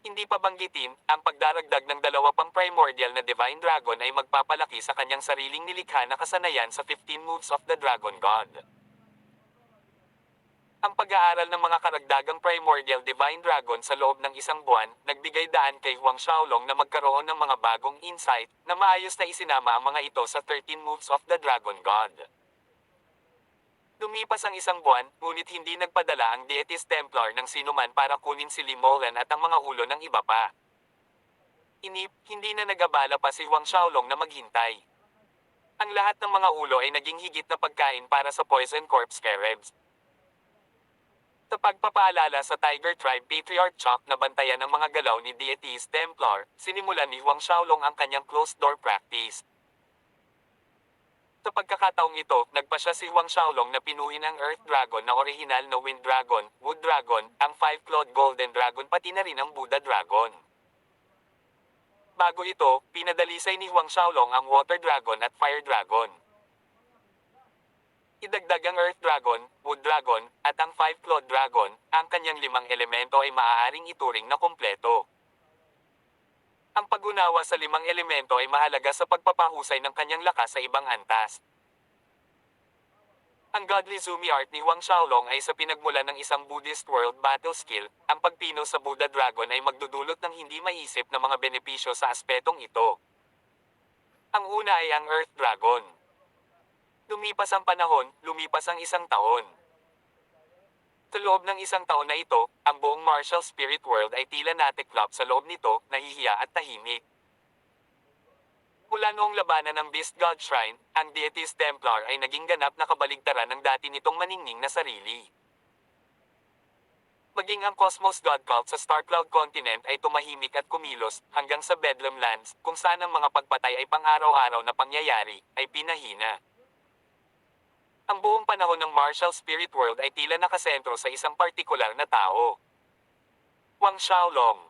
Speaker 1: Hindi pa banggitin, ang pagdaragdag ng 2 pang primordial na Divine Dragon ay magpapalaki sa kanyang sariling nilikha na kasanayan sa 15 moves of the Dragon God. Ang pag-aaral ng mga karagdagang primordial Divine Dragon sa loob ng isang buwan, nagbigay daan kay Huang Xiaolong na magkaroon ng mga bagong insight, na maayos na isinama ang mga ito sa 13 moves of the Dragon God. Lumipas ang isang buwan, ngunit hindi nagpadala ang Deities Templar ng sinuman para kunin si Limolan at ang mga ulo ng iba pa. Hindi na nagabala pa si Huang Xiaolong na maghintay. Ang lahat ng mga ulo ay naging higit na pagkain para sa Poison Corpse Scarabs. Sa pagpapaalala sa Tiger Tribe Patriarch Chok na bantayan ng mga galaw ni Deities Templar, sinimulan ni Huang Xiaolong ang kanyang closed-door practice. Sa pagkakataong ito, nagpa siya si Huang Xiaolong na pinuhin ang Earth Dragon na orihinal na Wind Dragon, Wood Dragon, ang 5-clawed Golden Dragon pati na rin ang Buddha Dragon. Bago ito, pinadalisay ni Huang Xiaolong ang Water Dragon at Fire Dragon. Idagdag ang Earth Dragon, Wood Dragon, at ang 5-clawed Dragon, ang kanyang 5 elemento ay maaaring ituring na kumpleto. Ang pag-unawa sa 5 elemento ay mahalaga sa pagpapahusay ng kanyang lakas sa ibang antas. Ang Godly Zumi Art ni Huang Xiaolong ay sa pinagmulan ng isang Buddhist World Battle Skill, ang pagpino sa Buddha Dragon ay magdudulot ng hindi maisip na mga benepisyo sa aspetong ito. Ang una ay ang Earth Dragon. Lumipas ang panahon, lumipas ang isang taon. Sa loob ng isang taon na ito, ang buong martial spirit world ay tila natiklop sa loob nito, nahihiya at tahimik. Mula noong labanan ng Beast God Shrine, ang Deities Templar ay naging ganap na kabaligtaran ng dati nitong maningning na sarili. Maging ang Cosmos God Cult sa Starcloud Continent ay tumahimik at kumilos, hanggang sa Bedlam Lands, kung saan ang mga pagpatay ay pang-araw-araw na pangyayari, ay pinahina. Ang buong panahon ng martial spirit world ay tila nakasentro sa isang partikular na tao. Huang Xiaolong.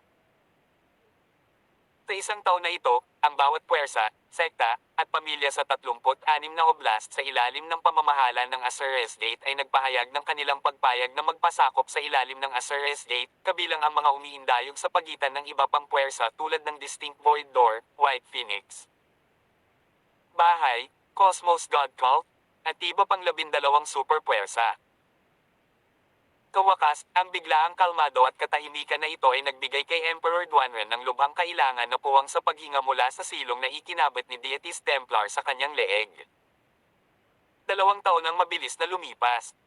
Speaker 1: Sa isang taon na ito, ang bawat puwersa, sekta, at pamilya sa 36 na oblast sa ilalim ng pamamahala ng Azures Gate ay nagpahayag ng kanilang pagpayag na magpasakop sa ilalim ng Azures Gate, kabilang ang mga umiindayog sa pagitan ng iba pang puwersa tulad ng Distinct Void Door, White Phoenix, Bahay, Cosmos God Cult, at iba pang 12 super puwersa. Kawakas, ang biglaang kalmado at katahimikan na ito ay nagbigay kay Emperor Duanren ng lubhang kailangan na puwang sa paghinga mula sa silong na ikinabit ni Deities Templar sa kanyang leeg. 2 taon ang mabilis na lumipas.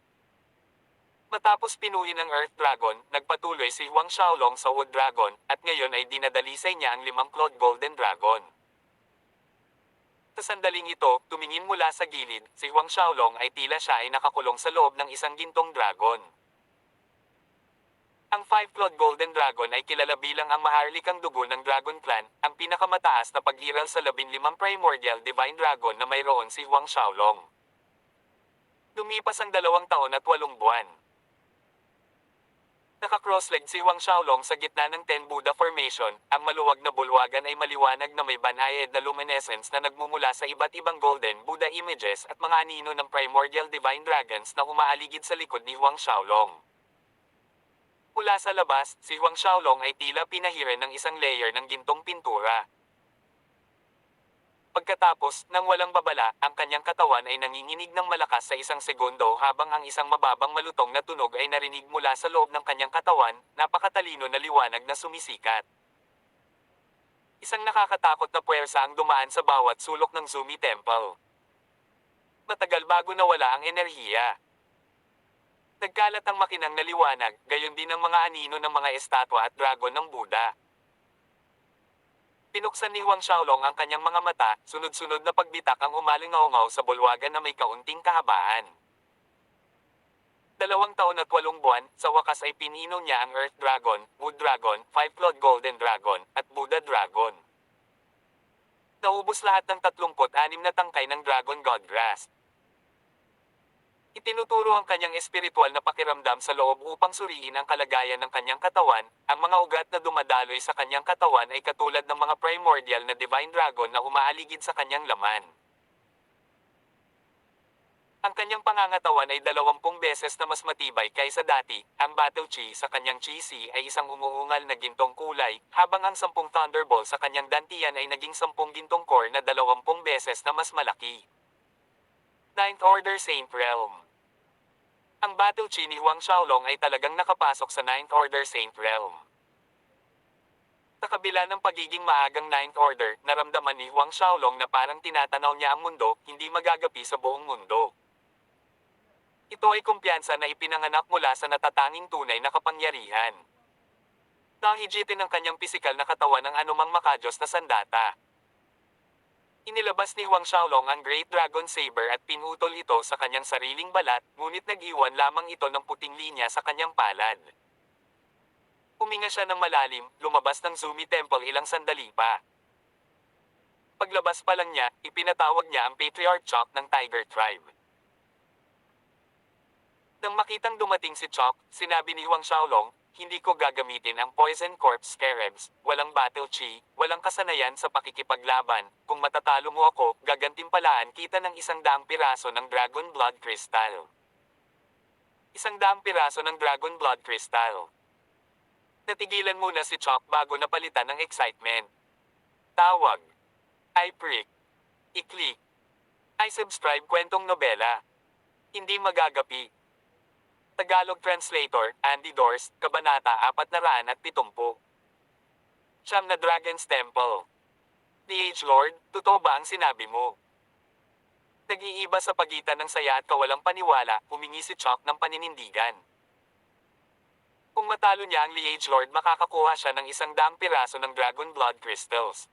Speaker 1: Matapos pinuhin ang Earth Dragon, nagpatuloy si Huang Xiaolong sa Wood Dragon, at ngayon ay dinadalisay niya ang 5-clawed Golden Dragon. Sa sandaling ito, tumingin mula sa gilid, si Huang Xiaolong ay tila siya ay nakakulong sa loob ng isang gintong dragon. Ang 5-clawed Golden Dragon ay kilala bilang ang maharlikang dugo ng Dragon Clan, ang pinakamataas na paghiral sa 15 primordial Divine Dragon na mayroon si Huang Xiaolong. Lumipas ang 2 taon at 8 buwan. Naka-cross-legged si Huang Xiaolong sa gitna ng Ten Buddha Formation, ang maluwag na bulwagan ay maliwanag na may banayad na luminescence na nagmumula sa iba't ibang Golden Buddha images at mga anino ng Primordial Divine Dragons na umaaligid sa likod ni Huang Xiaolong. Mula sa labas, si Huang Xiaolong ay tila pinahiran ng isang layer ng gintong pintura. Pagkatapos, nang walang babala, ang kanyang katawan ay nanginginig ng malakas sa isang segundo habang ang isang mababang malutong na tunog ay narinig mula sa loob ng kanyang katawan, napakatalino na liwanag na sumisikat. Isang nakakatakot na puwersa ang dumaan sa bawat sulok ng Zumi Temple. Matagal bago nawala ang enerhiya. Nagkalat ang makinang na liwanag, gayon din ang mga anino ng mga estatwa at dragon ng Buddha. Pinuksan ni Huang Xiaolong ang kanyang mga mata, sunod-sunod na pagbitak ang umalingaw sa bulwagan na may kaunting kahabaan. 2 taon at 8 buwan, sa wakas ay pinino niya ang Earth Dragon, Wood Dragon, Five-Clawed Golden Dragon, at Buddha Dragon. Naubos lahat ng 36 na tangkay ng Dragon God Grass. Itinuturo ang kanyang espiritual na pakiramdam sa loob upang suriin ang kalagayan ng kanyang katawan. Ang mga ugat na dumadaloy sa kanyang katawan ay katulad ng mga primordial na divine dragon na umaaligid sa kanyang laman. Ang kanyang pangangatawan ay 20 beses na mas matibay kaysa dati. Ang battle chi sa kanyang chi si ay isang umuungal na gintong kulay, habang ang 10 thunderbolt sa kanyang dantian ay naging 10 gintong core na 20 beses na mas malaki. Ninth Order Saint Realm. Ang battle chi ni Huang Xiaolong ay talagang nakapasok sa Ninth Order Saint Realm. Sa kabila ng pagiging maagang Ninth Order, naramdaman ni Huang Xiaolong na parang tinatanaw niya ang mundo, hindi magagapi sa buong mundo. Ito ay kumpiyansa na ipinanganak mula sa natatanging tunay na kapangyarihan. Nahigitin ang kanyang pisikal na katawan ng anumang makajos na sandata. Inilabas ni Huang Xiaolong ang Great Dragon Saber at pinutol ito sa kanyang sariling balat, ngunit nag-iwan lamang ito ng puting linya sa kanyang palad. Huminga siya ng malalim, lumabas ng Zumi Temple ilang sandali pa. Paglabas pa lang niya, ipinatawag niya ang Patriarch Chok ng Tiger Tribe. Nang makitang dumating si Chok, sinabi ni Huang Xiaolong, hindi ko gagamitin ang Poison Corpse Scarabs, walang battle chi, walang kasanayan sa pakikipaglaban, kung matatalo mo ako, gagantimpalaan kita ng 100 piraso ng Dragon Blood Crystal. 100 piraso ng Dragon Blood Crystal. Natigilan muna si Chok bago napalitan ng excitement. Tawag. I prick. I-click. I subscribe kwentong nobela. Hindi magagapi. Tagalog Translator, Andy Dors, Kabanata 470. Siyam na Dragon's Temple. DH Lord, totoo ba ang sinabi mo? Nag-iiba sa pagitan ng saya at kawalang paniwala, humingi si Chok ng paninindigan. Kung matalo niya ang Liege Lord, makakakuha siya ng 100 piraso ng Dragon Blood Crystals.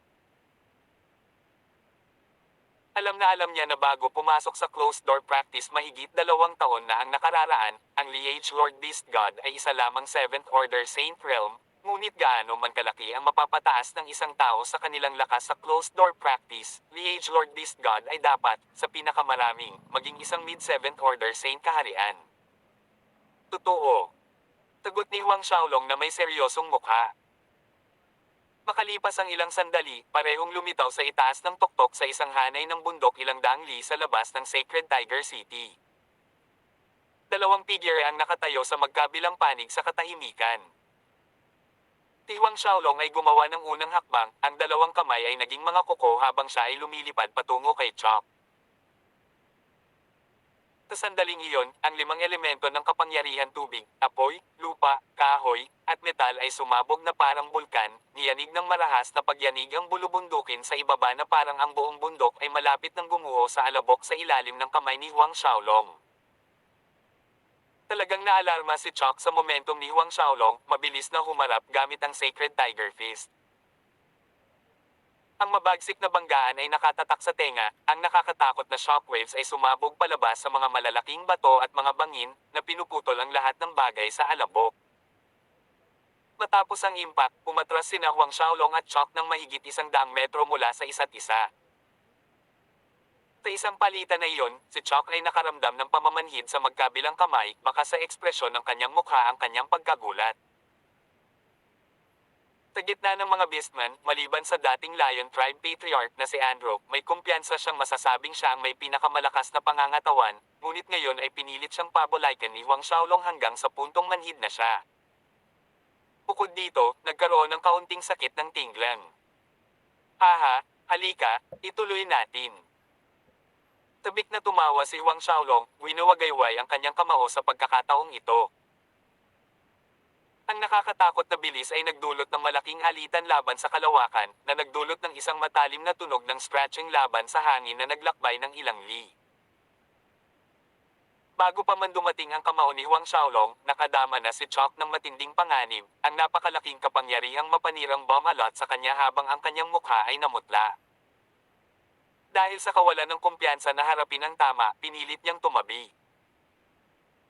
Speaker 1: Alam niya na bago pumasok sa closed door practice mahigit 2 taon na ang nakararaan, ang Liege Lord Beast God ay isa lamang 7th Order Saint Realm, ngunit gaano man kalaki ang mapapataas ng isang tao sa kanilang lakas sa closed door practice, Liege Lord Beast God ay dapat, sa pinakamaraming, maging isang mid-7th Order Saint kaharian. Totoo. Tagot ni Huang Xiaolong na may seryosong mukha. Makalipas ang ilang sandali, parehong lumitaw sa itaas ng tuktok sa isang hanay ng bundok ilang daang li sa labas ng Sacred Tiger City. 2 figure ang nakatayo sa magkabilang panig sa katahimikan. Si Huang Xiaolong ay gumawa ng unang hakbang, ang 2 kamay ay naging mga kuko habang siya ay lumilipad patungo kay Chok. Sa sandaling iyon, ang 5 elemento ng kapangyarihan tubig, apoy, lupa, kahoy, at metal ay sumabog na parang bulkan, niyanig ng marahas na pagyanig ang bulubundukin sa ibaba na parang ang buong bundok ay malapit ng gumuho sa alabok sa ilalim ng kamay ni Huang Xiaolong. Talagang naalarma si Chok sa momentum ni Huang Xiaolong, mabilis na humarap gamit ang Sacred Tiger Fist. Ang mabagsik na banggaan ay nakatatak sa tenga, ang nakakatakot na shockwaves ay sumabog palabas sa mga malalaking bato at mga bangin, na pinuputol ang lahat ng bagay sa alabok. Matapos ang impact, umatras sina Huang Xiaolong at Chok ng mahigit 100 metro mula sa isa't isa. Sa isang palitan na iyon, si Chok ay nakaramdam ng pamamanhid sa magkabilang kamay, baka sa ekspresyon ng kanyang mukha ang kanyang pagkagulat. Sa gitna ng mga beastman, maliban sa dating Lion Tribe Patriarch na si Andro, may kumpiyansa siyang masasabing siya ang may pinakamalakas na pangangatawan, ngunit ngayon ay pinilit siyang pabolaikan ni Huang Xiaolong hanggang sa puntong manhid na siya. Bukod dito, nagkaroon ng kaunting sakit ng tinglang. Haha, Halika, ituloy natin. Tabik na tumawa si Huang Xiaolong, winuwagayway ang kanyang kamao sa pagkakataong ito. Ang nakakatakot na bilis ay nagdulot ng malaking alitan laban sa kalawakan, na nagdulot ng isang matalim na tunog ng scratching laban sa hangin na naglakbay ng ilang li. Bago pa man dumating ang kamao ni Huang Xiaolong, nakadama na si Chok ng matinding panganib, ang napakalaking kapangyarihang mapanirang bomb alot sa kanya habang ang kanyang mukha ay namutla. Dahil sa kawalan ng kumpiyansa na harapin ang tama, pinilit niyang tumabi.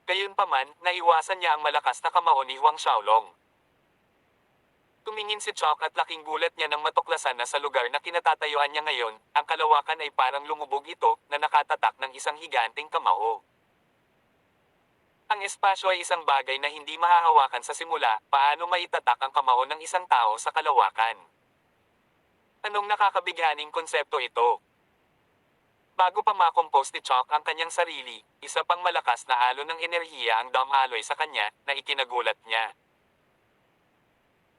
Speaker 1: Gayunpaman, naiwasan niya ang malakas na kamao ni Huang Xiaolong. Tumingin si Chok at laking gulat niya nang matuklasan na sa lugar na kinatatayuan niya ngayon, ang kalawakan ay parang lumubog ito na nakatatak ng isang higanting kamao. Ang espasyo ay isang bagay na hindi mahahawakan sa simula, paano maitatak ang kamao ng isang tao sa kalawakan? Anong nakakabighaning konsepto ito? Bago pa makompose ni Chok ang kanyang sarili, isa pang malakas na alon ng enerhiya ang dumaloy sa kanya, na ikinagulat niya.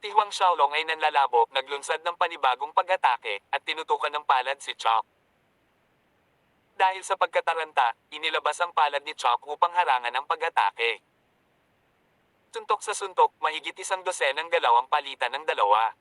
Speaker 1: Si Huang Xiaolong ay nanlalabo, naglunsad ng panibagong pag-atake, at tinutukan ng palad si Chok. Dahil sa pagkataranta, inilabas ang palad ni Chok upang harangan ang pag-atake. Suntok sa suntok, mahigit 100 galaw ang palitan ng dalawa.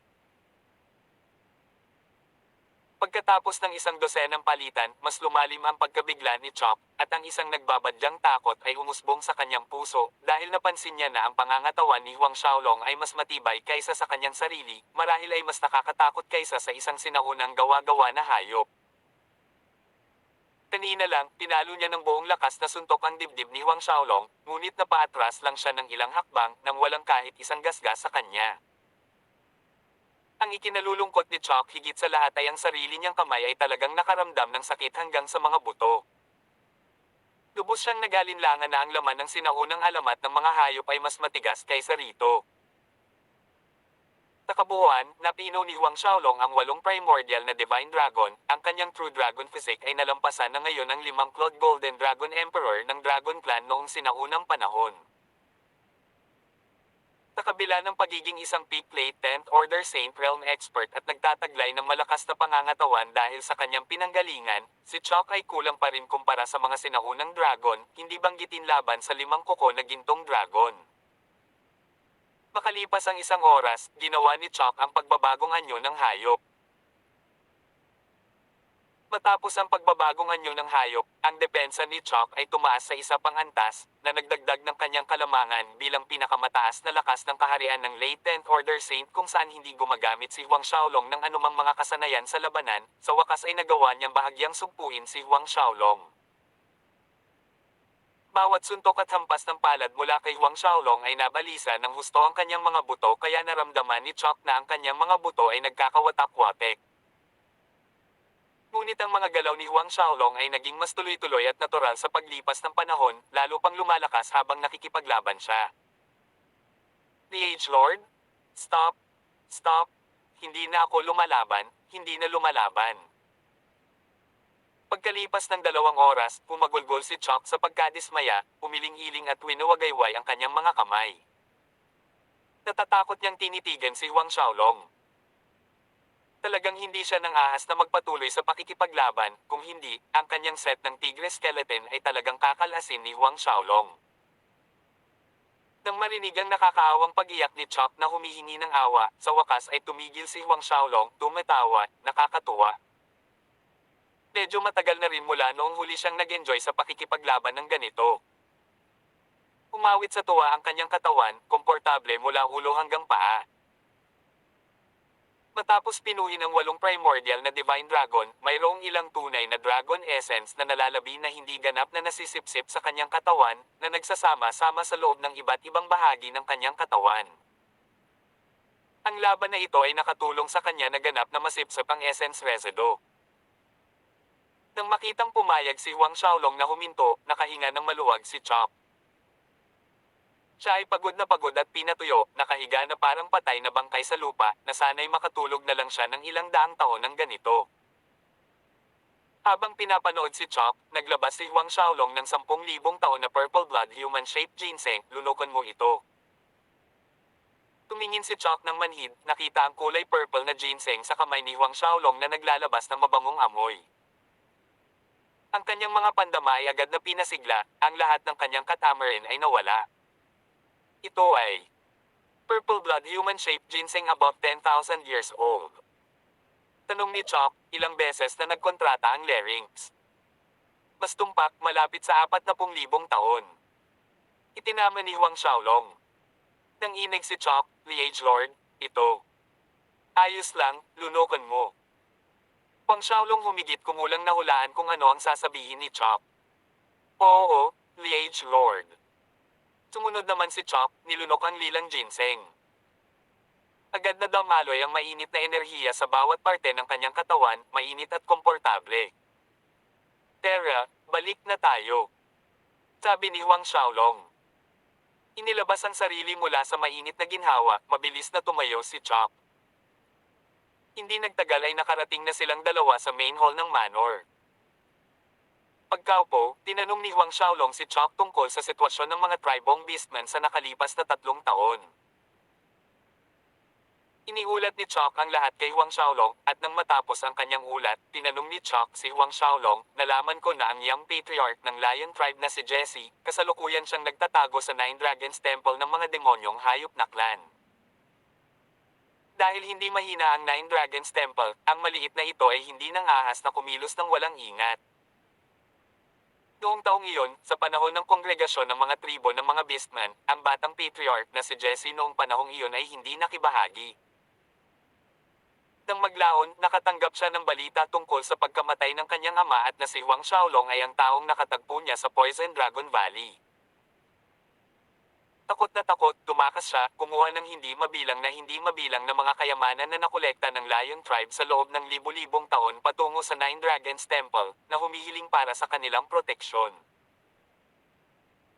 Speaker 1: Pagkatapos ng 100 palitan, mas lumalim ang pagkabigla ni Chok, at ang isang nagbabadyang takot ay umusbong sa kanyang puso, dahil napansin niya na ang pangangatawan ni Huang Xiaolong ay mas matibay kaysa sa kanyang sarili, marahil ay mas nakakatakot kaysa sa isang sinaunang gawa-gawa na hayop. Kanina lang, tinalo niya ng buong lakas na suntok ang dibdib ni Huang Xiaolong, ngunit napaatras lang siya ng ilang hakbang nang walang kahit isang gasgas sa kanya. Ang ikinalulungkot ni Chok higit sa lahat ay ang sarili niyang kamay ay talagang nakaramdam ng sakit hanggang sa mga buto. Lubos siyang nagalinlangan na ang laman ng sinaunang alamat ng mga hayop ay mas matigas kaysa rito. Sa kabuuan, napino ni Huang Xiaolong ang 8 primordial na Divine Dragon, ang kanyang True Dragon Physique ay nalampasan na ngayon ang 5 Cloud Golden Dragon Emperor ng Dragon Clan noong sinaunang panahon. Sa kabila ng pagiging isang Peak Plate 10th Order Saint Realm Expert at nagtataglay ng malakas na pangangatawan dahil sa kanyang pinanggalingan, si Chok ay kulang pa rin kumpara sa mga sinaunang dragon, hindi banggitin laban sa 5 kuko na gintong dragon. Makalipas ang 1 oras, ginawa ni Chok ang pagbabagong anyo ng hayop. Matapos ang pagbabagong anyo ng hayop, ang depensa ni Chok ay tumaas sa isa pang antas, na nagdagdag ng kanyang kalamangan bilang pinakamataas na lakas ng kaharian ng Late 10th Order Saint kung saan hindi gumagamit si Huang Xiaolong ng anumang mga kasanayan sa labanan, sa wakas ay nagawa niyang bahagyang sugpuin si Huang Xiaolong. Bawat suntok at hampas ng palad mula kay Huang Xiaolong ay nabalisa ng husto ang kanyang mga buto kaya naramdaman ni Chok na ang kanyang mga buto ay nagkakawatak-watek. Ngunit ang mga galaw ni Huang Xiaolong ay naging mas tuloy-tuloy at natural sa paglipas ng panahon, lalo pang lumalakas habang nakikipaglaban siya. The Age Lord? Stop! Stop! Hindi na ako lumalaban, hindi na lumalaban. Pagkalipas ng 2 oras, pumagulgol si Chok sa pagkadismaya, umiling-iling at winuwagayway ang kanyang mga kamay. Natatakot niyang tinitigan si Huang Xiaolong. Talagang hindi siya nang ahas na magpatuloy sa pakikipaglaban, kung hindi, ang kanyang set ng Tigre Skeleton ay talagang kakalasin ni Huang Xiaolong. Nang marinig ang nakakaawang pag-iyak ni Chok na humihingi ng awa, sa wakas ay tumigil si Huang Xiaolong, tumatawa, nakakatuwa. Medyo matagal na rin mula noong huli siyang nag-enjoy sa pakikipaglaban ng ganito. Umawit sa tuwa ang kanyang katawan, komportable mula ulo hanggang paa. Matapos pinuhin ang 8 primordial na Divine Dragon, mayroong ilang tunay na Dragon Essence na nalalabi na hindi ganap na nasisipsip sa kanyang katawan, na nagsasama-sama sa loob ng iba't ibang bahagi ng kanyang katawan. Ang laban na ito ay nakatulong sa kanya na ganap na masipsip ang Essence Resido. Nang makitang pumayag si Huang Xiaolong na huminto, nakahinga ng maluwag si Chok. Siya ay pagod at pinatuyo, nakahiga na parang patay na bangkay sa lupa, na sana'y makatulog na lang siya ng ilang daang taon ng ganito. Habang pinapanood si Chok, naglabas si Huang Xiaolong ng 10,000 taon na purple blood human-shaped ginseng, lunokon mo ito. Tumingin si Chuck ng manhid, nakita ang kulay purple na ginseng sa kamay ni Huang Xiaolong na naglalabas ng mabangong amoy. Ang kanyang mga pandama ay agad na pinasigla, ang lahat ng kanyang katamarin ay nawala. Ito ay purple blood human-shaped ginseng about 10,000 years old. Tanong ni Chuck, ilang beses na nagkontrata ang larynx. Mas tumpak, malapit sa 40,000 taon. Itinama ni Huang Xiaolong. Nang inig si Chuck, Liege Lord, ito. Ayos lang, lunukan mo. Huang Xiaolong humigit kumulang nahulaan kung ano ang sasabihin ni Chuck. Oo, Liege Lord. Sumunod naman si Chuck, nilunok ang lilang ginseng. Agad na damaloy ang mainit na enerhiya sa bawat parte ng kanyang katawan, mainit at komportable. Tara, balik na tayo. Sabi ni Huang Xiaolong. Inilabas ang sarili mula sa mainit na ginhawa, mabilis na tumayo si Chuck. Hindi nagtagal ay nakarating na silang dalawa sa main hall ng manor. Pagkaupo, tinanong ni Huang Xiaolong si Chuck tungkol sa sitwasyon ng mga tribong beastmen sa nakalipas na 3 taon. Iniulat ni Chuck ang lahat kay Huang Xiaolong, at nang matapos ang kanyang ulat, tinanong ni Chuck si Huang Xiaolong, nalaman ko na ang young patriarch ng Lion Tribe na si Jesse, kasalukuyan siyang nagtatago sa Nine Dragons Temple ng mga demonyong hayop na clan. Dahil hindi mahina ang Nine Dragons Temple, ang maliit na ito ay hindi nang ahas na kumilos ng walang ingat. Noong taong iyon, sa panahon ng kongregasyon ng mga tribo ng mga beastmen, ang batang patriarch na si Jesse noong panahong iyon ay hindi nakibahagi. Nang maglaon, nakatanggap siya ng balita tungkol sa pagkamatay ng kanyang ama at na si Huang Xiaolong ay ang taong nakatagpo niya sa Poison Dragon Valley. Takot na takot, tumakas siya, kumuha ng hindi mabilang na mga kayamanan na nakolekta ng Lion Tribe sa loob ng libu-libong taon patungo sa Nine Dragons Temple, na humihiling para sa kanilang proteksyon.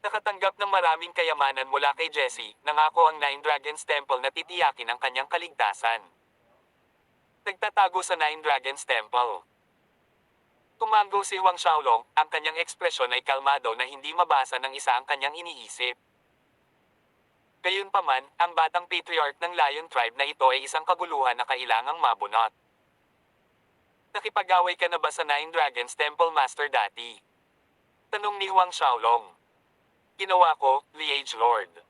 Speaker 1: Nakatanggap ng maraming kayamanan mula kay Jesse, nangako ang Nine Dragons Temple na titiyakin ang kanyang kaligtasan. Nagtatago sa Nine Dragons Temple. Tumango si Huang Xiaolong, ang kanyang ekspresyon ay kalmado na hindi mabasa ng isa ang kanyang iniisip. Gayunpaman, ang batang patriarch ng Lion Tribe na ito ay isang kaguluhan na kailangang mabunot. Nakipag-away ka na ba sa Nine Dragons Temple Master dati? Tanong ni Huang Xiaolong. Ginawa ko, Liege Lord.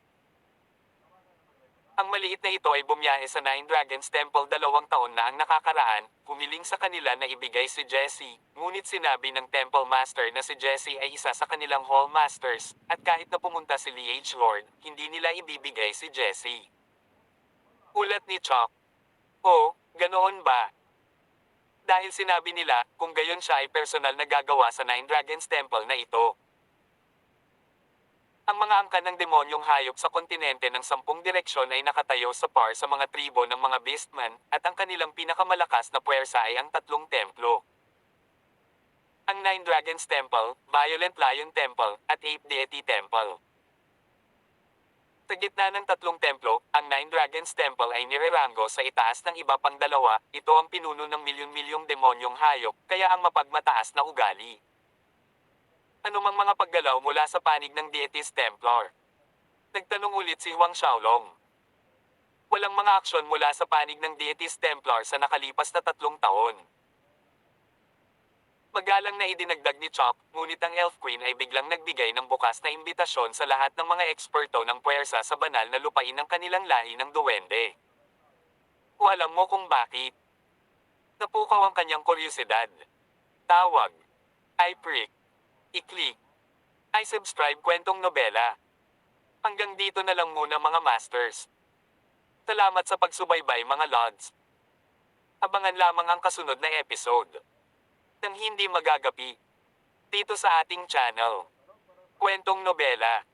Speaker 1: Ang maliit na ito ay bumiyahe sa Nine Dragons Temple 2 taon na ang nakakaraan, humiling sa kanila na ibigay si Jesse, ngunit sinabi ng Temple Master na si Jesse ay isa sa kanilang Hall Masters, at kahit na pumunta si Liege Lord, hindi nila ibibigay si Jesse. Ulat ni Chuck. Oh, ganoon ba? Dahil sinabi nila, kung gayon siya ay personal na gagawa sa Nine Dragons Temple na ito. Ang mga angkan ng demonyong hayop sa kontinente ng 10 direksyon ay nakatayo sa par sa mga tribo ng mga beastmen, at ang kanilang pinakamalakas na puwersa ay ang 3 templo. Ang Nine Dragons Temple, Violent Lion Temple, at Ape Deity Temple. Sa gitna ng 3 templo, ang Nine Dragons Temple ay nirerango sa itaas ng iba pang 2, ito ang pinuno ng milyon-milyong demonyong hayop, kaya ang mapagmataas na ugali. Anumang mga paggalaw mula sa panig ng Deities Templar. Nagtanong ulit si Huang Xiaolong. Walang mga aksyon mula sa panig ng Deities Templar sa nakalipas na 3 taon. Magalang na idinagdag ni Chuck, ngunit ang Elf Queen ay biglang nagbigay ng bukas na imbitasyon sa lahat ng mga eksperto ng puwersa sa banal na lupain ng kanilang lahi ng duwende. O alam mo kung bakit? Napukaw ang kanyang kuryosidad. Tawag. I prick. I-click. I subscribe kwentong nobela. Hanggang dito na lang muna mga masters. Salamat sa pagsubaybay mga lods. Abangan lamang ang kasunod na episode. Nang hindi magagapi. Dito sa ating channel. Kwentong nobela.